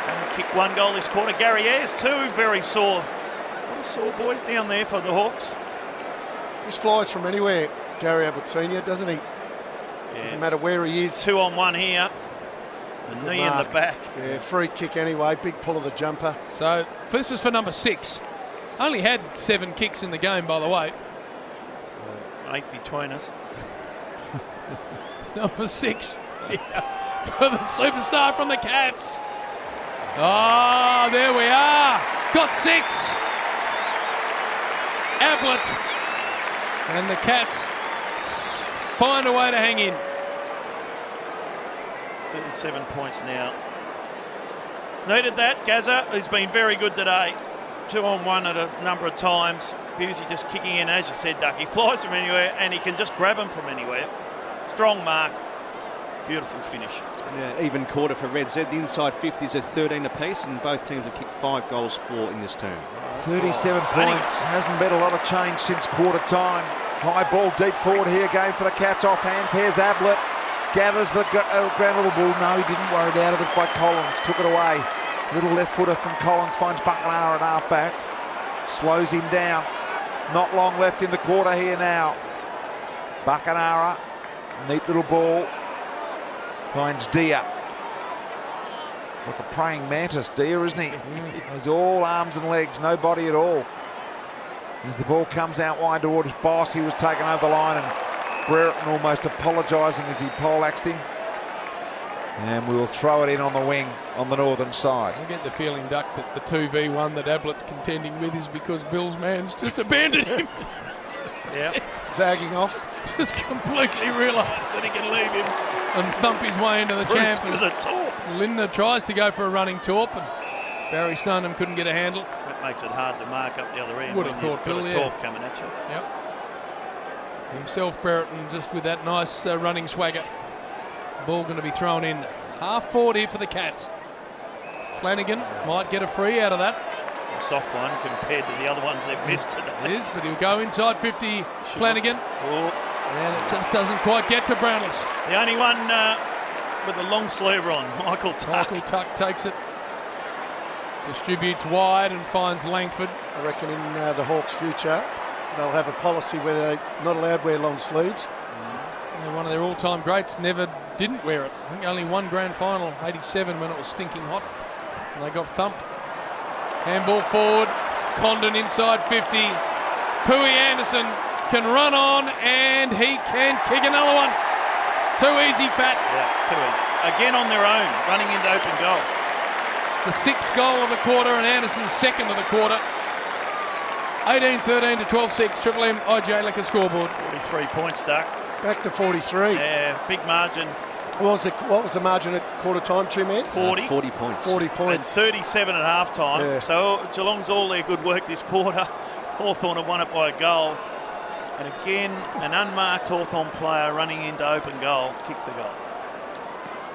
And kicked 1 goal this quarter. Gary Ayres too, very sore. What a sore boys down there for the Hawks. Just flies from anywhere, Gary Ablett Senior, doesn't he? Yeah. Doesn't matter where he is. 2 on 1 here. The knee in the back. Yeah, free kick anyway. Big pull of the jumper. So this is for number 6. Only had 7 kicks in the game, by the way. So 8 between us. Number 6 yeah, for the superstar from the Cats. Oh, there we are. Got 6. Ablett. And the Cats find a way to hang in. 37 points now. Needed that. Gazza, who's been very good today. 2 on 1 at a number of times. Busey just kicking in, as you said, Duck. He flies from anywhere and he can just grab him from anywhere. Strong mark. Beautiful finish. It's been an even quarter for Red Z. The inside 50s are 13 apiece, and both teams have kicked 5 goals for in this term. 37 points. Hasn't been a lot of change since quarter time. High ball deep forward here again for the Cats. Off hands. Here's Ablett. Gathers the ground level ball. No, he didn't. Worried out of it by Collins. Took it away. Little left footer from Collins finds Buckenara at half back. Slows him down. Not long left in the quarter here now. Buckenara, neat little ball. Finds Dia. Like a praying mantis, Dia, isn't he? He's all arms and legs, no body at all. As the ball comes out wide towards Boss, he was taken over the line, and Brereton almost apologising as he poleaxed him. And we'll throw it in on the wing on the northern side. I get the feeling, Duck, that the 2v1 that Ablett's contending with is because Bill's man's just abandoned him. Yeah. Zagging off. Just completely realised that he can leave him and thump his way into the champ. Bruce with a torp. Lindner tries to go for a running torp, and Barry Stoneham couldn't get a handle. That makes it hard to mark up the other end. Would have thought, Bill, a torp coming at you. Yep. Himself, Brereton, just with that nice running swagger. Ball going to be thrown in. Half forward here for the Cats. Flanagan might get a free out of that. It's a soft one compared to the other ones they've missed today. It is, but he'll go inside 50, Flanagan. Oh. And it just doesn't quite get to Brownless. The only one with a long sleeve on, Michael Tuck. Michael Tuck takes it. Distributes wide and finds Langford. I reckon in the Hawks' future, they'll have a policy where they're not allowed to wear long sleeves. One of their all-time greats never didn't wear it. I think only one grand final, 87, when it was stinking hot. And they got thumped. Handball forward. Condon inside 50. Pui Anderson can run on, and he can kick another one. Too easy, Fat. Yeah, too easy. Again on their own, running into open goal. The 6th goal of the quarter, and Anderson's 2nd of the quarter. 18-13 to 12-6. Triple M IJ Liquor scoreboard. 43 points, Duck. Back to 43. Yeah, big margin. What was the margin at quarter time, two men? 40. 40 points. 40 points. And 37 at half time. Yeah. So Geelong's all their good work this quarter. Hawthorn have won it by a goal. And again, an unmarked Hawthorn player running into open goal kicks the goal.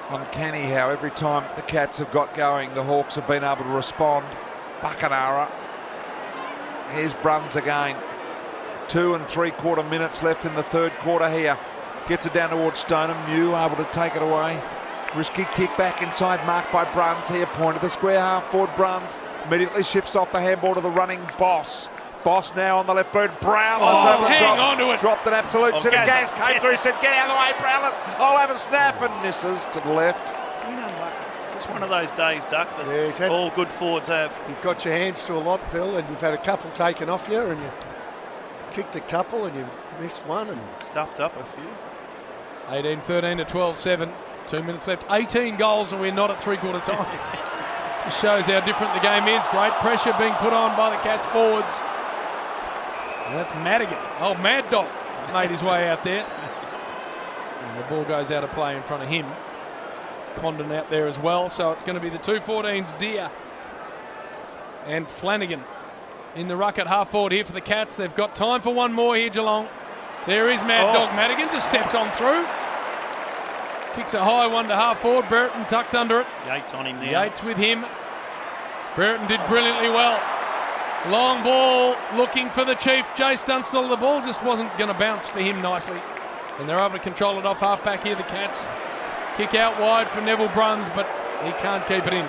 Uncanny how every time the Cats have got going, the Hawks have been able to respond. Buckenara. Here's Bruns again. 2 3/4 minutes left in the third quarter here. Gets it down towards Stoneham. New able to take it away. Risky kick back inside, marked by Bruns here. Point of the square half forward. Bruns immediately shifts off the handball to the running Boss. Boss now on the left boot. Brownless over the top. On to it. Dropped an absolute set of gas. Came get through. Said, get out of the way, Brownless. I'll have a snap, and misses to the left. Just one of those days, Duck, that Yeah, all good forwards have. You've got your hands to a lot, Bill, and you've had a couple taken off you, and you kicked a couple, and you missed one, and Stuffed up a few. 18-13 to 12-7. 2 minutes left. 18 goals, and we're not at three-quarter time. Just shows how different the game is. Great pressure being put on by the Cats forwards. And that's Madigan. Oh, Mad Dog made his way out there. And the ball goes out of play in front of him. Condon out there as well. So it's going to be the 2-14s, Deer and Flanagan in the ruck at half forward here for the Cats. They've got time for one more here, Geelong. There is Mad Dog Madigan. Just steps on through. Kicks a high one to half forward. Brereton tucked under it. Yates on him there. Yates with him. Brereton did brilliantly well. Long ball looking for the Chief. Jace Dunstall. The ball just wasn't going to bounce for him nicely. And they're able to control it off half back here, the Cats. Kick out wide for Neville Bruns, but he can't keep it in.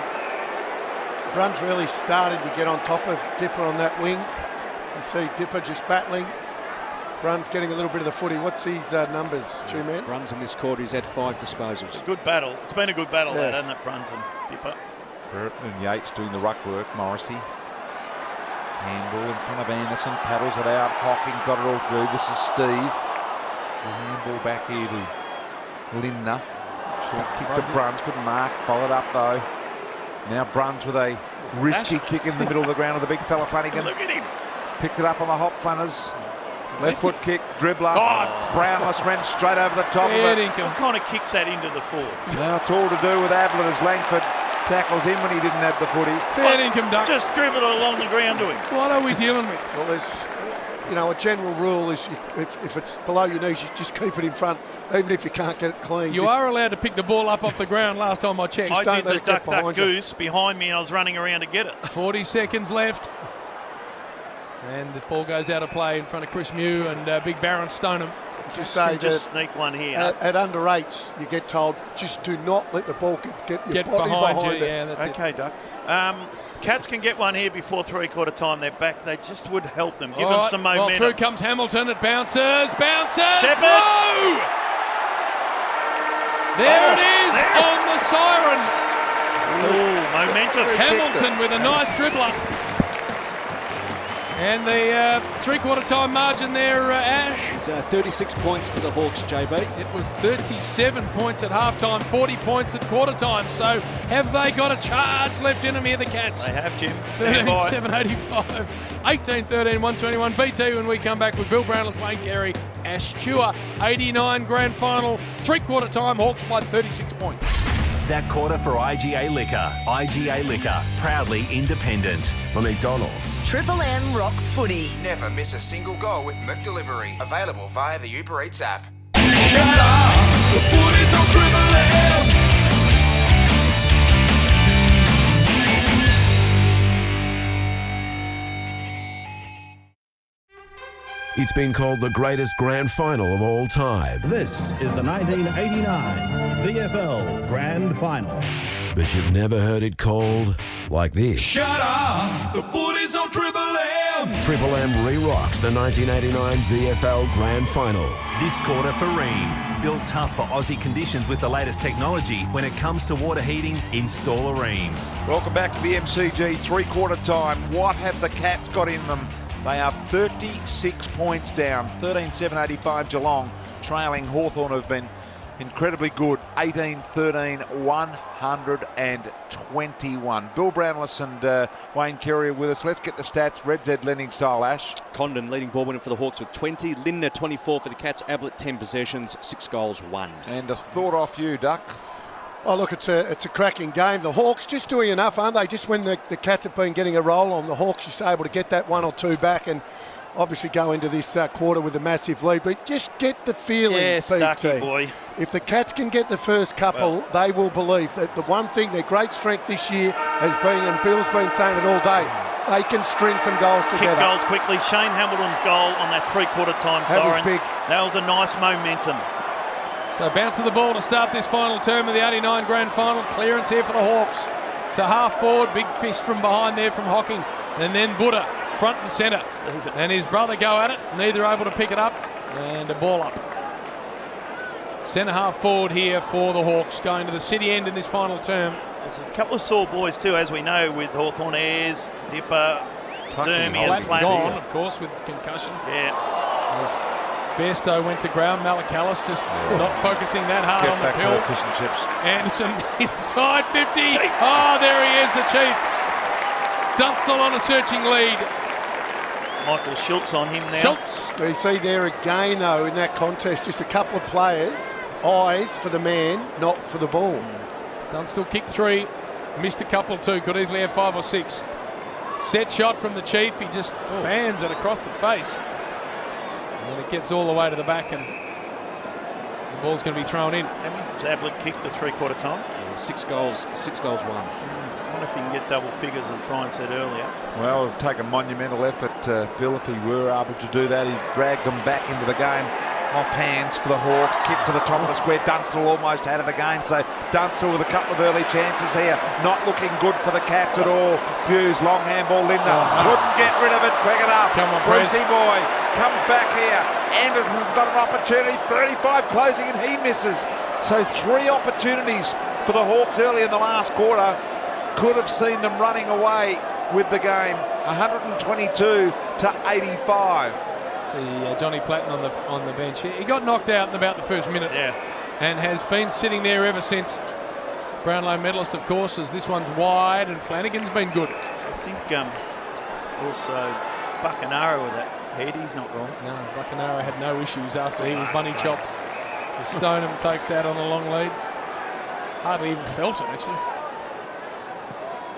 Bruns really started to get on top of Dipper on that wing. You can see Dipper just battling. Bruns getting a little bit of the footy. What's his numbers, two men? Bruns in this quarter, he's had 5 disposals. It's a good battle. It's been a good battle, that, hasn't it, Bruns and Dipper? Brereton and Yates doing the ruck work. Morrissey. Handball in front of Anderson. Paddles it out. Hocking got it all through. This is Steve. Handball back here to Lindner. Short kick to Bruns. Couldn't mark. Followed up though. Now Bruns with a risky kick in the middle of the ground with the big fella Flanagan. Look at him. Picked it up on the hop Flanners. Left foot kick, dribbler. Brownless ran straight over the top of it. What kind of kicks that into the forward? Now it's all to do with Ablett as Langford tackles him when he didn't have the footy. Fair income, Duck. Just dribble it along the ground to him. What are we dealing with? Well, there's, a general rule is if it's below your knees, you just keep it in front, even if you can't get it clean. You are allowed to pick the ball up off the ground last time I checked. I did the duck goose behind me and I was running around to get it. 40 seconds left. And the ball goes out of play in front of Chris Mew and Big Baron Stoneham. Just say just sneak one here. At under 8s, you get told, just do not let the ball get your body behind you. it. Yeah, that's okay, Duck. Cats can get one here before three-quarter time. They're back. They just would help them, give them some momentum. Well, through comes Hamilton. It bounces. Shepherd. Through! There it is on the siren. Ooh, momentum. Hamilton with a nice dribbler. And the three-quarter time margin there, Ash. It's 36 points to the Hawks, JB. It was 37 points at halftime, 40 points at quarter time. So have they got a charge left in them here, the Cats? They have, Jim. Stand by. 13-7-85, 18-13, 121. BT when we come back with Bill Brownless, Wayne Carey, Ash Chua. 89 grand final, three-quarter time, Hawks by 36 points. That quarter for IGA Liquor. IGA Liquor, proudly independent. For McDonald's. Triple M rocks footy. Never miss a single goal with McDelivery. Available via the Uber Eats app. Shut up, the footy's on Triple M. It's been called the greatest grand final of all time. This is the 1989 VFL Grand Final. But you've never heard it called like this. Shut up, the footy's on Triple M. Triple M re-rocks the 1989 VFL Grand Final. This quarter for Rheem. Built tough for Aussie conditions with the latest technology. When it comes to water heating, install a Rheem. Welcome back to the MCG three-quarter time. What have the Cats got in them? They are 36 points down, 13-7-85 Geelong, trailing Hawthorn, have been incredibly good, 18-13, 121. Bill Brownless and Wayne Carey are with us. Let's get the stats, Red Z lending style, Ash. Condon leading ball winner for the Hawks with 20. Lindner 24 for the Cats. Ablett 10 possessions, 6 goals, 1. And a thought off you, Duck. Oh, look, it's a cracking game. The Hawks just doing enough, aren't they? Just when the Cats have been getting a roll on, the Hawks just able to get that 1 or 2 back and obviously go into this quarter with a massive lead. But just get the feeling, Stucky boy. If the Cats can get the first couple, they will believe that the one thing, their great strength this year has been, and Bill's been saying it all day, they can string some goals together. Kick goals quickly. Shane Hamilton's goal on that three-quarter time siren. That was big. That was a nice momentum. So bounce of the ball to start this final term of the 89 grand final. Clearance here for the Hawks. To half forward, big fist from behind there from Hocking. And then Buddha, front and centre. And his brother go at it, neither able to pick it up. And a ball up. Centre half forward here for the Hawks, going to the city end in this final term. There's a couple of sore boys too, as we know, with Hawthorn, Ayres, Dipper, Dermy and Platt. Gone, of course, with concussion. Yeah. As Bairstow went to ground, Malacalis just not focusing that hard on the pill. Fish and chips. Anderson inside 50. Chief. Oh, there he is, the Chief. Dunstall on a searching lead. Michael Schultz on him now. Schultz. You see there again, though, in that contest, just a couple of players, eyes for the man, not for the ball. Dunstall kicked 3, missed a couple too, could easily have 5 or 6. Set shot from the Chief, he just fans it across the face. And it gets all the way to the back, and the ball's going to be thrown in. Ablett kicked to three-quarter time. Yeah, 6 goals, 1. I wonder if he can get double figures, as Brian said earlier. Well, it'll take a monumental effort, Bill, if he were able to do that. He dragged them back into the game. Off hands for the Hawks, kick to the top of the square. Dunstall almost had it again, so Dunstall with a couple of early chances here. Not looking good for the Cats at all. Hughes, long handball, Lindner. Couldn't get rid of it quick enough. Come on, Brucey boy comes back here. Anderson's got an opportunity, 35 closing, and he misses. So 3 opportunities for the Hawks early in the last quarter. Could have seen them running away with the game. 122-85. See Johnny Platten on the bench. He got knocked out in about the first minute, and has been sitting there ever since. Brownlow medalist, of course, as this one's wide, and Flanagan's been good. I think also Buckenara with that head, he's not wrong. No, Buckenara had no issues after he was bunny chopped. Stoneham takes that on a long lead. Hardly even felt it, actually.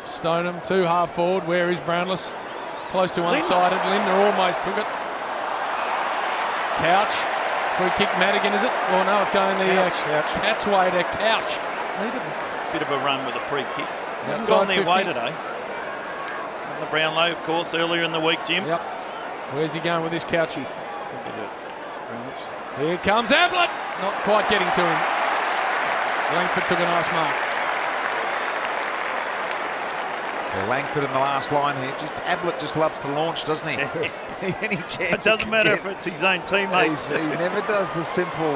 Stoneham, 2 half forward. Where is Brownless? Close to unsided. Lindner almost took it. Couch. Free kick Madigan, is it? Oh no, it's going the Cats way to Couch. Needed a bit of a run with the free kicks. Haven't Outside gone their 50. way today. And the Brownlow, of course, earlier in the week, Jim. Yep. Where's he going with this Couchy? Here comes Ablett. Not quite getting to him. Langford took a nice mark. So Langford in the last line here. Ablett just loves to launch, doesn't he? Any chance It doesn't matter if it's his own teammates. He never does the simple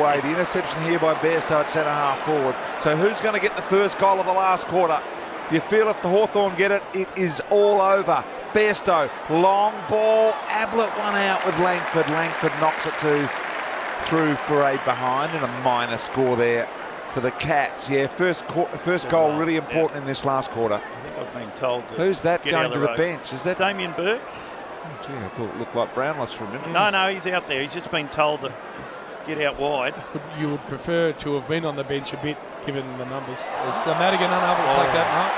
way. The interception here by Bairstow at centre half forward. So who's going to get the first goal of the last quarter? You feel if the Hawthorn get it, it is all over. Bairstow, long ball. Ablett one out with Langford. Langford knocks it through for a behind and a minor score there for the Cats. Yeah, first goal really important in this last quarter. I think I've been told to Who's that get going out to the the road. bench? Is that Damien Burke? Oh, gee, I thought it looked like Brownless for a minute. No, he's out there. He's just been told to get out wide. You would prefer to have been on the bench a bit, given the numbers. Is Madigan unable to take that mark?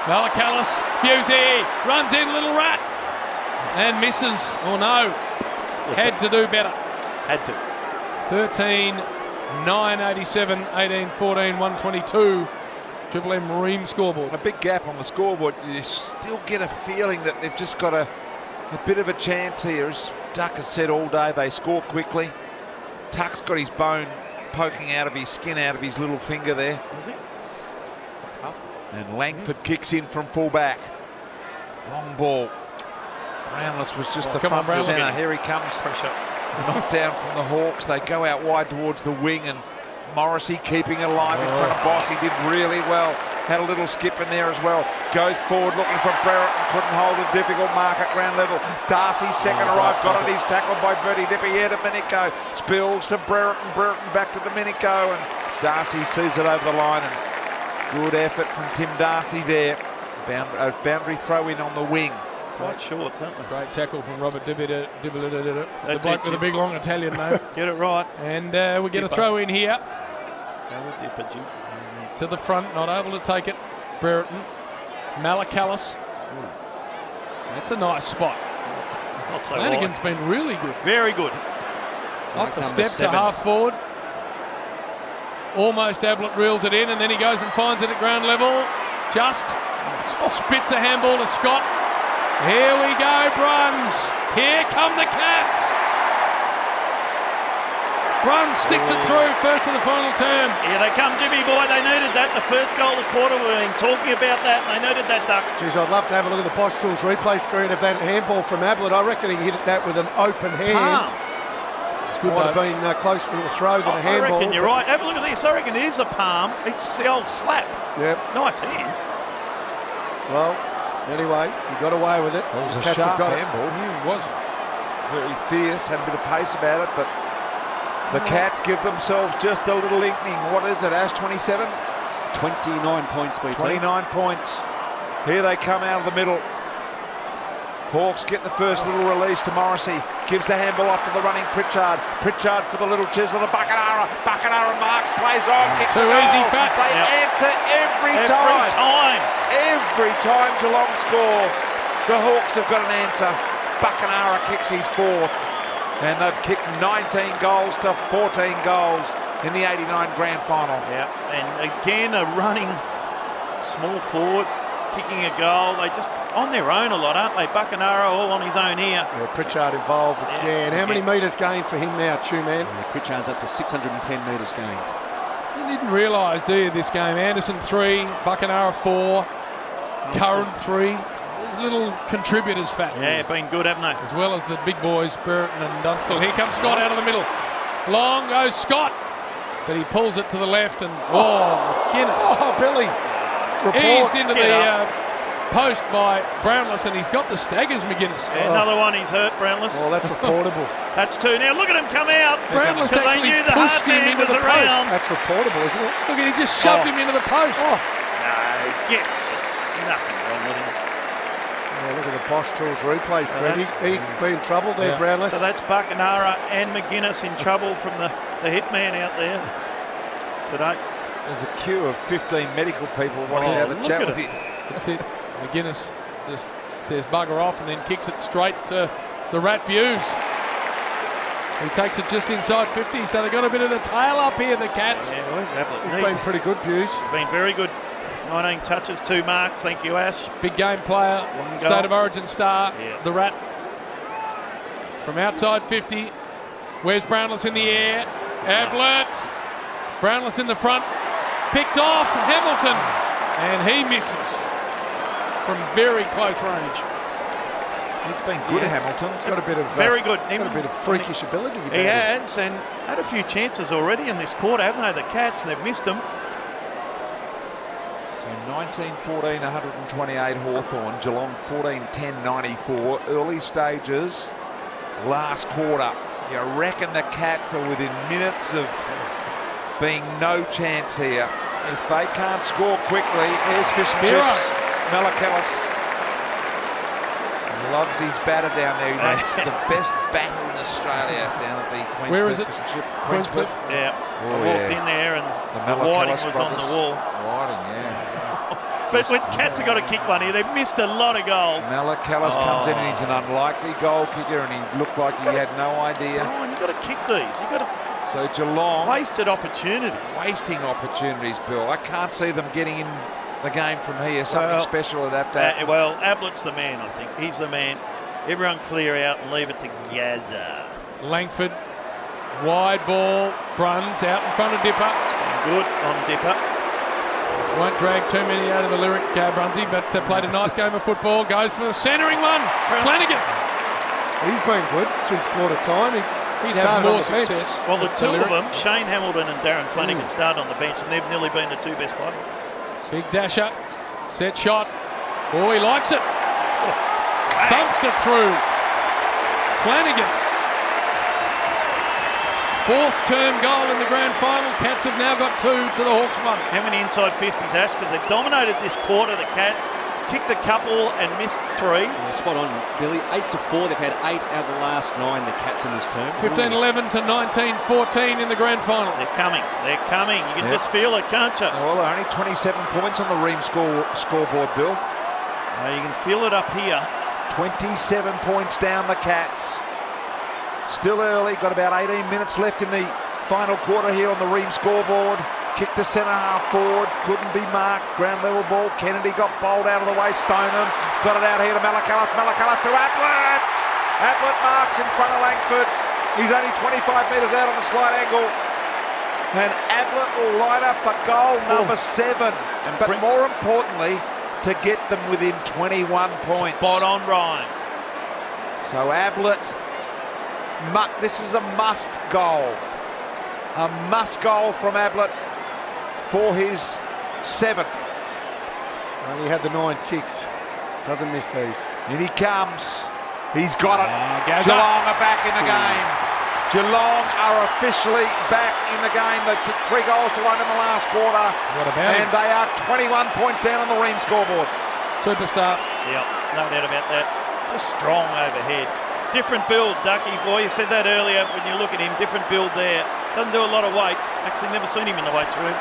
Malakalis, Busey, runs in, little rat, and misses. Oh no, had to do better. Had to. 13, 9, 87, 18, 14, 122. Triple M Ream scoreboard. A big gap on the scoreboard. You still get a feeling that they've just got a bit of a chance here. As Duck has said all day, they score quickly. Tuck's got his bone poking out of his skin, out of his little finger there. Is it? Tough. And Langford kicks in from fullback. Long ball. Brownless was just the front centre. Here he comes. Pressure. Knocked down from the Hawks. They go out wide towards the wing, and Morrissey keeping it alive in front of Boss. He did really well. Had a little skip in there as well. Goes forward looking for Brereton. Couldn't hold a difficult mark at ground level. Darcy second arrived. Got it. He's tackled by Bertie Dippy here to Domenico. Spills to Brereton. Brereton back to Domenico. And Darcy sees it over the line. And good effort from Tim Darcy there. Boundary throw in on the wing. Tight shorts, aren't they? Great tackle from Robert Dibble, the bloke with a Jim. big long Italian name. Get it right. And we get a throw in here. Go with Dipper, Jim. To the front, not able to take it. Brereton, Malakalis. That's a nice spot. Not so Flanagan's wide. been really good. Very good. Off a step to half forward. Almost Ablett reels it in, and then he goes and finds it at ground level. Just spits a handball to Scott. Here we go, Bruns. Here come the Cats. Bruns sticks it through, first of the final term. Here they come, Jimmy boy. They needed that. The first goal of the quarter, we've been talking about that. They needed that, Duck. Geez, I'd love to have a look at the Bosch Tools replay screen of that handball from Ablett. I reckon he hit that with an open hand. It's good, might have been closer to a throw than a handball. I reckon you're right. Have a look at this. I reckon it is a palm. It's the old slap. Yep. Nice hands. Well, anyway, he got away with it. It was a Cats have sharp got handball. It was. Very fierce, had a bit of pace about it, but the Cats give themselves just a little inkling. What is it, Ash, 27? 29 points, BT. 29 points. Here they come out of the middle. Hawks get the first little release to Morrissey. Gives the handball off to the running Pritchard. Pritchard for the little chisel to Buckenara. Buckenara marks, plays on, kicks Too the goal. easy, Fat. They answer every time. Every time Geelong score, the Hawks have got an answer. Buckenara kicks his fourth. And they've kicked 19 goals to 14 goals in the 89 grand final. Yeah, and again a running small forward, kicking a goal. They just on their own a lot, aren't they? Buckenara all on his own here. Yeah, Pritchard involved again. How many metres gained for him now, Two-Man? Yeah, Pritchard's up to 610 metres gained. You didn't realise, do you, this game? Anderson 3, Buckenara 4, Curran 3. There's little contributors, Fat. Yeah, been good, haven't they? As well as the big boys, Brereton and Dunstall. Here comes Scott out of the middle. Long goes Scott, but he pulls it to the left and, McInnes. Oh, Billy. Eased into the post by Brownless, and he's got the staggers, McInnes. Yeah, another one, he's hurt, Brownless. Oh, that's reportable. That's two. Now look at him come out. Brownless Because they actually knew the pushed hard him man into was the around. post. That's reportable, isn't it? Look, he just shoved him into the post. Oh. No, it's nothing wrong with him. Oh, look at the Bosch Tools replay screen. He'd be in trouble there, Brownless. So that's Buckenara and McInnes in trouble from the hitman out there today. There's a queue of 15 medical people wanting to have a chat with him. That's it. McInnes just says bugger off and then kicks it straight to the Rat Buse. He takes it just inside 50, so they've got a bit of the tail up here, the Cats. Yeah, where's Ablett? He's been pretty good, Buse. Been very good. 19 touches, 2 marks. Thank you, Ash. Big game player, State of Origin star, the Rat. From outside 50, where's Brownless in the air? Ablett. Brownless in the front, picked off Hamilton, and he misses from very close range. He's been good, Hamilton. He's got a bit of very good. Got a bit of freakish ability. He has, and had a few chances already in this quarter, haven't they? The Cats, they've missed them. So 19-14, 128 Hawthorn, Geelong 14-10, 94. Early stages, last quarter. You reckon the Cats are within minutes of being no chance here. If they can't score quickly, here's Fish and Chips. Malakalis loves his batter down there. He makes the best batter in Australia down at the Queenscliff. Where is it? Queenscliff. Yeah. I walked in there and the Whiting was on the wall. Whiting, yeah. But when Cats have got to kick one here, they've missed a lot of goals. Malakalis comes in and he's an unlikely goal kicker, and he looked like he had no idea. Oh, and you've got to kick these. You've got to. So Geelong wasted opportunities. Wasting opportunities, Bill. I can't see them getting in the game from here. Something special would have to happen. Well, Ablett's the man, I think. He's the man. Everyone clear out and leave it to Gaza. Langford, wide ball, Bruns out in front of Dipper. Good on Dipper. Won't drag too many out of the lyric, Brunsy, but played a nice game of football. Goes for the centering one. Flanagan. He's been good since quarter time. He'd have more success. Well, the two of them, Shane Hamilton and Darren Flanagan, started on the bench, and they've nearly been the two best players. Big dasher, set shot. Oh, he likes it. Thumps it through. Flanagan. Fourth term goal in the grand final. Cats have now got 2 to the Hawks 1. How many inside 50s, Ash? Because they've dominated this quarter, the Cats. Kicked a couple and missed 3. Yeah, spot on, Billy. 8-4. They've had 8 out of the last 9, the Cats in this term. 15-11 to 19-14 in the grand final. They're coming. They're coming. You can just feel it, can't you? Well, they're only 27 points on the Ream scoreboard, Bill. You can feel it up here. 27 points down the Cats. Still early. Got about 18 minutes left in the final quarter here on the Ream scoreboard. Kick to centre half forward, couldn't be marked. Ground level ball. Kennedy got bowled out of the way. Stoneham got it out here to Malakalis. Malakalis to Ablett. Ablett marks in front of Langford. He's only 25 metres out on a slight angle. And Ablett will line up for goal number 7. But more importantly, to get them within 21 points. Spot on, Ryan. So Ablett, this is a must goal. A must goal from Ablett for his 7th. Only had the 9 kicks. Doesn't miss these. In he comes. He's got it. Geelong are back in the game. Geelong are officially back in the game. They've kicked 3 goals to 1 in the last quarter. What about And they are 21 points down on the Ream scoreboard. Superstar. Yeah, no doubt about that. Just strong overhead. Different build, Ducky boy. You said that earlier when you look at him. Different build there. Doesn't do a lot of weights. Actually, never seen him in the weights room.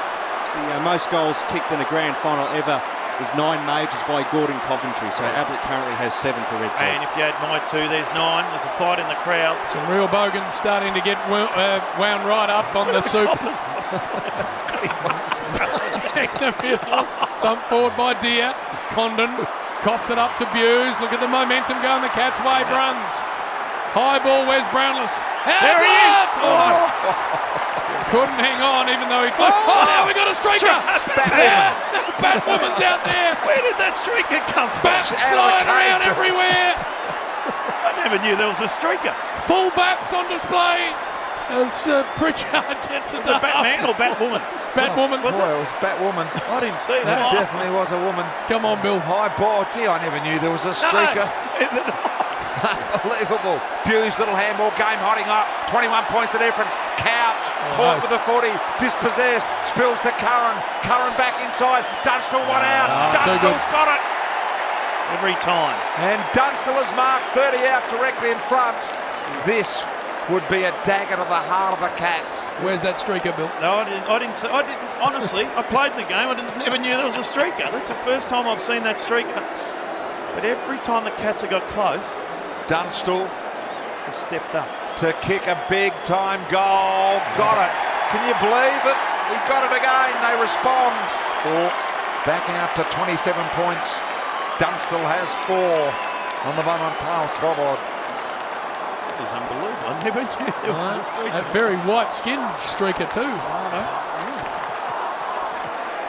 It's the most goals kicked in a grand final ever. There's 9 majors by Gordon Coventry. So Ablett currently has 7 for Red Sox. And if you add my 2, there's 9. There's a fight in the crowd. Some real bogans starting to get wound right up on the soup. In the middle. Thump forward by Deere. Condon coughed it up to Buse. Look at the momentum going the Cats' way. Bruns. High ball, where's Brownless? There he is! Couldn't hang on even though he flew. Now we got a striker! Batwoman's out there! Where did that streaker come from? Bats flying around everywhere! I never knew there was a streaker. Full Bats on display as Pritchard gets it. Was it Batman or Batwoman? Batwoman. Boy, it was Batwoman. I didn't see that. That definitely was a woman. Come on, Bill. High ball. Gee, I never knew there was a streaker. Unbelievable. Buse, little handball game, hotting up. 21 points of difference. Couch, caught with the footy, dispossessed, spills to Curran. Curran back inside. Dunstall one out. Dunstall's got it. Every time. And Dunstall has marked 30 out directly in front. This would be a dagger to the heart of the Cats. Where's that streaker, Bill? No, I didn't. Honestly, I played in the game. I never knew there was a streaker. That's the first time I've seen that streaker. But every time the Cats have got close, Dunstall has stepped up to kick a big-time goal. Got it. Can you believe it? He got it again. They respond. 4. back out to 27 points. Dunstall has 4 on the moment pile scoreboard. That is unbelievable. I never knew there was a streaker. A very white skin streaker too.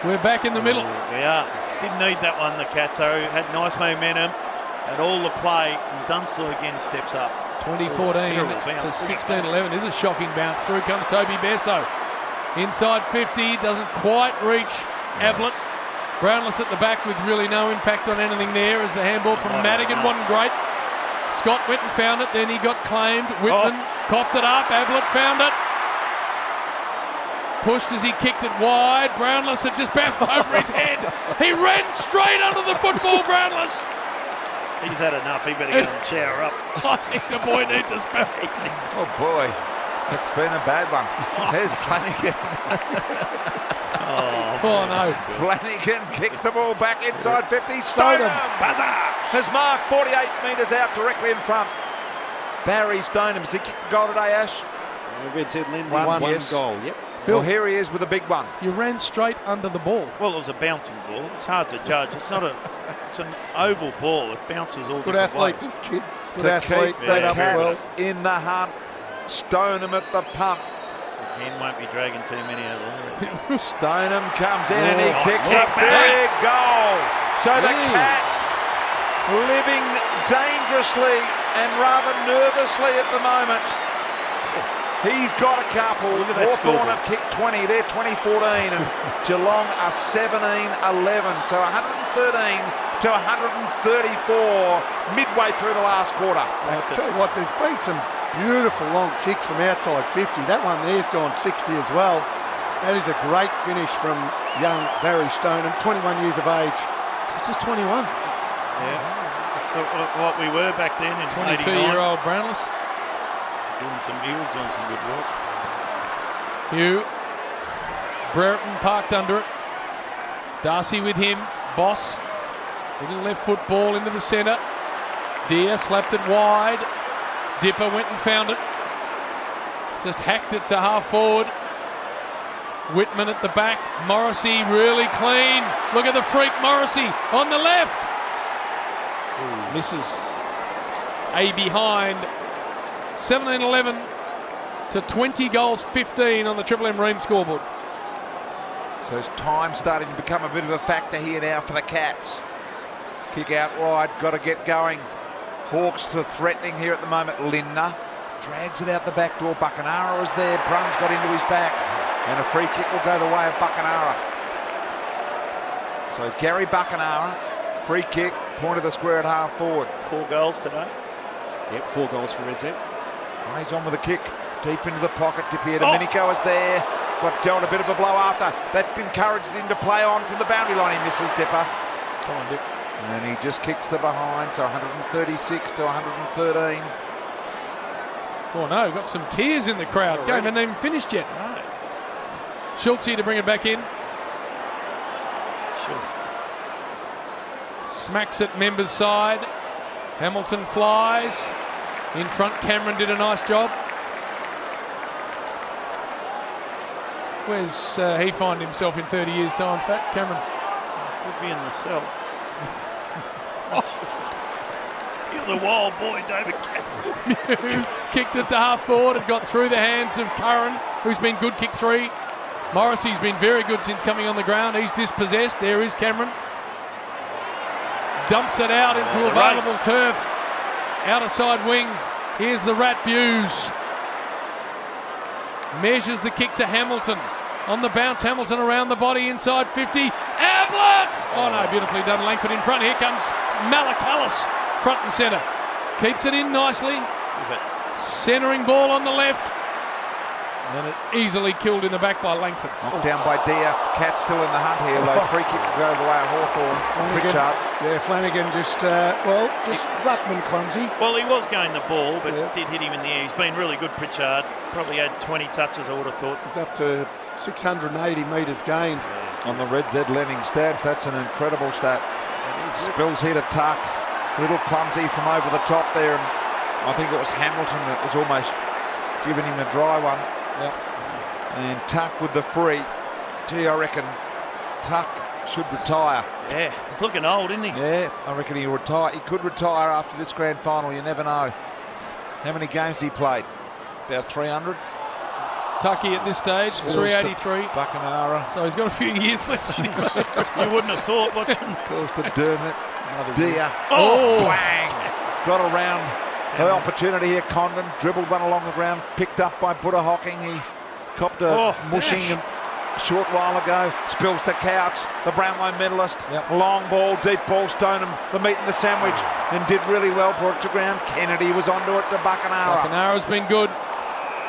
We're back in the middle. We are. Didn't need that one, the Catso. Had nice momentum. Had all the play. And Dunstall again steps up. 2014 to 16-11 is a shocking bounce. Through comes Toby Bairstow. Inside 50, doesn't quite reach Ablett. Brownless at the back with really no impact on anything there as the handball from Madigan wasn't great. Scott went and found it, then he got claimed. Whitman coughed it up, Ablett found it. Pushed as he kicked it wide. Brownless had just bounced over his head. He ran straight under the football, Brownless. He's had enough. He better go and shower up. I think the boy needs a spell. Oh boy, it's been a bad one. There's Flanagan. Oh no. Flanagan kicks the ball back inside 50. Stoneham buzzer has marked 48 metres out directly in front. Barry Stoneham, has he kicked the goal today, Ash? Red said Lindy, One goal, yep. Well, here he is with a big one. You ran straight under the ball. Well, it was a bouncing ball. It's hard to judge. It's not a. It's an oval ball. It bounces all Good different athlete, ways. this kid. Good To athlete. keep That the up well. Cats in the hunt. Stoneham at the punt. Again, won't be dragging too many out of there. Stoneham comes in and he Oh, kicks it's a kicked big goal. So the Jeez. Cats living dangerously and rather nervously at the moment. He's got a couple. Look at that Hawthorn scoreboard. have kicked 20. They're 2014 and Geelong are 17-11. So 113 to 134 midway through the last quarter. I'll tell you what, there's been some beautiful long kicks from outside 50. That one there's gone 60 as well. That is a great finish from young Barry Stoneham, 21 years of age. He's just 21. Yeah, that's what we were back then in 22-year-old Brownless. He was doing some good work. Hugh. Brereton parked under it. Darcy with him. Boss. Little left foot ball into the centre. Deere slapped it wide. Dipper went and found it. Just hacked it to half forward. Whitman at the back. Morrissey really clean. Look at the freak Morrissey on the left. Misses. A behind. 17-11 to 20 goals 15 on the Triple M Ream scoreboard. So it's time starting to become a bit of a factor here now for the Cats. Kick out wide, got to get going. Hawks to threatening here at the moment. Lindner drags it out the back door. Buckenara is there. Bruns got into his back. And a free kick will go the way of Buckenara. So Gary Buckenara, free kick, point of the square at half forward. 4 goals today. Yep, 4 goals for Red. He's on with a kick, deep into the pocket. Dipier Domenico is there. Got dealt a bit of a blow after. That encourages him to play on from the boundary line. He misses Dipper. Come on, Dip. And he just kicks the behind, so 136 to 113. Oh no, got some tears in the crowd. Game hasn't even finished yet. No. Schultz here to bring it back in. Schultz. Smacks at Member's side. Hamilton flies. In front, Cameron did a nice job. Where's he find himself in 30 years' time, Fat? Cameron? Could be in the cell. He was a wild boy, David Cameron. Kicked it to half forward. It got through the hands of Curran, who's been good kick 3. Morrissey's been very good since coming on the ground. He's dispossessed. There is Cameron. Dumps it out into available turf. Outer side wing. Here's the Rat Buse. Measures the kick to Hamilton. On the bounce, Hamilton around the body inside 50. Ablett! Oh no, beautifully done. Langford in front. Here comes Malakalis, front and centre. Keeps it in nicely. Centering ball on the left. And it easily killed in the back by Langford. Knocked down by Deere. Cat's still in the hunt here, though. Free kick will go the way of Hawthorn. Pritchard. Yeah, Flanagan just ruckman clumsy. Well, he was going the ball, but did hit him in the ear. He's been really good, Pritchard. Probably had 20 touches, I would have thought. He's up to 680 metres gained. On the Red Z Lenning stats, that's an incredible stat. Spills here to Tuck. Little clumsy from over the top there. And I think it was Hamilton that was almost giving him a dry one. Yep. And Tuck with the free. Gee, I reckon Tuck should retire. Yeah, he's looking old, isn't he? Yeah, I reckon he'll retire. He could retire after this grand final. You never know. How many games he played? About 300. Tucky at this stage, 383. Buckenara. So he's got a few years left in him. You wouldn't have thought watching. Goes to Dermot. Deer. Oh, bang! Got around the opportunity here. Condon dribbled one along the ground, picked up by Buddha Hocking. He copped a mushing a short while ago. Spills to Couch, the Brownlow medalist. Long ball, deep ball, Stoneham, the meat and the sandwich, and did really well. Brought it to ground. Kennedy was onto it to Buckenara. Buckenara's been good.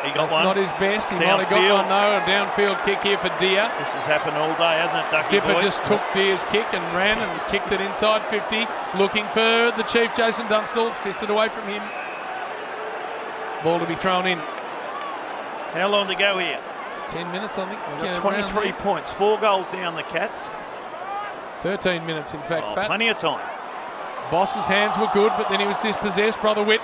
He got That's one. not his best. He might have got one though. A downfield kick here for Deer. This has happened all day, hasn't it, Ducky Dipper boy? just took Deer's kick and ran and kicked it inside 50, looking for the Chief, Jason Dunstall. It's fisted away from him. Ball to be thrown in. How long to go here? 10 minutes, I think. We've got 23 points, 4 goals down the Cats. 13 minutes, in fact, Fat. Plenty of time. Boss's hands were good, but then he was dispossessed. Brother Witt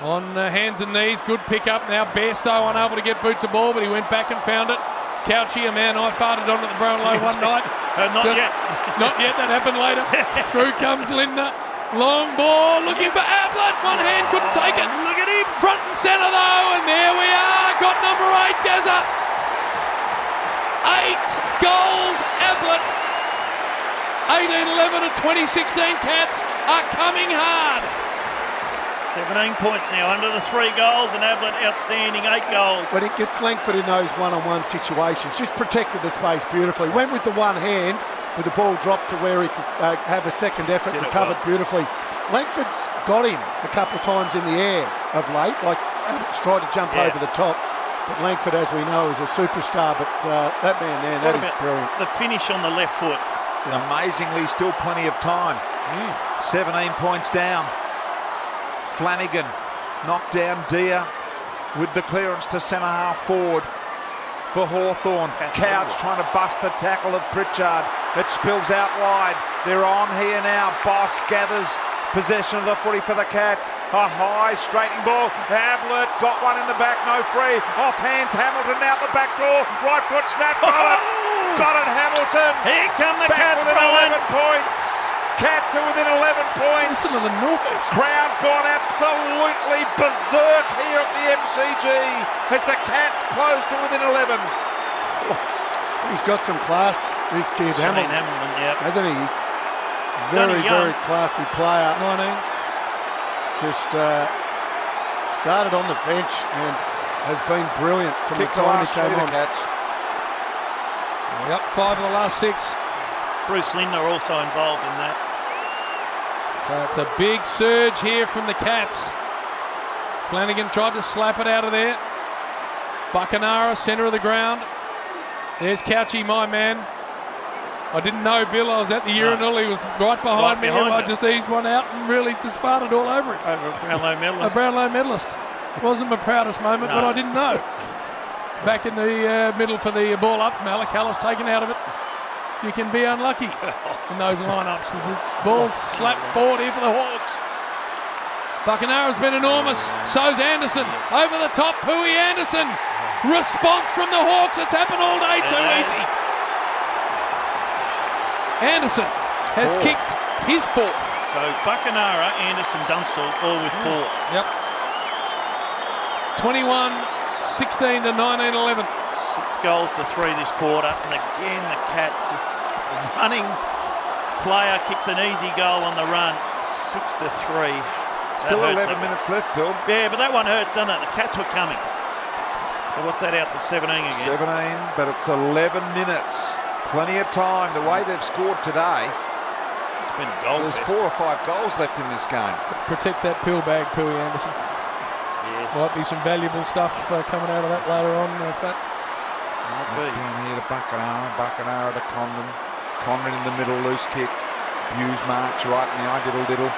on hands and knees. Good pick up. Now Bairstow unable to get boot to ball, but he went back and found it. Couchy, a man I farted on at the Brownlow one night. Not yet. Not yet. That happened later. Through comes Lindner. Long ball, looking for Ablett. One hand couldn't take it. Look at him. Front and centre though, and there we are. Got number 8, Gazza. 8 goals, Ablett. 18-11 to 2016 Cats are coming hard. 17 points now under the 3 goals, and Ablett outstanding 8 goals. When it gets Langford in those one-on-one situations, just protected the space beautifully. Went with the one hand, with the ball dropped to where he could have a second effort, and covered beautifully. Langford's got him a couple of times in the air of late, like Abbott's tried to jump over the top. But Langford, as we know, is a superstar. But that man there, that is brilliant. The finish on the left foot. Amazingly, still plenty of time. 17 points down. Flanagan knocked down Deer with the clearance to centre half forward for Hawthorn. Couch trying to bust the tackle of Pritchard. It spills out wide. They're on here now. Boss gathers possession of the footy for the Cats. A high straightening ball. Ablett got one in the back, no free. Off hands, Hamilton out the back door. Right foot snap, got it. Got it, Hamilton. Here come the back Cats, within Brian. 11 points. Cats are within 11 points. Listen to the noise. Crowd's gone absolutely berserk here at the MCG as the Cats close to within 11. He's got some class, this kid, Hamilton, hasn't he? Very classy player. 19. Just started on the bench and has been brilliant from the time he came on. Cats. Yep, 5 of the last 6. Bruce Lindner also involved in that. So it's a big surge here from the Cats. Flanagan tried to slap it out of there. Buckenara, centre of the ground. There's Couchy, my man. I didn't know Bill. I was at the urinal. He was right behind me. I just eased one out and really just farted all over it. Over a Brownlow medalist. A Brownlow medalist. Wasn't my proudest moment, but I didn't know. Back in the middle for the ball up. Malakalis taken out of it. You can be unlucky in those lineups as the ball's slapped forward here for the Hawks. Buckenara's been enormous. So's Anderson. Over the top, Pui Anderson. Response from the Hawks. It's happened all day. Too easy. Anderson has kicked his 4th. So Buckenara, Anderson, Dunstall, all with 4. Yep. 21-16 to 19-11. 6 goals to 3 this quarter. And again, the Cats just running. Player kicks an easy goal on the run. 6 to 3. Still 11 minutes left, Bill. Yeah, but that one hurts, doesn't it? The Cats were coming. So what's that out to 17 again? 17, but it's 11 minutes. Plenty of time. The way they've scored today, it's been a goal there's fest. 4 or 5 goals left in this game. Protect that pill bag, Pui Anderson. Yes. Might be some valuable stuff coming out of that later on, Fat. Down here to Buckenara to Condon. Condon in the middle, loose kick. Hughes marks right in the eye, diddle.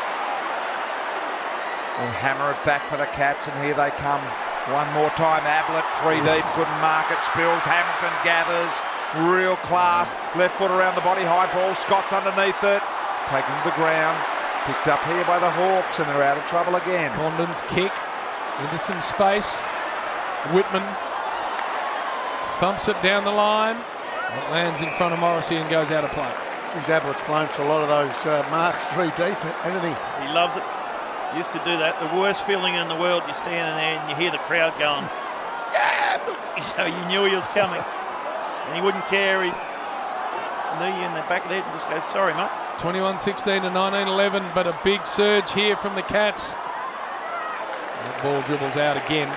We'll hammer it back for the Cats, and here they come. One more time, Ablett, 3 deep, couldn't mark it. Spills, Hamilton gathers. Real class, left foot around the body, high ball, Scott's underneath it, taken to the ground, picked up here by the Hawks, and they're out of trouble again. Condon's kick into some space. Whitman thumps it down the line. It lands in front of Morrissey and goes out of play. His Ablett's flown for a lot of those marks 3 deep, hasn't he? He loves it. He used to do that. The worst feeling in the world, you're standing there and you hear the crowd going, yeah, so you knew he was coming. And he wouldn't care. He knew you in the back of the head and just go, sorry, mate. 21-16 to 19-11, but a big surge here from the Cats. That ball dribbles out again.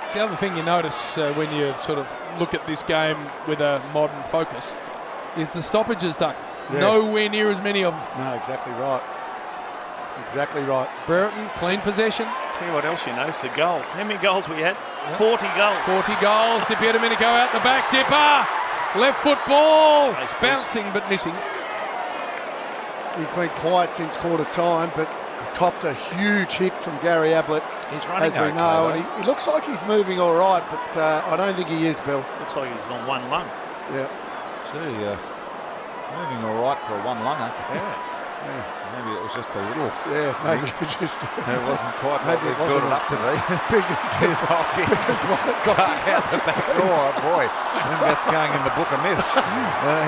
It's the other thing you notice when you sort of look at this game with a modern focus is the stoppages, Duck. Yeah. Nowhere near as many of them. No, exactly right. Exactly right. Brereton, clean possession. Tell you what else you notice, the goals. How many goals we had? 40 goals. 40 goals. Dipper Domenico out the back. Dipper! Left foot ball. Chase, Bouncing but missing. He's been quiet since quarter time, but copped a huge hit from Gary Ablett, He's running as we okay, know. though. And he looks like he's moving all right, but I don't think he is, Bill. Looks like he's on one lung. Yeah. Gee, moving all right for a one-lunger. Yeah. So maybe it was just a little. Yeah, maybe it's just. It wasn't quite what maybe we it built wasn't it up to be. Big as He's hockey. Duck out the back door. Oh boy, I think that's going in the book of myths.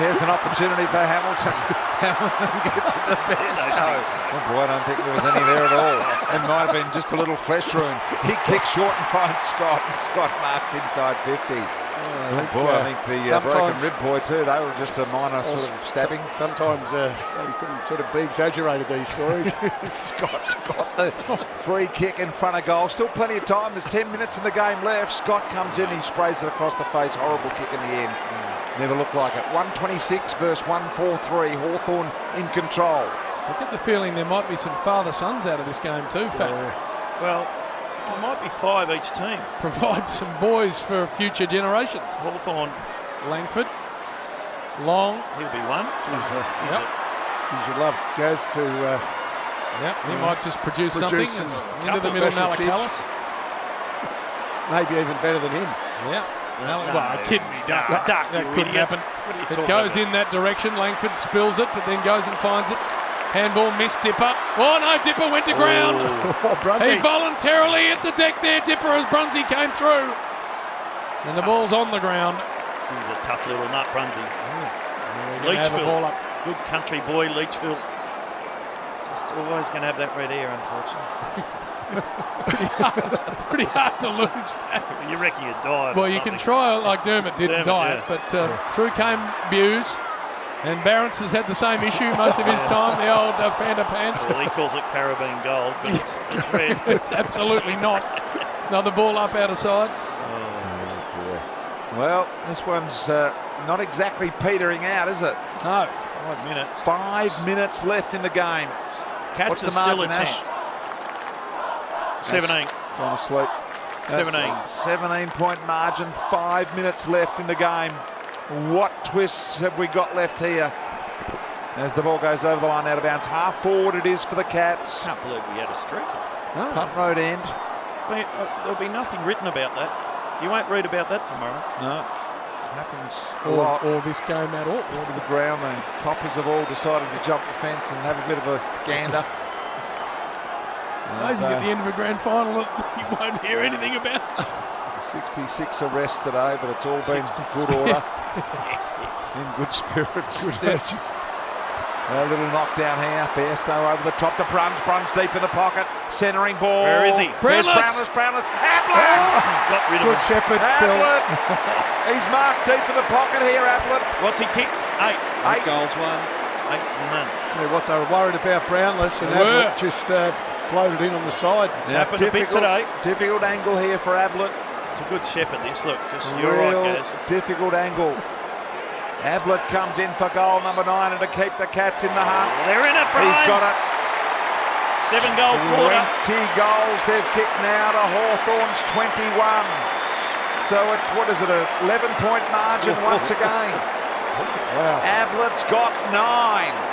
Here's an opportunity for Hamilton. Hamilton gets it the best. Oh boy, I don't think there was any there at all. It might have been just a little flesh wound. He kicks short and finds Scott, and Scott marks inside 50. I think the broken rib boy too, they were just a minor sort of stabbing. Sometimes they couldn't sort of be exaggerated, these stories. Scott's got the free kick in front of goal. Still plenty of time. There's 10 minutes in the game left. Scott comes in, he sprays it across the face. Horrible kick in the end. Never looked like it. 126 versus 143. Hawthorn in control. So I get the feeling there might be some father-sons out of this game too, Fat. Well, there might be 5 each team. Provide some boys for future generations. Hawthorn. Langford. Long. He'll be one. Geez, you'd love Gaz to... He might just produce something into the middle Nalakalis. Maybe even better than him. Yeah. Well, kidding me, Duck. Duck, That couldn't happen. It goes in that direction. Langford spills it, but then goes and finds it. Handball missed Dipper. Oh no, Dipper went to ground. He voluntarily hit the deck there, Dipper, as Brunsey came through. And the ball's on the ground. He's a tough little nut, Brunsey. Leachfield. Good country boy, Leachfield. Just always going to have that red hair, unfortunately. Pretty hard to lose. You reckon you'd die? Well, you can try it like Dermott didn't die, but through came Buse. And Barron's has had the same issue most of his time, the old Fanta pants. Well, he calls it Caribbean gold, but it's red. It's absolutely not. Another ball up out of side. Oh, boy. Well, this one's not exactly petering out, is it? No. 5 minutes. 5 minutes left in the game. Cats are still a chance. 17. Gone to sleep. 17. 17-point margin, 5 minutes left in the game. What twists have we got left here? As the ball goes over the line out of bounds. Half forward it is for the Cats. Can't believe we had a streak. No. Punt road end. There'll be nothing written about that. You won't read about that tomorrow. No. Happens a lot. Or this game at all. All to the ground. The Coppers have all decided to jump the fence and have a bit of a gander. Amazing at the end of a grand final you won't hear anything about. 66 arrests today, but it's all been good order. In good spirits. A little knockdown here. Bairstow over the top to Bruns. Bruns deep in the pocket. Centering ball. Where is he? Brownless. Ablett! He's got rid of Good him. shepherd, Bill. He's marked deep in the pocket here, Ablett. What's he kicked? 8. 8 goals, 1. 8, none. Tell you what, they were worried about Brownless, and Ablett just floated in on the side. It's happened a bit today. Difficult angle here for Ablett. It's a good shepherd, this. Look, just you're right, Gaz. Difficult angle. Ablett comes in for goal number 9 and to keep the Cats in the hunt. They're in it, Brian. He's got it. 7-goal quarter. 20 goals they've kicked now to Hawthorn's 21. So it's, what is it, a 11-point margin once again. Wow. Ablett's got 9.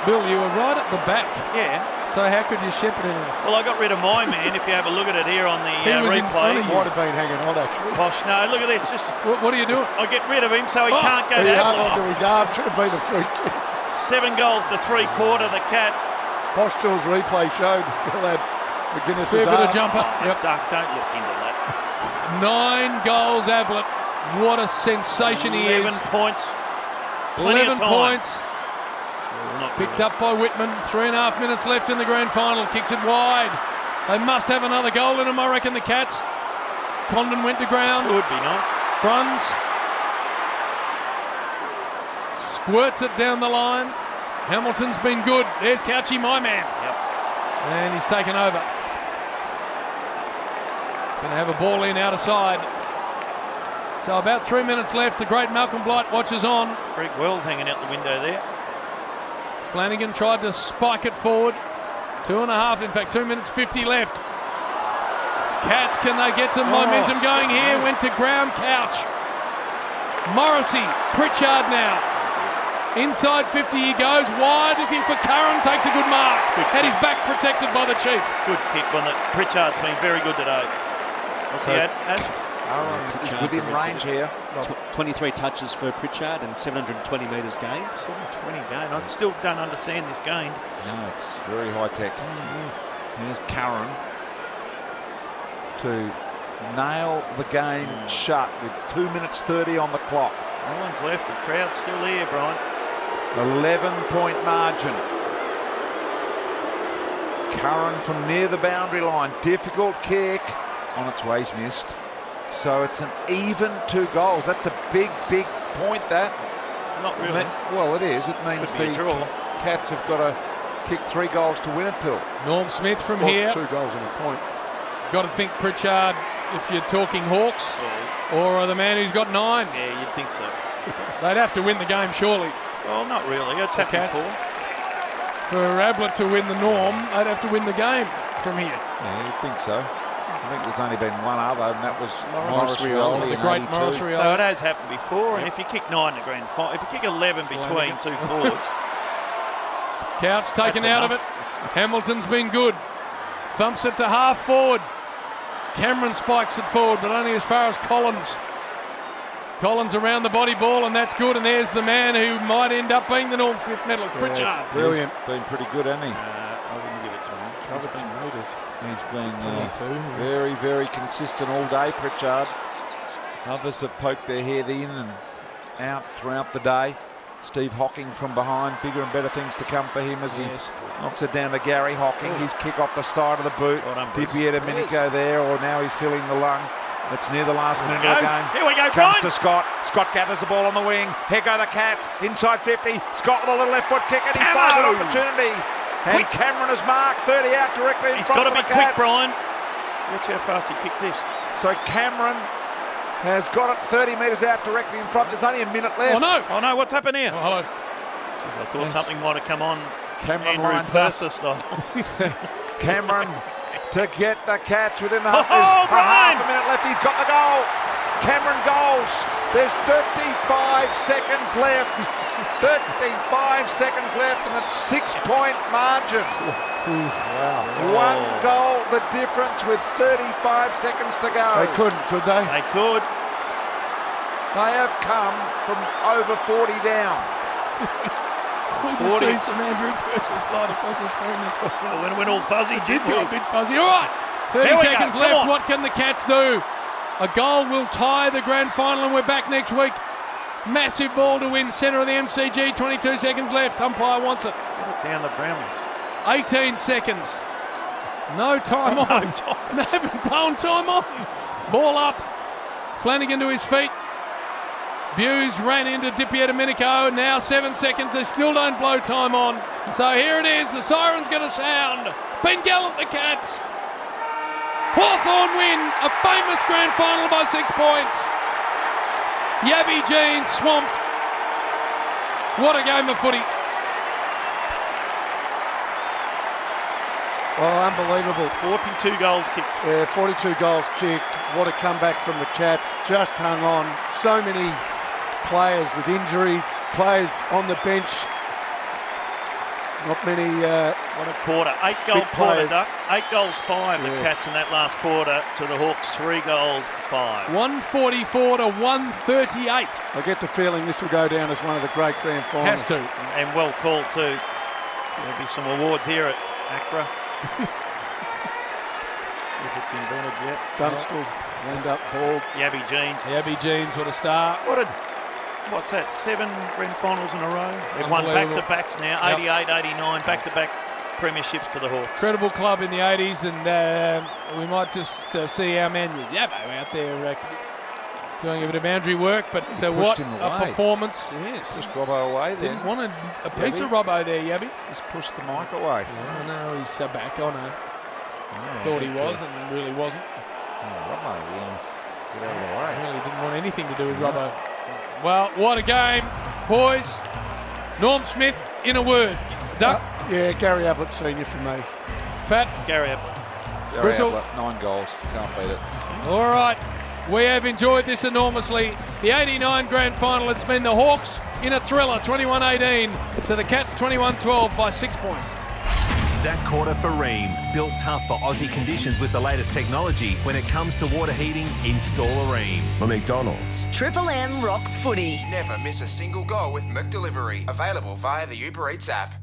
Bill, you were right at the back. Yeah. So how could you shepherd him? Well, I got rid of my man. If you have a look at it here on the He was in front replay. of you. Might have been hanging on, actually. Posh, no, look at this. Just What are you doing? I get rid of him so he can't go He hung down. onto his arm, should have been a free kick. 7 goals to 3/4, the Cats. Posh Tools replay showed Bill had McGuinness's Fair bit arm. of jumper. Yep. Duck, don't look into that. 9 goals, Ablett. What a sensation he 11 is. points. Plenty 11 of time. points. Picked up by Whitman. 3.5 minutes left in the grand final. Kicks it wide. They must have another goal in them, I reckon, the Cats. Condon went to ground. Would be nice. Bruns squirts it down the line. Hamilton's been good. There's Couchy, my man. Yep. And he's taken over. Going to have a ball in out of side. So about 3 minutes left. The great Malcolm Blight watches on. Greg Wells hanging out the window there. Flanagan tried to spike it forward. 2.5, in fact, 2 minutes 50 left. Cats, can they get some momentum going here? Went to ground, Couch. Morrissey, Pritchard now. Inside 50 he goes, wide looking for Curran, takes a good mark. Had his back protected by the Chief. Good kick on it. Pritchard's been very good today. What's he had, Ash? Is within range here. 23 touches for Pritchard and 720 metres gained. 720 gained. I still don't understand this gained. No, it's very high tech. Here's Curran to nail the game shut with 2 minutes 30 on the clock. No one's left. The crowd's still here, Brian. 11-point margin. Curran from near the boundary line. Difficult kick. On its way, he's missed. So it's an even 2 goals. That's a big, big point, that. Not really. Well, it is. It means the Cats have got to kick 3 goals to win it, Bill. Norm Smith from here. 2 goals and a point. Got to think Pritchard, if you're talking Hawks, or the man who's got 9. Yeah, you'd think so. They'd have to win the game, surely. Well, not really. It's happened before. For Ablett to win the Norm, they'd have to win the game from here. Yeah, you'd think so. I think there's only been one other, and that was Morris Rioli, the great Morris Rioli. So it has happened before, and if you kick 9 in the grand final, if you kick 11 between 2 forwards. Couch taken out of it. Hamilton's been good. Thumps it to half forward. Cameron spikes it forward, but only as far as Collins. Collins around the body ball, and that's good. And there's the man who might end up being the Norm Smith medalist, Pritchard. Brilliant. He's been pretty good, hasn't he? I wouldn't give it to him. Covered some metres. He's been very, very consistent all day, Pritchard. Others have poked their head in and out throughout the day. Steve Hocking from behind, bigger and better things to come for him as he knocks it down to Gary Hocking. His kick off the side of the boot. Dippy Domenico there, or now he's filling the lung. It's near the last minute of the game. Here we go, Comes Brian. to Scott. Scott gathers the ball on the wing. Here go the Cats. Inside 50. Scott with a little left foot kick, and he finds an opportunity. And Cameron has marked 30 out directly in front of the Cats. He's got to be quick, Brian. Watch how fast he kicks this. So Cameron has got it 30 metres out directly in front. There's only a minute left. Oh no, what's happened here? Oh, hello. Jeez, I thought something might have come on. Cameron Andrew lines up. Purser style. Cameron to get the Cats within the half. There's a half a minute left. He's got the goal. Cameron goals. There's 35 seconds left. 35 seconds left, and it's 6-point margin. Wow. One goal, the difference with 35 seconds to go. They couldn't, could they? They could. They have come from over 40 down. We just see some Andrew Purser slide across the screen. When it went all fuzzy, did go a bit fuzzy. All right, 30 seconds left. What can the Cats do? A goal will tie the grand final, and we're back next week. Massive ball to win, centre of the MCG. 22 seconds left. Umpire wants it. Get it down the Brownless. 18 seconds. No time on. They haven't blown time on. Ball up. Flanagan to his feet. Buse ran into Dippy Domenico. Now 7 seconds. They still don't blow time on. So here it is. The siren's going to sound. Ben Gallant, the Cats. Hawthorn win a famous grand final by 6 points. Yabby Jean swamped. What a game of footy. Oh, unbelievable. 42 goals kicked. Yeah, 42 goals kicked. What a comeback from the Cats. Just hung on. So many players with injuries, players on the bench. Not many. What a quarter. 8-goal quarter, Duck. 8 goals, 5. The Cats in that last quarter to the Hawks. 3 goals, 5. 144 to 138. I get the feeling this will go down as one of the great grand finals. Has to. And well called too. There'll be some awards here at Accra. if it's invented yet. Dunstall, end up ball. Yabby Jeans. Yabby Jeans, what a start. What's that, 7 grand finals in a row? They've won back-to-backs now, 88, 89, back-to-back premierships to the Hawks. Incredible club in the 80s, and we might just see our man Yabbo out there doing a bit of boundary work, but what a performance. Yes. Just Robbo away then. Didn't want a piece of Robbo there, Yabby. Just pushed the mic away. I know, he's back. I know. Thought he was and really wasn't. Robbo, get out of the way. Really didn't want anything to do with Robbo. Well, what a game, boys. Norm Smith, in a word. Duck. Yeah, Gary Ablett Senior for me. Fat. Gary Ablett. Bristle. 9 goals. Can't beat it. All right. We have enjoyed this enormously. The 89 grand final, it's been the Hawks in a thriller, 21-18, to the Cats 21-12 by 6 points. That quarter for Ream. Built tough for Aussie conditions with the latest technology. When it comes to water heating, install a Ream. For McDonald's. Triple M rocks footy. Never miss a single goal with McDelivery. Available via the Uber Eats app.